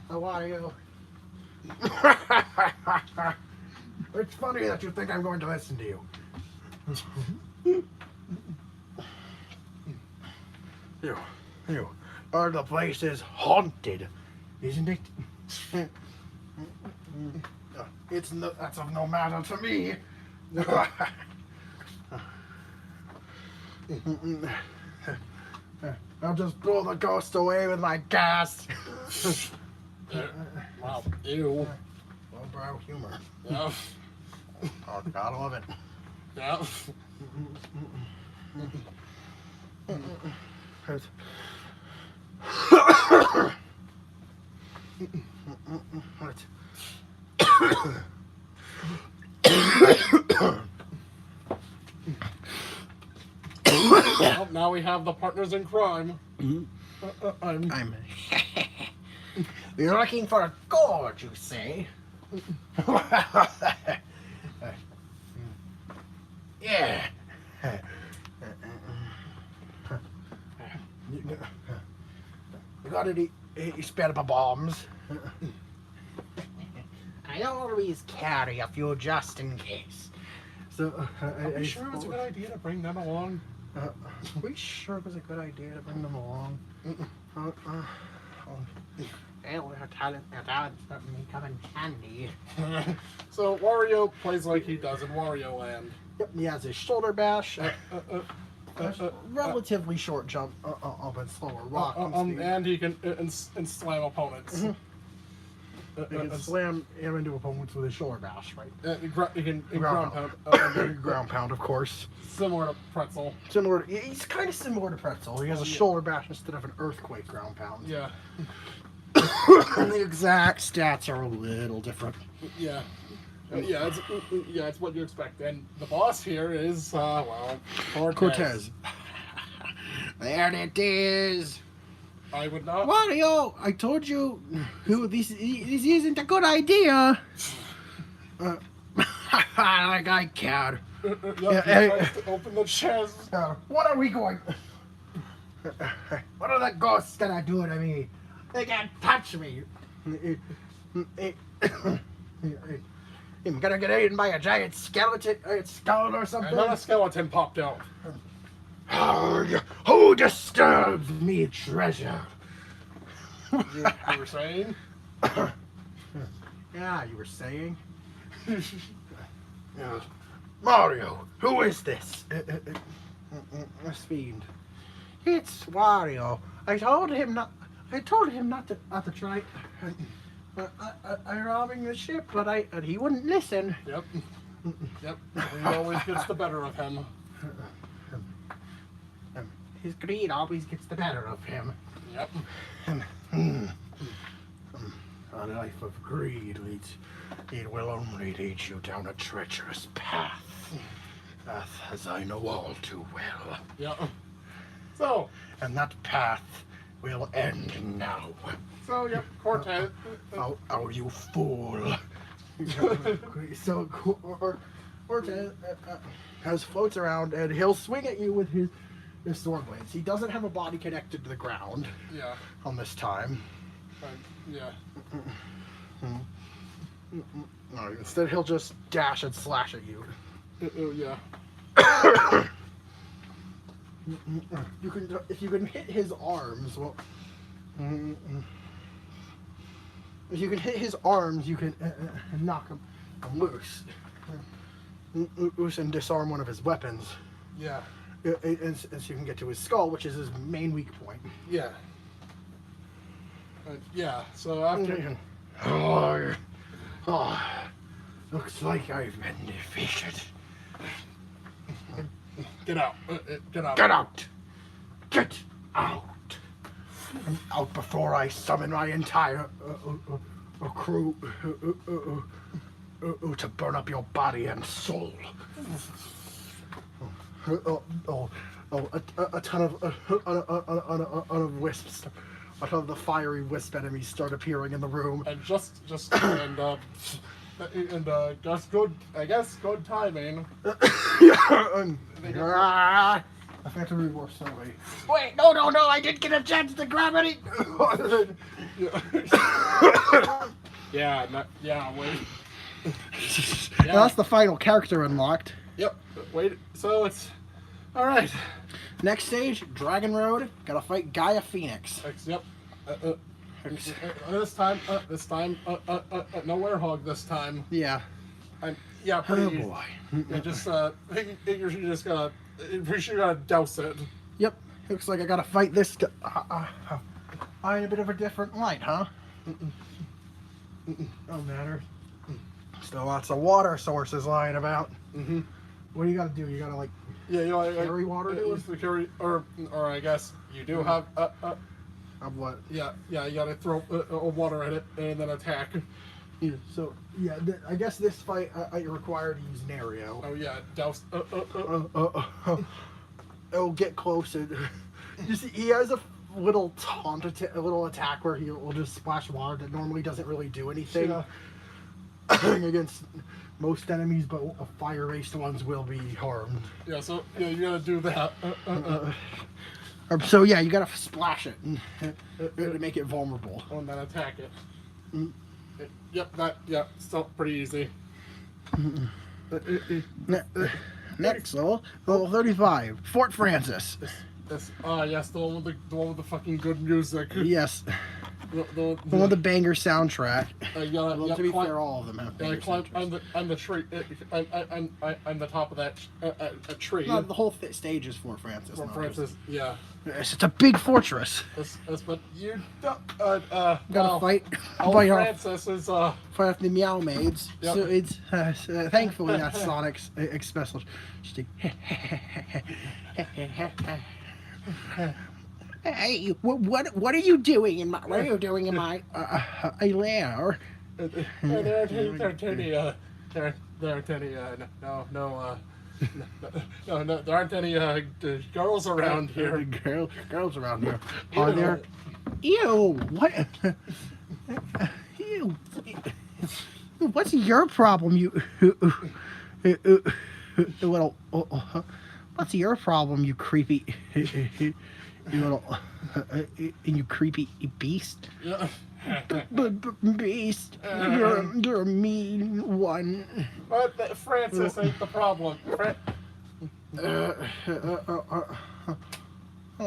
Wario. It's funny that you think I'm going to listen to you. You. The place is haunted, isn't it? That's of no matter to me. I'll just blow the ghost away with my gas. wow. Ew. Lowbrow humor. Yeah. Oh, gotta love it. Yeah. Well, now we have the partners in crime. I'm. You're looking for gold, you say? Yeah. You got any spare bombs? I always carry a few just in case. So, Are we sure it was a good idea to bring them along? Are we sure it was a good idea to bring them along? We're talent me coming handy. So Wario plays like he does in Wario Land. Yep, he has his shoulder bash. relatively short jump up and slower rock. and he can and slam opponents. You can slam him into opponents with his shoulder bash, right? You can Ground ground pound. pound. Ground pound, of course. Similar to pretzel. Similar. He's kind of similar to Pretzel. He has a shoulder bash instead of an earthquake ground pound. Yeah. And the exact stats are a little different. Yeah. It's what you expect. And the boss here is, Cortez. There it is. I would not. Wario, I told you, this isn't a good idea. Like I cared. He hey. tries to open the chest. What are we going? What are the ghosts gonna do to me? They can't touch me. I'm gonna get eaten by a giant skeleton or something. Another skeleton popped out. Who disturbs me treasure? You were saying? Yeah, you were saying. Mario, who is this? This fiend. It's Wario. I told him not to try. I'm robbing the ship, but he wouldn't listen. Yep. He always gets the better of him. His greed always gets the better of him. Yep. A life of greed it will only lead you down a treacherous path. Path as I know all too well. Yep. So, And that path will end now. Cortez. Oh, you fool. So Cortez has floats around and he'll swing at you with his sword blades. He doesn't have a body connected to the ground Yeah. on this time. Yeah. No, instead he'll just dash and slash at you. Yeah. If you can hit his arms, well, if you can hit his arms, you can knock him loose. Loose and disarm one of his weapons. Yeah. And so you can get to his skull, which is his main weak point. Yeah. So after. Looks like I've been defeated. Get out. Get out. Get out! Get out! Out before I summon my entire crew to burn up your body and soul. A ton of wisps. A ton of the fiery wisp enemies start appearing in the room. And just just good timing. I have to reverse that way. Wait, no, I didn't get a chance to grab any. Wait. Now that's the final character unlocked. Yep. Wait. So it's all right. Next stage, Dragon Road. Gotta fight Gaia Phoenix. Yep. This time, no werehog this time. Yeah. Pretty Oh easy. boy. You just you just gotta, pretty sure you gotta douse it. Yep. Looks like I gotta fight this guy. In a bit of a different light, huh? Don't matter. Still lots of water sources lying about. Mm-hmm. What do you gotta do? You gotta like carry water to it? Carry, or I guess you do have Of what? you gotta throw water at it and then attack. Yeah. So I guess this fight you're required to use Nario. Oh yeah, douse. It'll get close and you see he has a little a little attack where he will just splash water that normally doesn't really do anything against most enemies, but fire-based ones will be harmed. Yeah, so you gotta do that. So yeah, you gotta splash it to make it vulnerable. And then attack it. Still pretty easy. Next level 35, Fort Francis. Yes, the one with the fucking good music. Yes. One with the banger soundtrack. Yeah, Well, yeah, to be climb- fair, all of them have yeah, I banger climb soundtracks. on the tree. I'm the top of that a tree. No, the whole stage is Fort Francis. For not Francis, yeah. just- It's a big fortress. That's but you don't. Gotta well, fight. Old Fight off. Francis is Fight off the Meow Maids. Yep. So it's thankfully that's Sonic's special. Hey, what are you doing in my lair? there aren't any there aren't any girls around here. Girls around here. Are there? Ew! What? Ew! What's your problem, you little? What's your problem, you creepy? You little, you creepy beast. Yeah. Beast, you're a mean one. But Francis ain't the problem.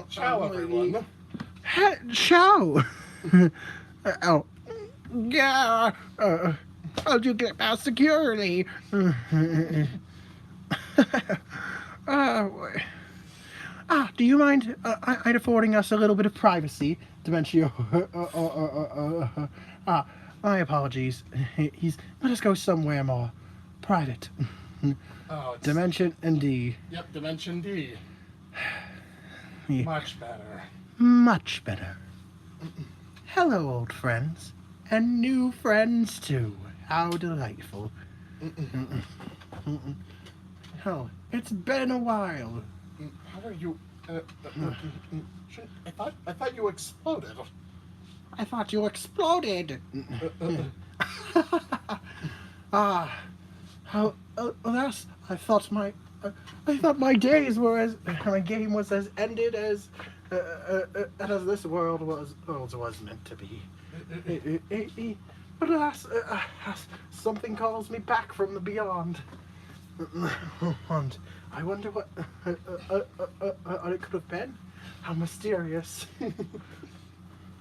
Ciao, everyone. Ciao. Oh, yeah. How'd you get past security? Do you mind affording us a little bit of privacy, Dementio? My apologies. Let us go somewhere more private. Oh, it's, Dimension and D. Yep, Dimension D. Yeah. Much better. Much better. Hello, old friends. And new friends, too. How delightful. Oh, it's been a while. How are you? I thought you exploded. I thought you exploded. Alas, I thought my days were as my game was as ended as this world was meant to be. But alas, something calls me back from the beyond. And I wonder what it could have been. How mysterious.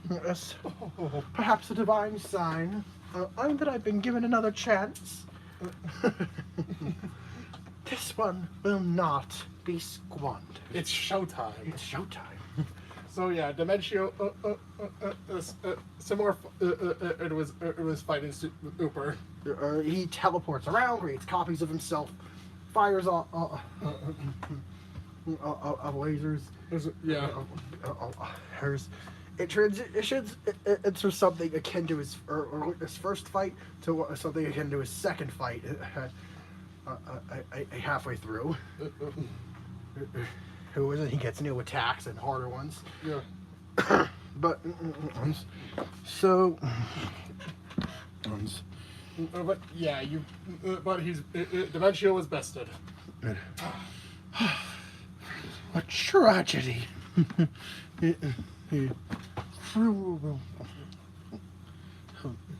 Yes. Perhaps a divine sign. That I've been given another chance. This one will not be squandered. It's showtime. It's showtime. So yeah, Dementio. Similar. It was fighting Super. He teleports around, creates copies of himself, fires off lasers. Yeah. It transitions into something akin to his first fight to something akin to his second fight. Halfway through, he gets new attacks and harder ones. Yeah. But so. But yeah, but Dementio was bested. A tragedy.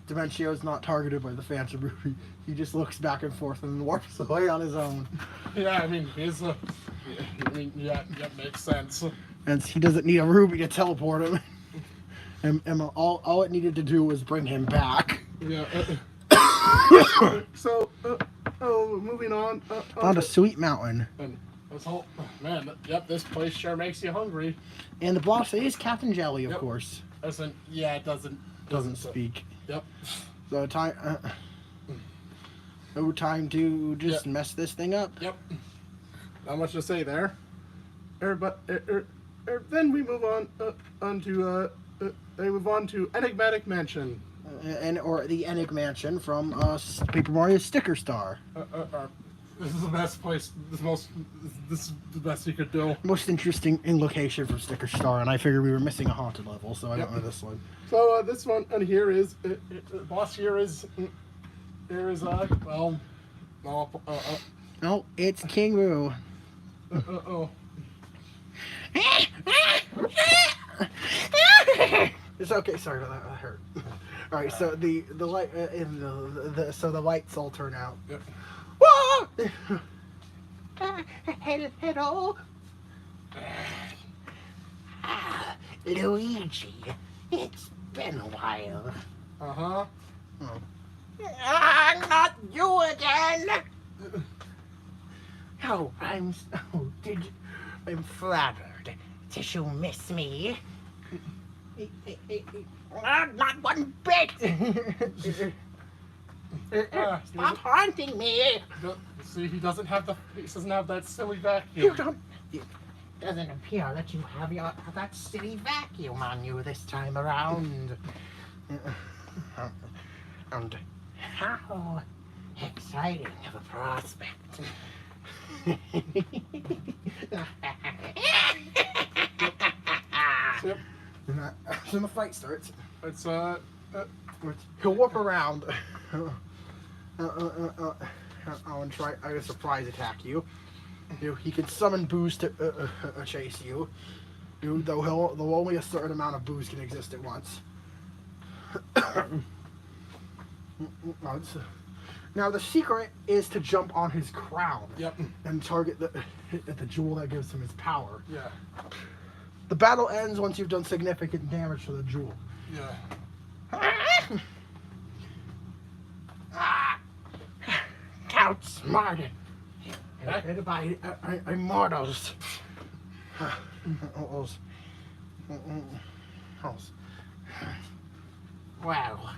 Dementio's not targeted by the Phantom Ruby. He just looks back and forth and warps away on his own. Yeah, I mean, yeah, makes sense. And he doesn't need a ruby to teleport him. And all it needed to do was bring him back. Yeah. So, moving on. On to Sweet Mountain. And this whole man, yep, this place sure makes you hungry. And the boss is Captain Jelly, of Yep. course. It Doesn't speak. Yep. So no time to just Yep. mess this thing up. Yep. Not much to say there. Then we move on to Enigmatic Mansion. Or the Enigmatic Mansion from Paper Mario Sticker Star. This is the best place. This is the best you could do. Most interesting in location from Sticker Star, and I figured we were missing a haunted level, so I don't know this one. So this one and here is boss. Here is No, it's King Roo. It's okay. Sorry about that. That hurt. All right. So the light in the lights all turn out. Yep. Whoa! Hello. Luigi, it's been a while. Uh-huh. Ah, not you again! Oh, I'm flattered. Did you miss me? Not one bit! Stop haunting me! See, he doesn't have that silly vacuum. You don't... It doesn't appear that you have that silly vacuum on you this time around. And how exciting of a prospect. Yep. When the fight starts, It's he'll whip around. I'll try a surprise attack you. He can summon boos to chase you. Though only a certain amount of boos can exist at once. Now the secret is to jump on his crown. Yep. And target the jewel that gives him his power. Yeah. The battle ends once you've done significant damage to the jewel. Yeah. Outsmarted. Hit by immortals. Well,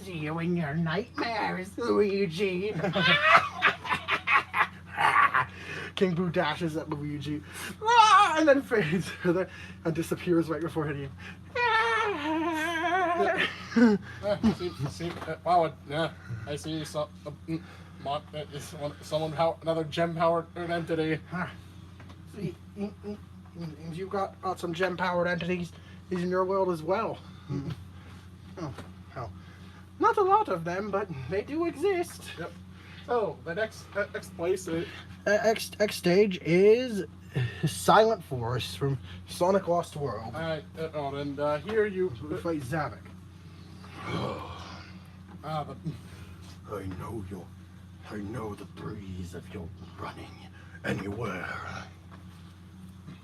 see you in your nightmares, Luigi. King Boo dashes at Luigi, and then fades and disappears right before hitting him. Wow. Yeah. I see another gem-powered entity. See, you've got some gem-powered entities in your world as well. Oh, not a lot of them, but they do exist. Yep. So the next place. X stage is Silent Forest from Sonic Lost World. Alright. And here you Fight Zavok. I know the breeze of your running anywhere.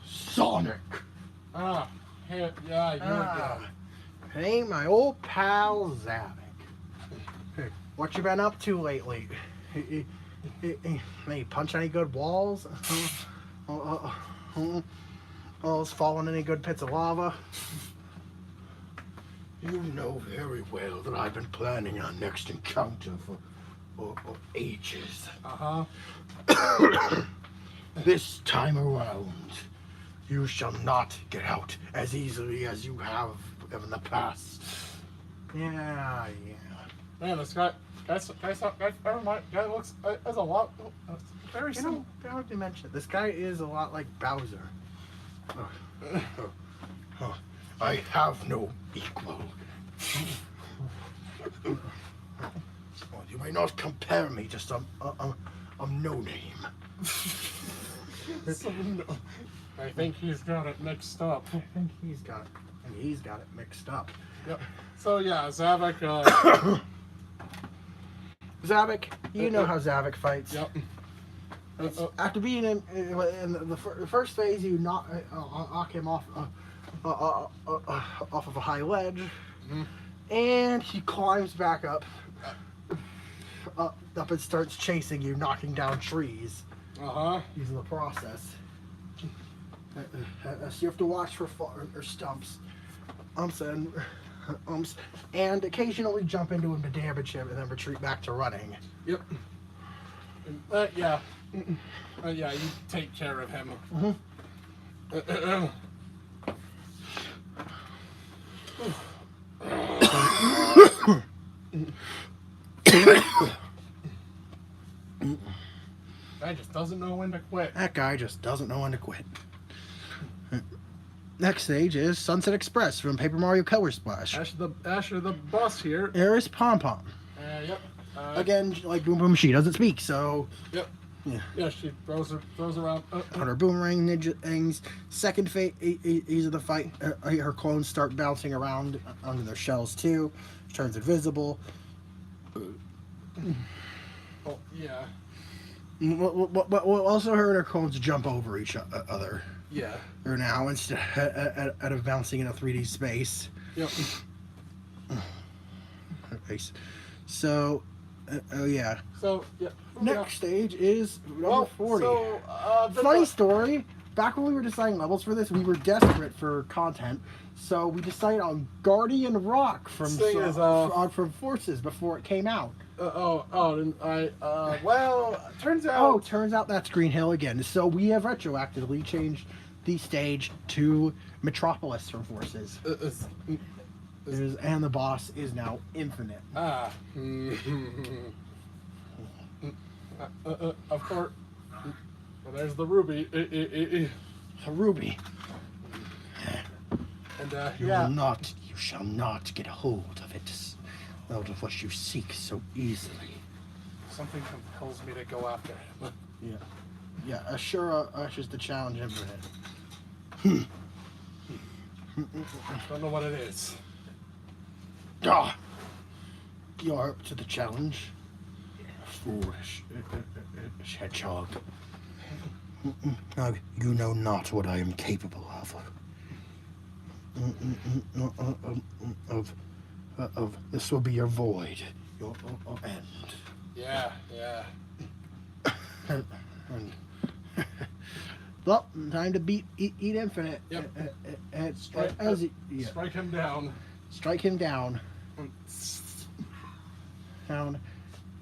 Sonic. Here, yeah, you again. Hey, my old pal Zavok. Hey, what you been up to lately? Hey, punch any good walls? Fallen any good pits of lava? You know very well that I've been planning our next encounter for ages. This time around, you shall not get out as easily as you have in the past. Yeah. Man, this guy looks as a lot very You know, I have to mention it. This guy is a lot like Bowser. I have no equal. You may not compare me to some no-name. I think he's got it mixed up. I think he's got it mixed up. Yep. So yeah, Zavok. Zavok, you know how Zavok fights. Yep. After being in the first phase, you knock him off of a high ledge, and he climbs back up and starts chasing you, knocking down trees. Using the process. So you have to watch for stumps, and occasionally jump into him to damage him, and then retreat back to running. Yep. Yeah. Yeah, you take care of him. Guy just doesn't know when to quit. That guy just doesn't know when to quit. Next stage is Sunset Express from Paper Mario Color Splash. Asher the boss here. Eris Pom Pom. Yep. Again, like Boom Boom, she doesn't speak, so. Yep. Yeah, she throws around. On her boomerang ninjas. Second phase of the fight, her clones start bouncing around under their shells too. She turns invisible. Oh yeah. Also, her and her clones jump over each other. Yeah. Or now instead of bouncing in a 3D space. Yep. face. So, oh yeah. So yeah. Next stage is number Well, 40. so Funny story. Back when we were deciding levels for this, we were desperate for content, so we decided on Guardian Rock from Forces before it came out. And well, turns out. Oh, turns out that's Green Hill again. So we have retroactively changed the stage to Metropolis from Forces. And the boss is now Infinite. Of course. Well, there's the ruby. A ruby. And You shall not get a hold of it, out of what you seek so easily. Something compels me to go after him. Yeah. Ashura ushers the challenge Infinite. Don't know what it is. Ah, you're up to the challenge, foolish hedgehog. You know not what I am capable of. This will be your void, your end. Yeah. Well, time to eat Infinite. Yep. Strike him down. Strike him down. Down.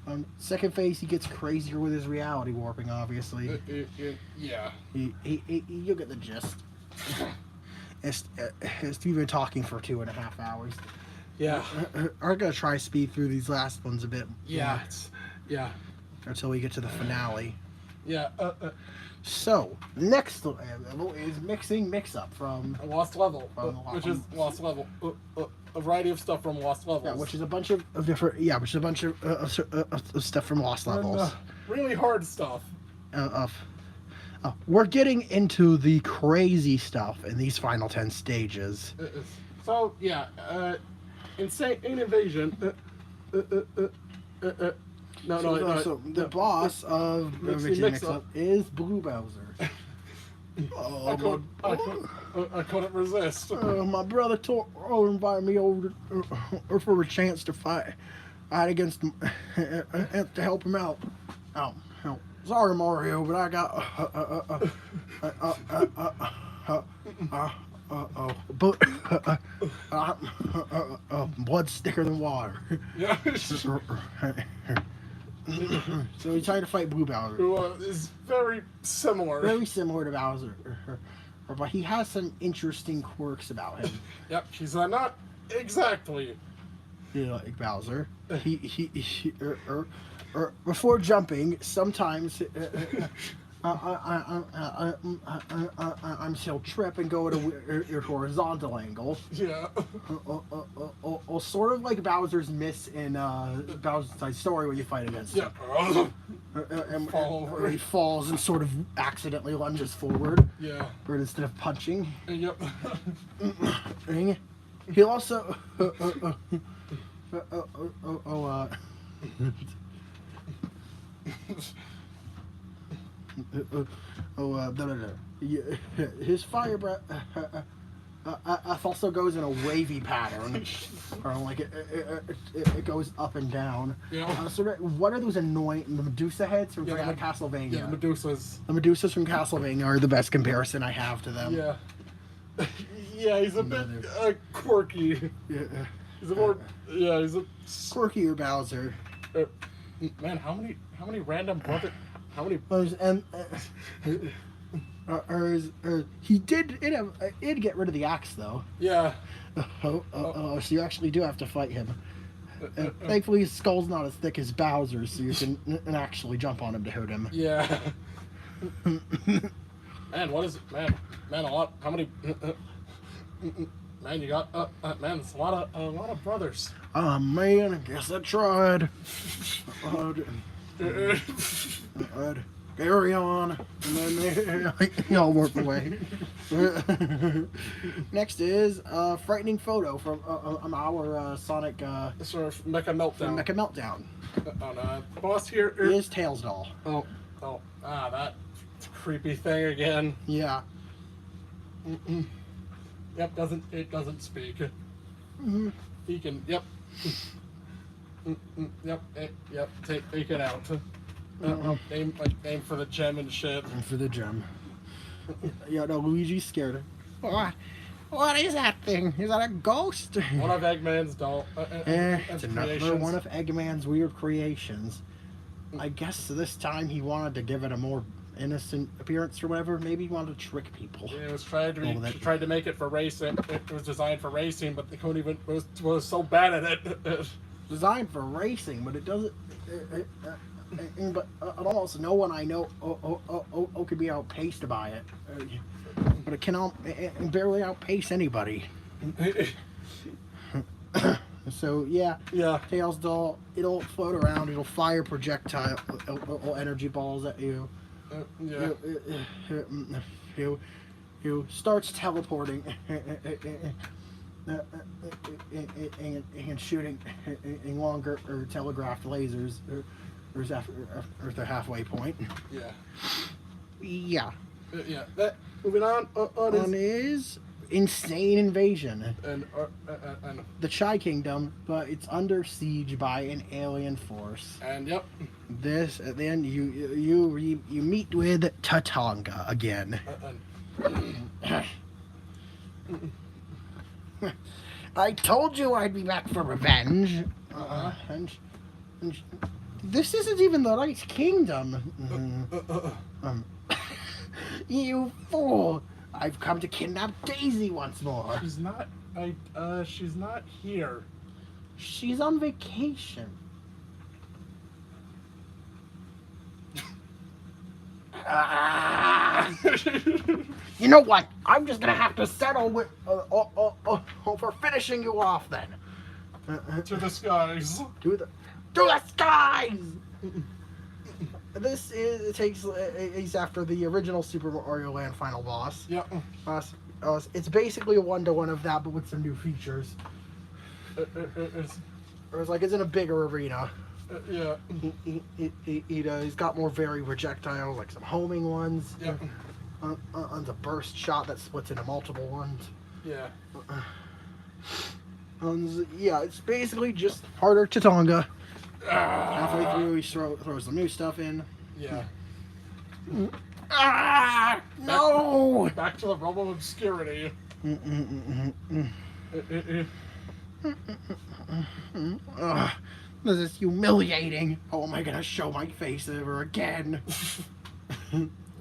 On second phase, he gets crazier with his reality warping. Obviously, Yeah. You'll get the gist. We've been talking for 2.5 hours. Yeah. I'm gonna try to speed through these last ones a bit. Yeah. Yeah. Until we get to the finale. Yeah. So next level is Mix Up from Lost Level, from which is Lost Level. A variety of stuff from Lost Levels. Yeah, which is a bunch of different. Yeah, which is a bunch of stuff from Lost Levels. And, really hard stuff. We're getting into the crazy stuff in these final 10 stages. So yeah, insane invasion. So the boss of Mix Up is Blue Bowser. I couldn't resist. My brother invited me over for a chance to fight against him and to help him out. Sorry, Mario, but I got blood's thicker than water. Yeah. So he's trying to fight Blue Bowser. Who is very similar. Very similar to Bowser. But he has some interesting quirks about him. Yep, he's not exactly like Bowser. Before jumping, sometimes he'll trip and go at a horizontal angle. Yeah. Sort of like Bowser's miss in Bowser's Inside Story when you fight against him. And fall over. He falls and sort of accidentally lunges forward. Yeah. Or instead of punching. Yep. He also his fire breath also goes in a wavy pattern, or like it goes up and down. Yeah. What are those annoying Medusa heads from Castlevania? Yeah, Medusas. The Medusas from Castlevania are the best comparison I have to them. Yeah. Yeah, he's a bit quirky. Yeah. He's a more. Yeah, he's a quirkier Bowser. Man, how many random brother? How many? He did get rid of the axe though. Yeah. So you actually do have to fight him. Thankfully, his skull's not as thick as Bowser's, so you can actually jump on him to hurt him. Yeah. Man, what is it? Man, a lot. How many? Man, you got. Man, it's a lot of brothers. Man, I guess I tried. Carry on, and then y'all work away. Next is frightening photo from our Sonic Sort of Mecha Meltdown. Mecha Meltdown. The boss here is Tails Doll. That creepy thing again. Yeah. Yep, it doesn't speak. He can. Yep. Yep. Yep. Take it out. Aim for the gem and shit. And for the gem. Yeah, no, Luigi's scared. What is that thing? Is that a ghost? One of Eggman's It's another one of Eggman's weird creations. I guess this time he wanted to give it a more innocent appearance or whatever. Maybe he wanted to trick people. It was tried to make it for racing. It was designed for racing, but they couldn't even. Was so bad at it. Designed for racing, but it doesn't. But almost no one I know could be outpaced by it. But it can barely outpace anybody. So yeah, Tails doll, it'll float around, it'll fire projectile energy balls at you. You starts teleporting and shooting in longer or telegraphed lasers or the halfway point. Yeah. Moving on is insane invasion. and The Chai Kingdom, but it's under siege by an alien force. and yep. This at the end, you meet with Tatanga again. I told you I'd be back for revenge. And this isn't even the right kingdom. You fool! I've come to kidnap Daisy once more. She's not. She's not here. She's on vacation. You know what? I'm just gonna have to settle with for finishing you off then. To the skies. To the skies. It takes place after the original Super Mario Land final boss. Yep. It's basically a 1-to-1 of that, but with some new features. It's in a bigger arena. Yeah. He's got more varied projectiles, like some homing ones. Yep. On the burst shot that splits into multiple ones. Yeah. Yeah, it's basically just harder Tatanga. Halfway through, he throws some new stuff in. Yeah. No! Back to the realm of obscurity. This is humiliating. How am I gonna show my face ever again?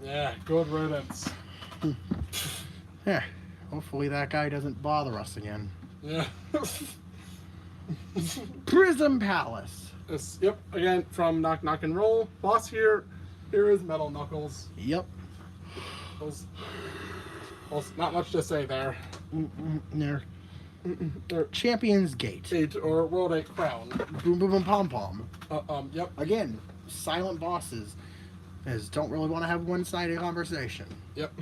Yeah, good riddance. Yeah, hopefully that guy doesn't bother us again. Yeah. Prism Palace. Yep, again, from Knock Knock and Roll. Boss here is Metal Knuckles. Yep. Not much to say there. Champion's Gate. Or World 8 Crown. Boom Boom and Pom Pom. Yep. Again, silent bosses. Don't really want to have one-sided conversation. Yep.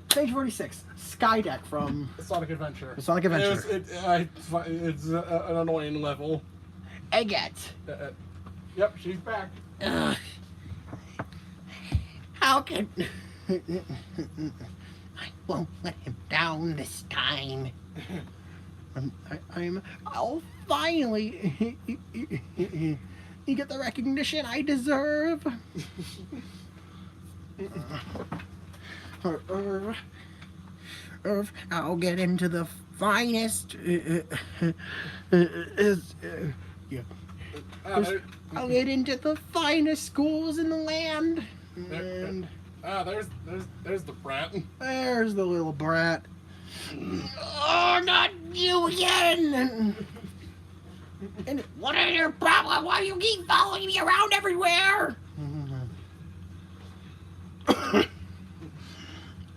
Stage 46. Skydeck from Sonic Adventure. Sonic Adventure. It's an annoying level. Eggette. Yep, she's back. How can... I won't let him down this time. I'll finally you get the recognition I deserve. I'll get into the finest. I'll get into the finest schools in the land. And there's the brat. There's the little brat. Oh, not you again! And what is your problem? Why do you keep following me around everywhere?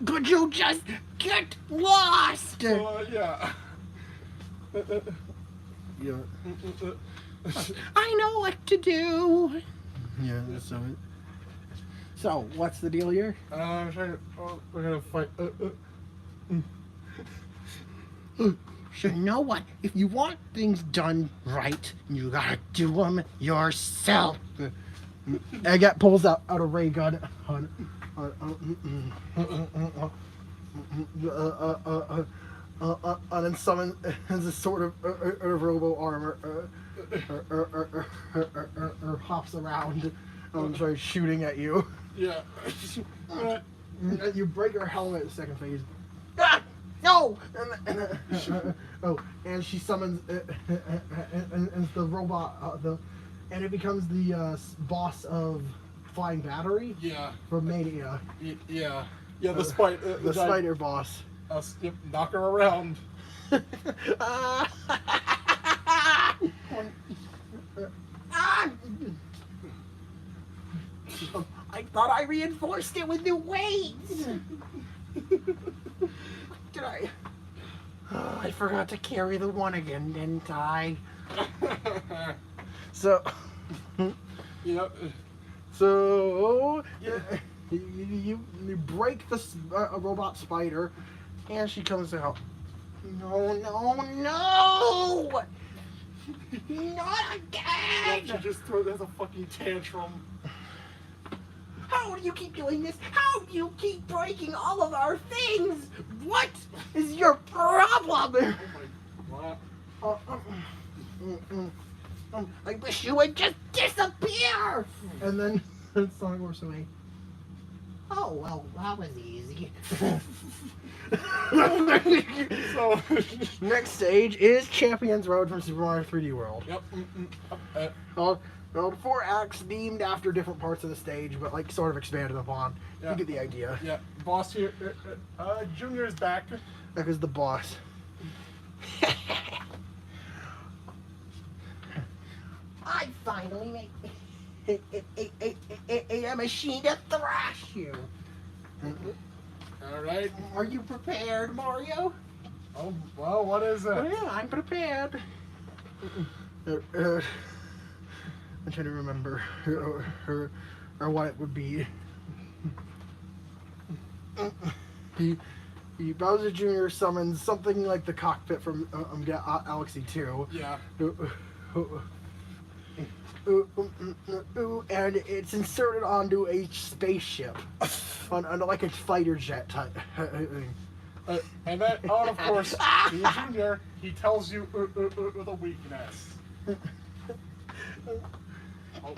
Could you just get lost? Yeah. Yeah. I know what to do. Yeah, so what's the deal here? We're gonna fight. So you know what? If you want things done right, you gotta do them yourself. Eggette pulls out a ray gun. and then summons this sort of robo armor, hops around, sorry, shooting at you. Yeah. And you break her helmet in the second phase. Ah, no! And she summons and the robot, and it becomes the boss of Flying Battery Yeah. from Mania. Yeah. Yeah, the spider. The spider boss. Yep, knock her around. I thought I reinforced it with new weights. Did I? I forgot to carry the one again, didn't I? So, Yep. so you break the robot spider, and she comes out. No, no, no! Not She again! just throws a fucking tantrum. How do you keep doing this? How do you keep breaking all of our things? What is your problem? Oh my god. I wish you would just disappear! And then Sonic walks away. Oh, well, that was easy. So. Next stage is Champions Road from Super Mario 3D World. Yep. Well, 4 acts themed after different parts of the stage, but like sort of expanded upon. Yeah. You get the idea. Yeah. Boss here. Junior's back. That is the boss. I finally made a machine to thrash you. All right. Are you prepared, Mario? Oh well. What is Oh, it? yeah, I'm prepared. I'm trying to remember or what it would be. Bowser Jr. summons something like the cockpit from Galaxy 2. Yeah. And it's inserted onto a spaceship, on like a fighter jet type. And then, of course, Junior, he tells you with a weakness.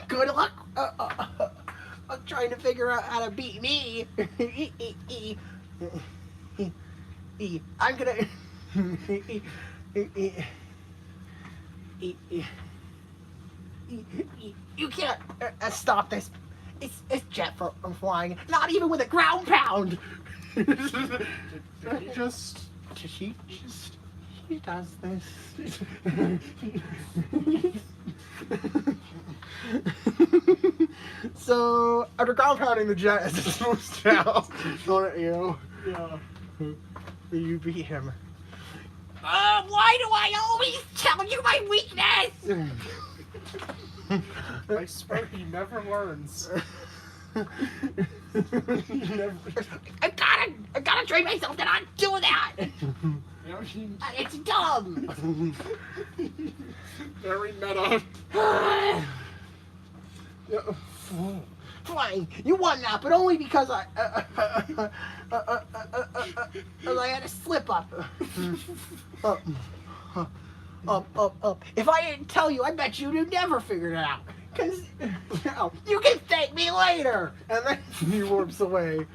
Good luck. I'm trying to figure out how to beat me. I'm gonna. You can't stop this. It's jet from flying. Not even with a ground pound. Did he just? He does this. So after ground pounding the jet as it swoops down on at you, Yeah. you beat him. Why do I always tell you my weakness? I swear he never learns. He never. I gotta train myself to not do that. You know, he It's dumb. very meta. Yeah. Fine, you won that, but only because I had a slip up. Up. If I didn't tell you, I bet you'd never figured it out. 'Cause, you can thank me later. And then he warps away.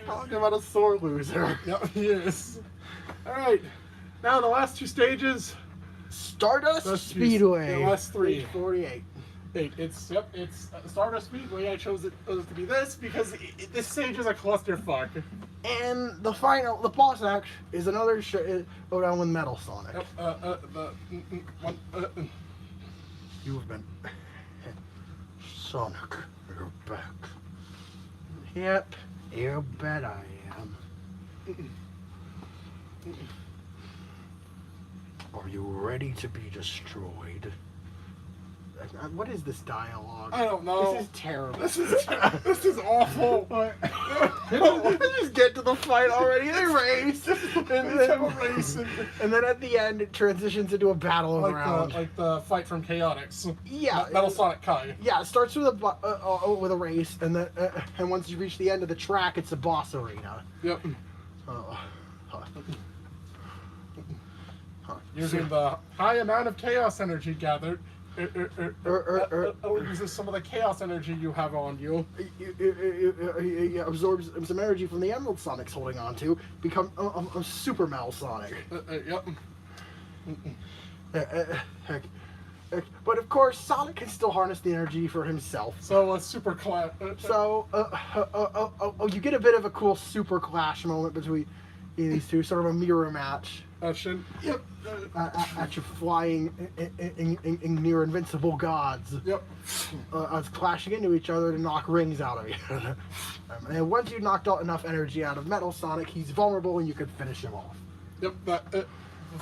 Talking about a sore loser. Yep, he is. All right. Now the last two stages. Stardust Let's Speedway. the last three. 48. It's Stardust Speedway. I chose it to be this because this stage is a clusterfuck. And the boss act is another showdown with Metal Sonic. Yep. One. You have been Sonic. You're back. Yep. You bet I am. Are you ready to be destroyed? What is this dialogue? I don't know. This is terrible. This is awful. Let's just get to the fight already. They race. This is the Let's have a race. And then at the end, it transitions into a battle of the round. Like the fight from Chaotix. Yeah. Metal Sonic Kai. Yeah, it starts with a race, and then and once you reach the end of the track, it's a boss arena. Yep. Using the high amount of chaos energy gathered, it uses some of the chaos energy you have on you. It absorbs some energy from the Emerald Sonic's holding on to, become a Super Metal Sonic. Yep. But of course, Sonic can still harness the energy for himself. So a super class. You get a bit of a cool super clash moment between these two, sort of a mirror match. Yep. At your flying near invincible gods. Yep. Us clashing into each other to knock rings out of you. And once you knocked out enough energy out of Metal Sonic, he's vulnerable and you can finish him off. Yep.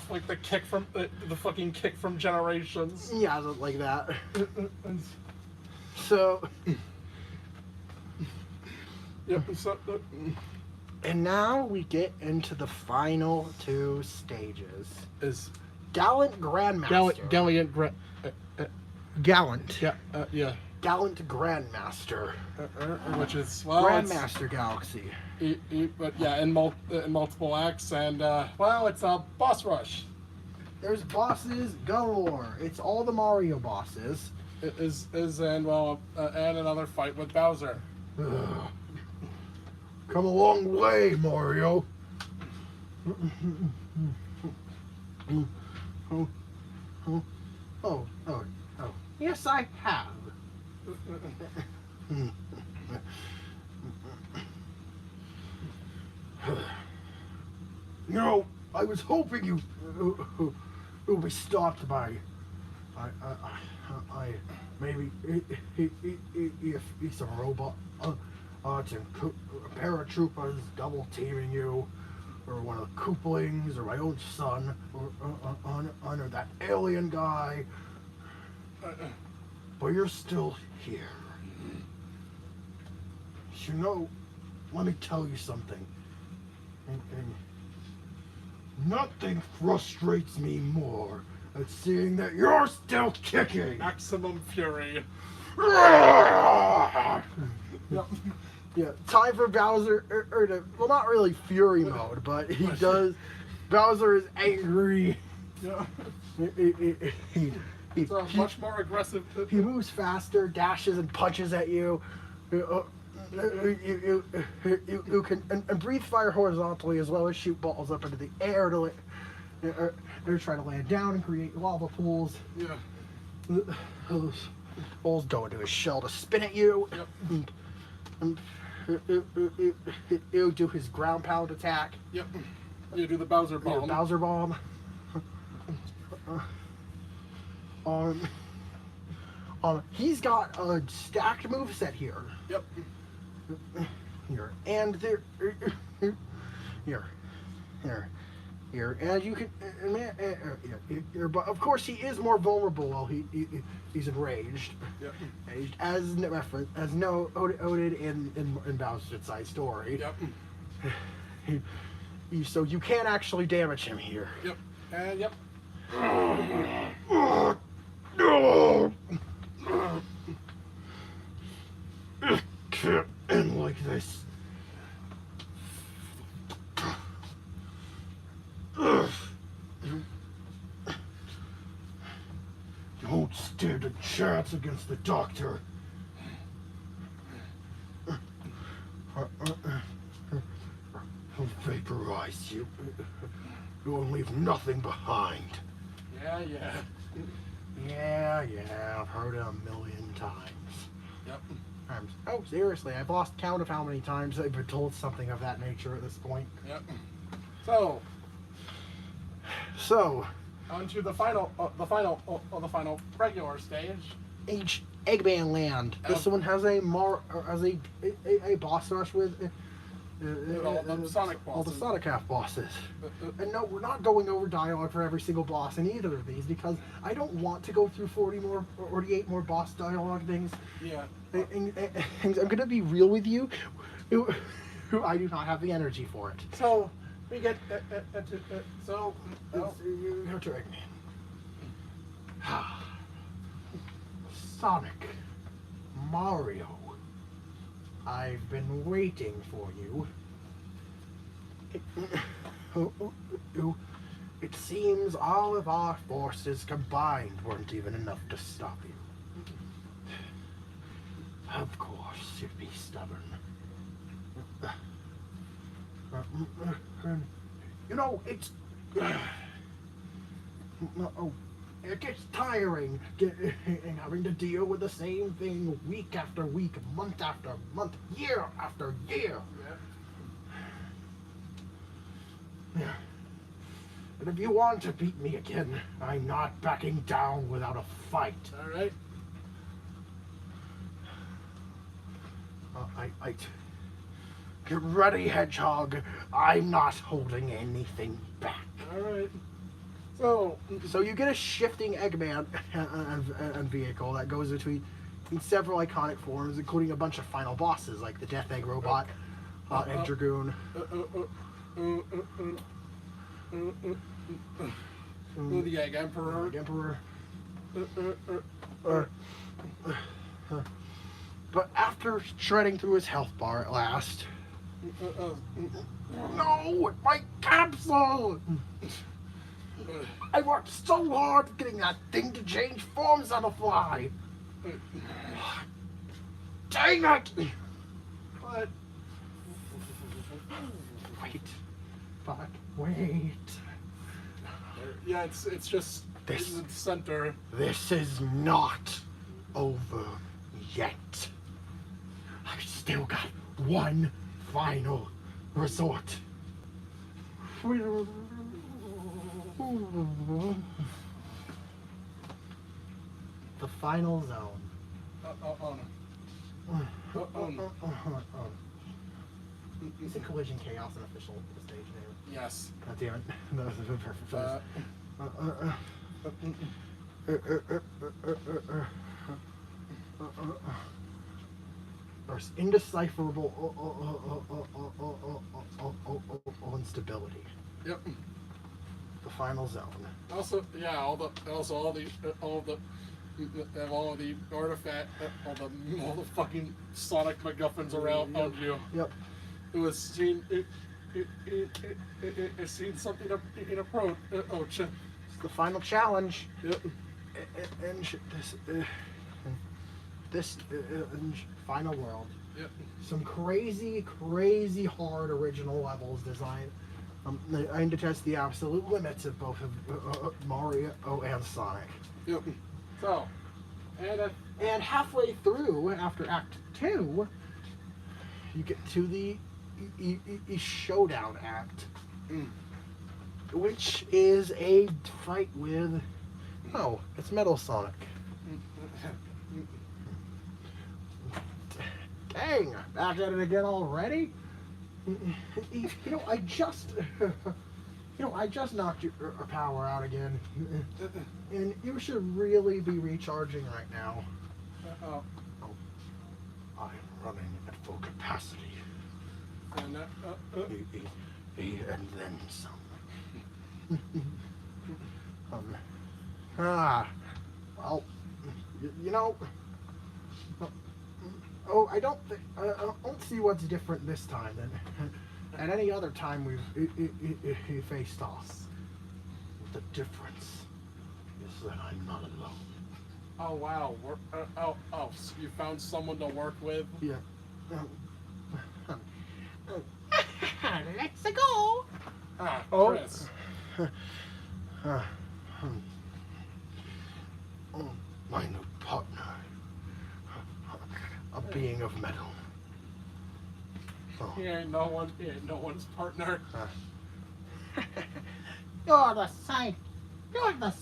Like the kick from the fucking kick from Generations. Yeah, like that. So. Yep. So. And now we get into the final two stages. Is Gallant Grandmaster. Gallant. Yeah. Yeah. Gallant Grandmaster. Which is Grandmaster Galaxy. But yeah, in multiple acts, and well, it's a boss rush. There's bosses galore. It's all the Mario bosses. It is and well, and another fight with Bowser. Come a long way, Mario. Oh. Yes, I have. No, I was hoping you would be stopped by. I maybe if he's a robot. Paratroopers double teaming you, or one of the Koopalings, or my own son, or that alien guy. But you're still here. You know, let me tell you something. And nothing frustrates me more than seeing that you're still kicking. Maximum fury. Yep. Yeah, time for Bowser, well, not really fury mode, but he does. Bowser is angry. Yeah. He It's a much more aggressive. He moves faster, dashes and punches at you. You can and breathe fire horizontally as well as shoot balls up into the air to try to land down and create lava pools. Yeah. Those balls go into his shell to spin at you. Yep. And he'll do his ground pound attack. Yep. You do the Bowser bomb. Bowser bomb. He's got a stacked moveset here. Yep. Here. And there. Here. And you can. Here. But of course, he is more vulnerable while he's enraged. Yep. As noted in Bowser's side story. Yep. So you can't actually damage him here. Yep. And yep. It can't end like this. Don't stand a chance against the Doctor. He'll vaporize you. You will leave nothing behind. Yeah. Yeah, I've heard it a million times. Yep. Oh, seriously, I've lost count of how many times I've been told something of that nature at this point. Yep. So, on to the final regular stage. Eggman Land. This one has a boss rush with all the Sonic bosses. All the Sonic half bosses. And no, we're not going over dialogue for every single boss in either of these because I don't want to go through 48 more boss dialogue things. Yeah. And I'm gonna be real with you. I do not have the energy for it. So, we get so. Oh, You have to Eggman. Sonic, Mario, I've been waiting for you. It seems all of our forces combined weren't even enough to stop you. Of course, you'd be stubborn. You know, it gets tiring having to deal with the same thing week after week, month after month, year after year. Yeah. And if you want to beat me again, I'm not backing down without a fight. all right. Get ready, Hedgehog. I'm not holding anything back. All right. So, So you get a shifting Eggman and vehicle that goes between several iconic forms, including a bunch of final bosses like the Death Egg Robot, Egg Dragoon. the Egg Emperor. Egg Emperor. Uh, But after shredding through his health bar at last, no, my capsule! I worked so hard getting that thing to change forms on the fly. Dang it! But Wait. yeah, it's just This- in the center. This is not over yet. I've still got one final resort. The final zone. Oh no. Isn't Collision Chaos an official stage name? Yes. God damn it. That was the perfect There's indecipherable instability. Yep. The final zone. Also, yeah, all the artifact, all the fucking Sonic MacGuffins around you. Yep. It was seen. It seen something in approach. It's the final challenge. Yep. And this final world. Yep. Some crazy hard original levels designed. I aim to test the absolute limits of both of Mario and Sonic. Yep. So, And halfway through, after Act 2, you get to the Showdown Act, which is a fight with... Oh, it's Metal Sonic. Dang, back at it again already? I just knocked your power out again. And you should really be recharging right now. I'm running at full capacity. and And then some. Well, you know. Oh, I don't see what's different this time than at any other time we've faced off. The difference is that I'm not alone. oh wow, so you found someone to work with. Yeah. Let's go. Ah, Oh. Chris. My new partner. A being of metal. Oh. He ain't no one's partner. You're the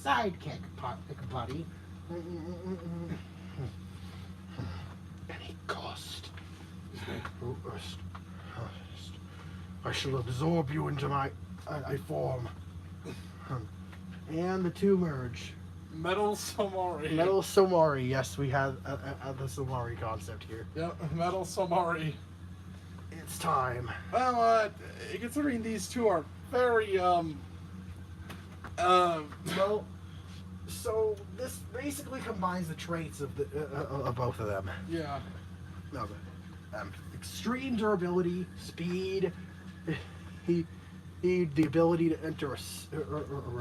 sidekick, buddy. Any cost. I shall absorb you into my form. And the two merge. Metal Somari. Metal Somari. Yes, we had the Somari concept here. Yep, Metal Somari. It's time. Well, considering these two are very Well, so this basically combines the traits of both of them. yeah. Of, extreme durability, speed, the ability to enter a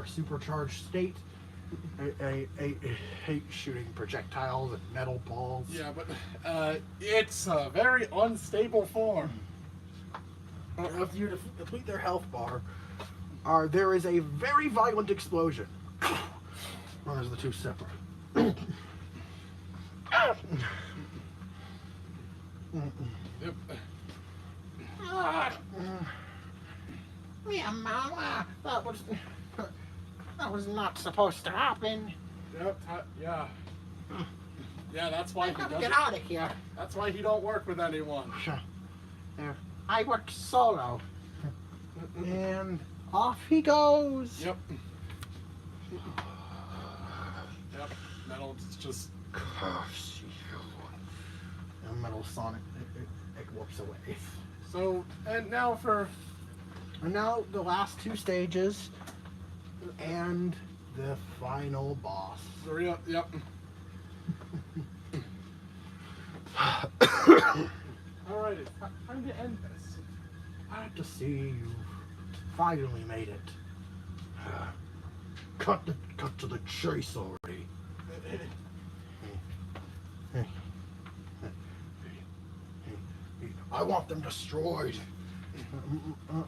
supercharged state, a shooting projectiles and metal balls. Yeah, but it's a very unstable form. If you deplete their health bar, there is a very violent explosion. There's the two separate. Yep. Yeah, Mama, that was not supposed to happen. Yep. Yeah. Yeah, that's why I he gotta doesn't. get out of here. That's why he don't work with anyone. I work solo. And off he goes. Yep. Yep. Metal just. Curse you. And Metal Sonic it warps away. So, and now for. And now the last two stages and the final boss. The real. Yep. Alrighty. Time to end this. Glad to see you finally made it. Cut to the chase already. I want them destroyed.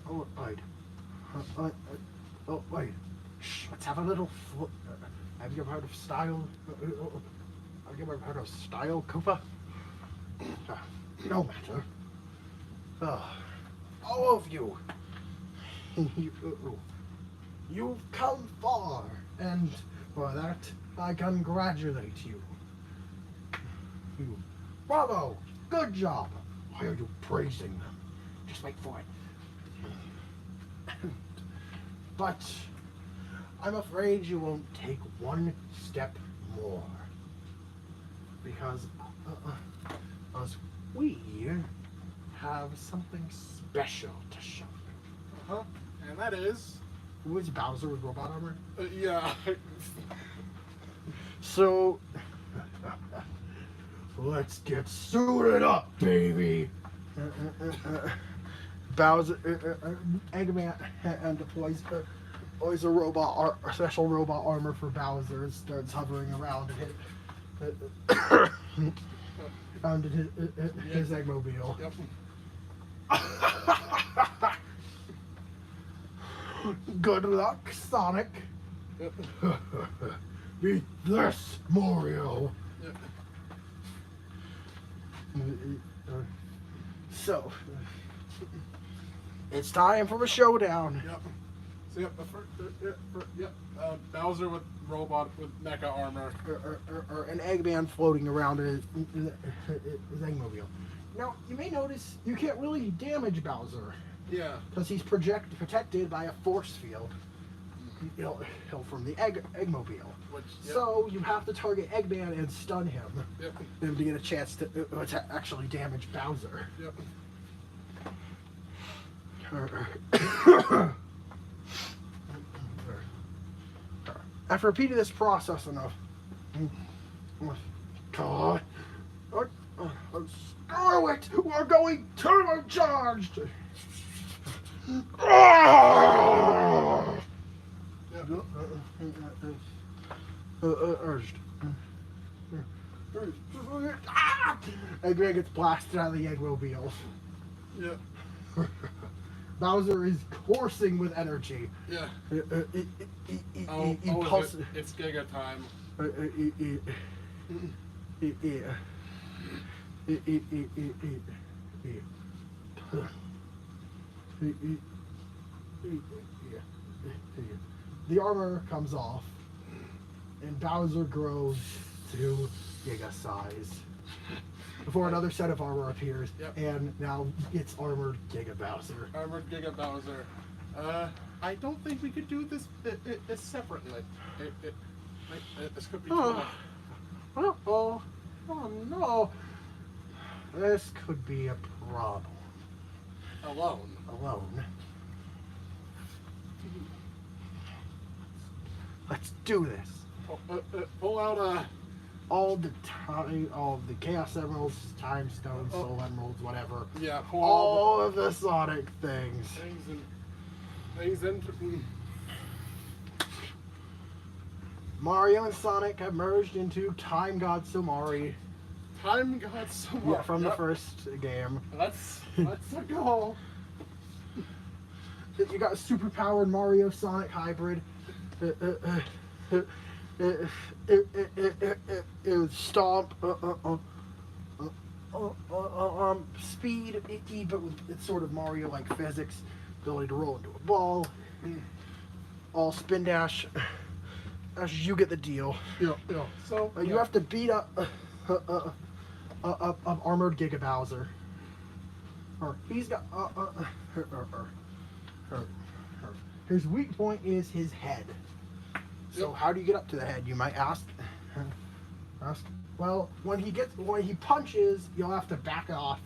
Oh, wait. Oh, wait. Shh, let's have a little. Have you ever heard of Style? Have you ever heard of Style, Koopa? No matter. All of you. You've come far, and for that, I congratulate you. Bravo! Good job! Why are you praising them? Just wait for it. But I'm afraid you won't take one step more. Because we have something special to show you. Uh-huh. And that is. Who is Bowser with robot armor? Yeah. So, let's get suited up, baby. Bowser, Eggman, and deploys a robot, a special robot armor for Bowser, and starts hovering around and around his Eggmobile. Yep. Good luck, Sonic. Yep. Beat this, Mario. Yep. So, it's time for a showdown. Yep. So yep. Bowser with robot with mecha armor. Or an Eggman floating around in his Eggmobile. Now, you may notice you can't really damage Bowser Yeah. because he's protected by a force field, from the Eggmobile. Which. Yep. So you have to target Eggman and stun him, Yep. to get a chance to actually damage Bowser. Yep. After repeating this process enough, God, screw it! We're going turbocharged! Urged. Eggman gets blasted out of the Eggmobile. Yep. Bowser is coursing with energy. Yeah. Impulse. It's Giga time. The armor comes off, and Bowser grows to Giga size. Before another set of armor appears, Yep. and now it's armored Giga Bowser. Armored Giga Bowser. I don't think we could do this separately. This could be too Oh. much. Oh no! This could be a problem. Alone. Let's do this. Pull out All the Chaos Emeralds, Time Stones, Soul Emeralds, whatever. yeah, pull All of the Sonic things. things in. Mario and Sonic have merged into Time God Somari. Time got so much. Yeah, from the first game. Let's go. You got a superpowered Mario Sonic hybrid. It was Stomp. Speed, but with it's sort of Mario-like physics. Ability to roll into a ball. All spin dash. You get the deal. Yeah. So You have to beat up armored Giga Bowser. Or he's got his weak point is his head. So Yep. how do you get up to the head? You might ask. Well, when he punches, you'll have to back off,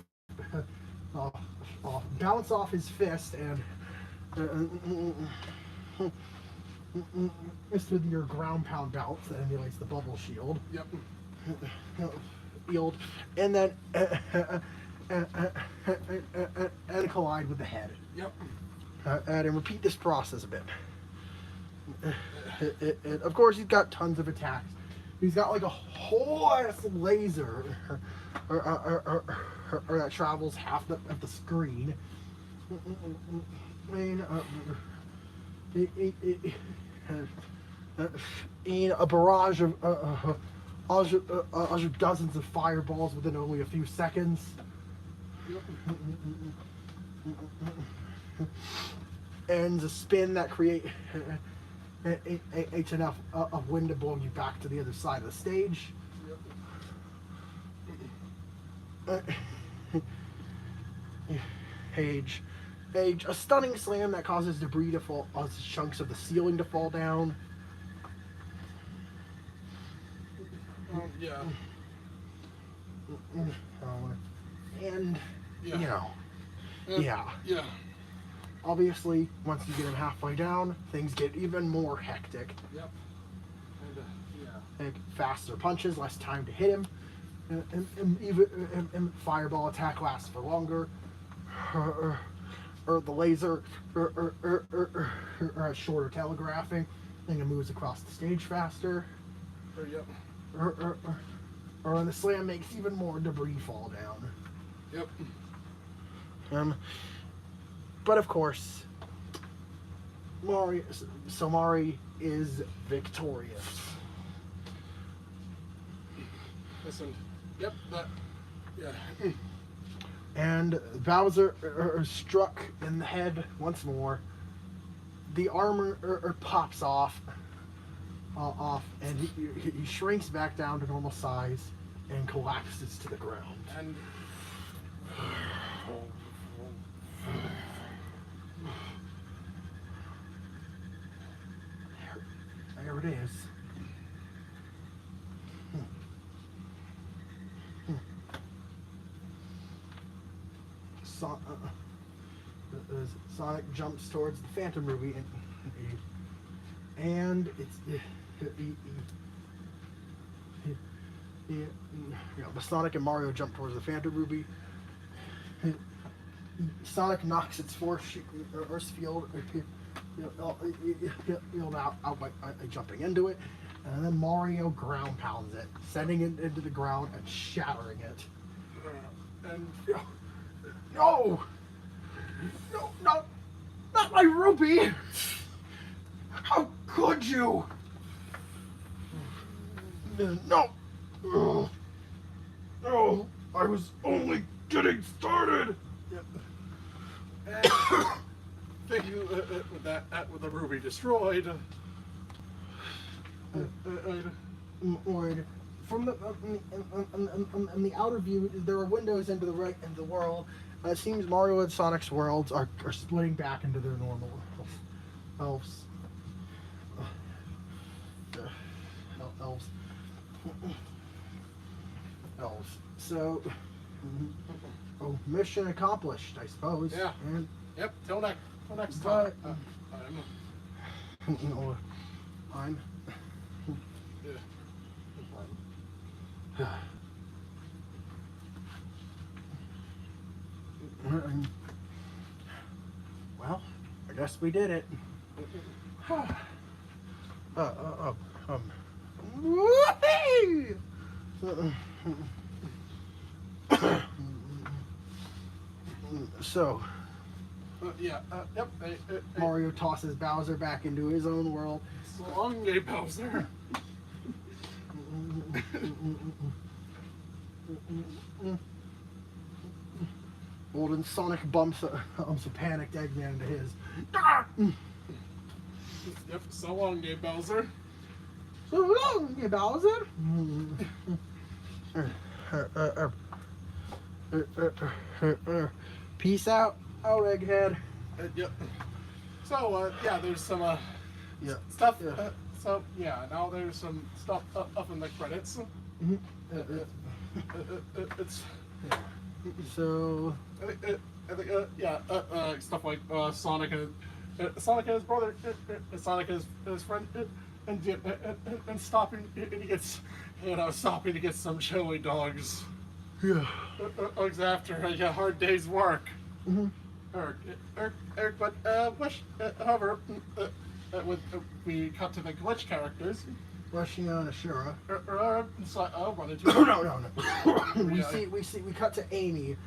bounce off his fist, and it's with your ground pound bounce that emulates the bubble shield. Yep. Field, and then and collide with the head. Yep. And repeat this process a bit. Of course, he's got tons of attacks. He's got like a whole ass laser, or that travels half of the screen. I mean, in a barrage of dozens of fireballs within only a few seconds. And a spin that creates enough of wind to blow you back to the other side of the stage. Age, a stunning slam that causes debris to fall, chunks of the ceiling to fall down. Yeah. And Yeah. you know, Yeah. obviously, once you get him halfway down, things get even more hectic. Yep. Like faster punches, less time to hit him, and fireball attack lasts for longer, or the laser, or a shorter telegraphing, and it moves across the stage faster, Yep. or when the slam makes even more debris fall down. Yep. But of course, Somari is victorious. Listen. Yep. That. Yeah. And Bowser struck in the head once more. The armor pops off, and he shrinks back down to normal size and collapses to the ground. And. There it is. Sonic jumps towards the Phantom Ruby, and it's the Sonic and Mario jump towards the Phantom Ruby. Sonic knocks its force field out by jumping into it, and then Mario ground pounds it, sending it into the ground and shattering it. And. No, not my Ruby! How could you? No, no, I was only getting started. And thinking with with the ruby destroyed. From the outer view, there are windows into the right into the world. It seems Mario and Sonic's worlds are splitting back into their normal elves. Elves. So, mission accomplished, I suppose. Yeah. And, Yep. Till next but, time. Fine. Yeah. Well, I guess we did it. Whoopee! So, Yeah. Yep. Mario tosses Bowser back into his own world. So long, gay Bowser. Golden Sonic bumps a panicked Eggman into his. Yep. So long, gay Bowser. So long, you Bowser. Peace out, Egghead. Yep. So yeah, there's some Yeah. stuff. Yeah. So yeah, now there's some stuff up in the credits. It's So, yeah, stuff like Sonic and his brother, Sonic and his friend, and stopping. And he gets, stopping to get some chili dogs. yeah. After a hard day's work. But however, we cut to the glitch characters. Rushing on Ashura. Run into No. Yeah. We cut to Amy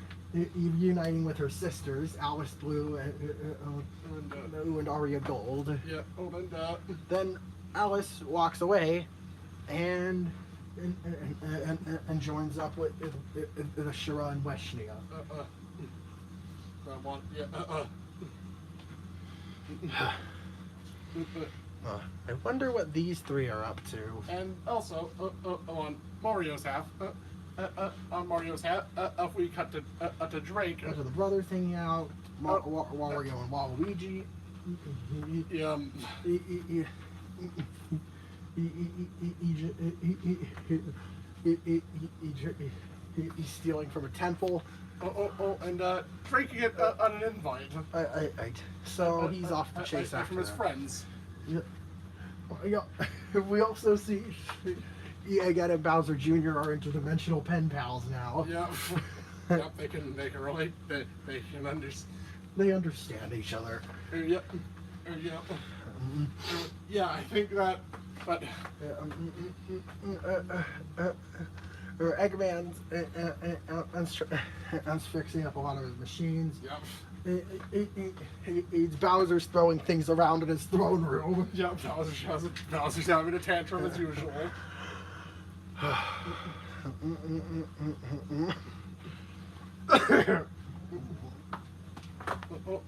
uniting with her sisters, Alice Blue and Aria Gold. Yeah. Oh, and Then Alice walks away and joins up with Ashura and Weshnia. I want. Yeah. I wonder what these three are up to. And also, on Mario's half, if we cut to Drake, Go to the brother thing out while we're going Waluigi. He's stealing from a temple. and Drake can get on an invite. So he's off to chase after from his them. friends. Yeah. We also see Egghead and Bowser Jr. are interdimensional pen pals now. Yep. Yep. They can relate. They can understand. They understand each other. Yep. Yep. Yeah, I think that. But Eggman's fixing up a lot of his machines. yep. It's Bowser's throwing things around in his throne room. Yep. Bowser's having a tantrum as usual.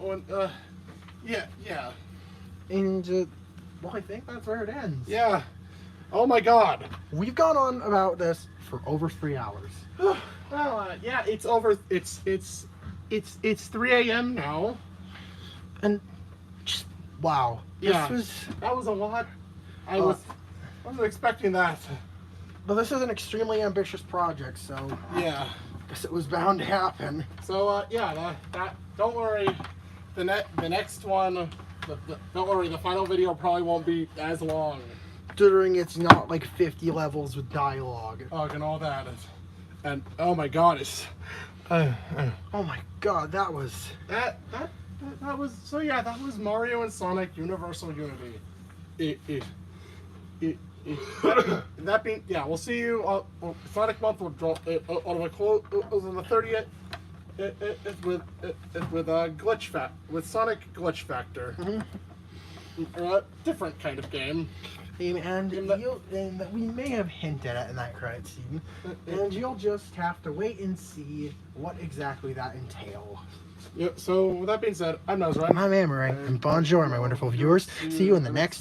And yeah. And well, I think that's where it ends. Yeah. Oh my God. We've gone on about this for over 3 hours. Well, yeah, it's over. It's 3 a.m. now. And just wow. Yeah. That was a lot. I wasn't expecting that. Well, this is an extremely ambitious project, so Yeah. I guess it was bound to happen. So yeah, that don't worry. The next one. Don't worry. The final video probably won't be as long. Considering it's not like 50 levels with dialogue. And all that. And oh my God, it's. Oh my god, that was. That was so. Yeah, that was Mario and Sonic Universal Unity. That being, yeah, we'll see you. Sonic Month will drop on a close on the 30th. With Sonic Glitch Factor. Different kind of game. And that we may have hinted at in that credit scene. And you'll just have to wait and see what exactly that entails. Yeah, so with that being said, I'm Nazran. I'm Amaray, and bonjour, my wonderful viewers. See you in the next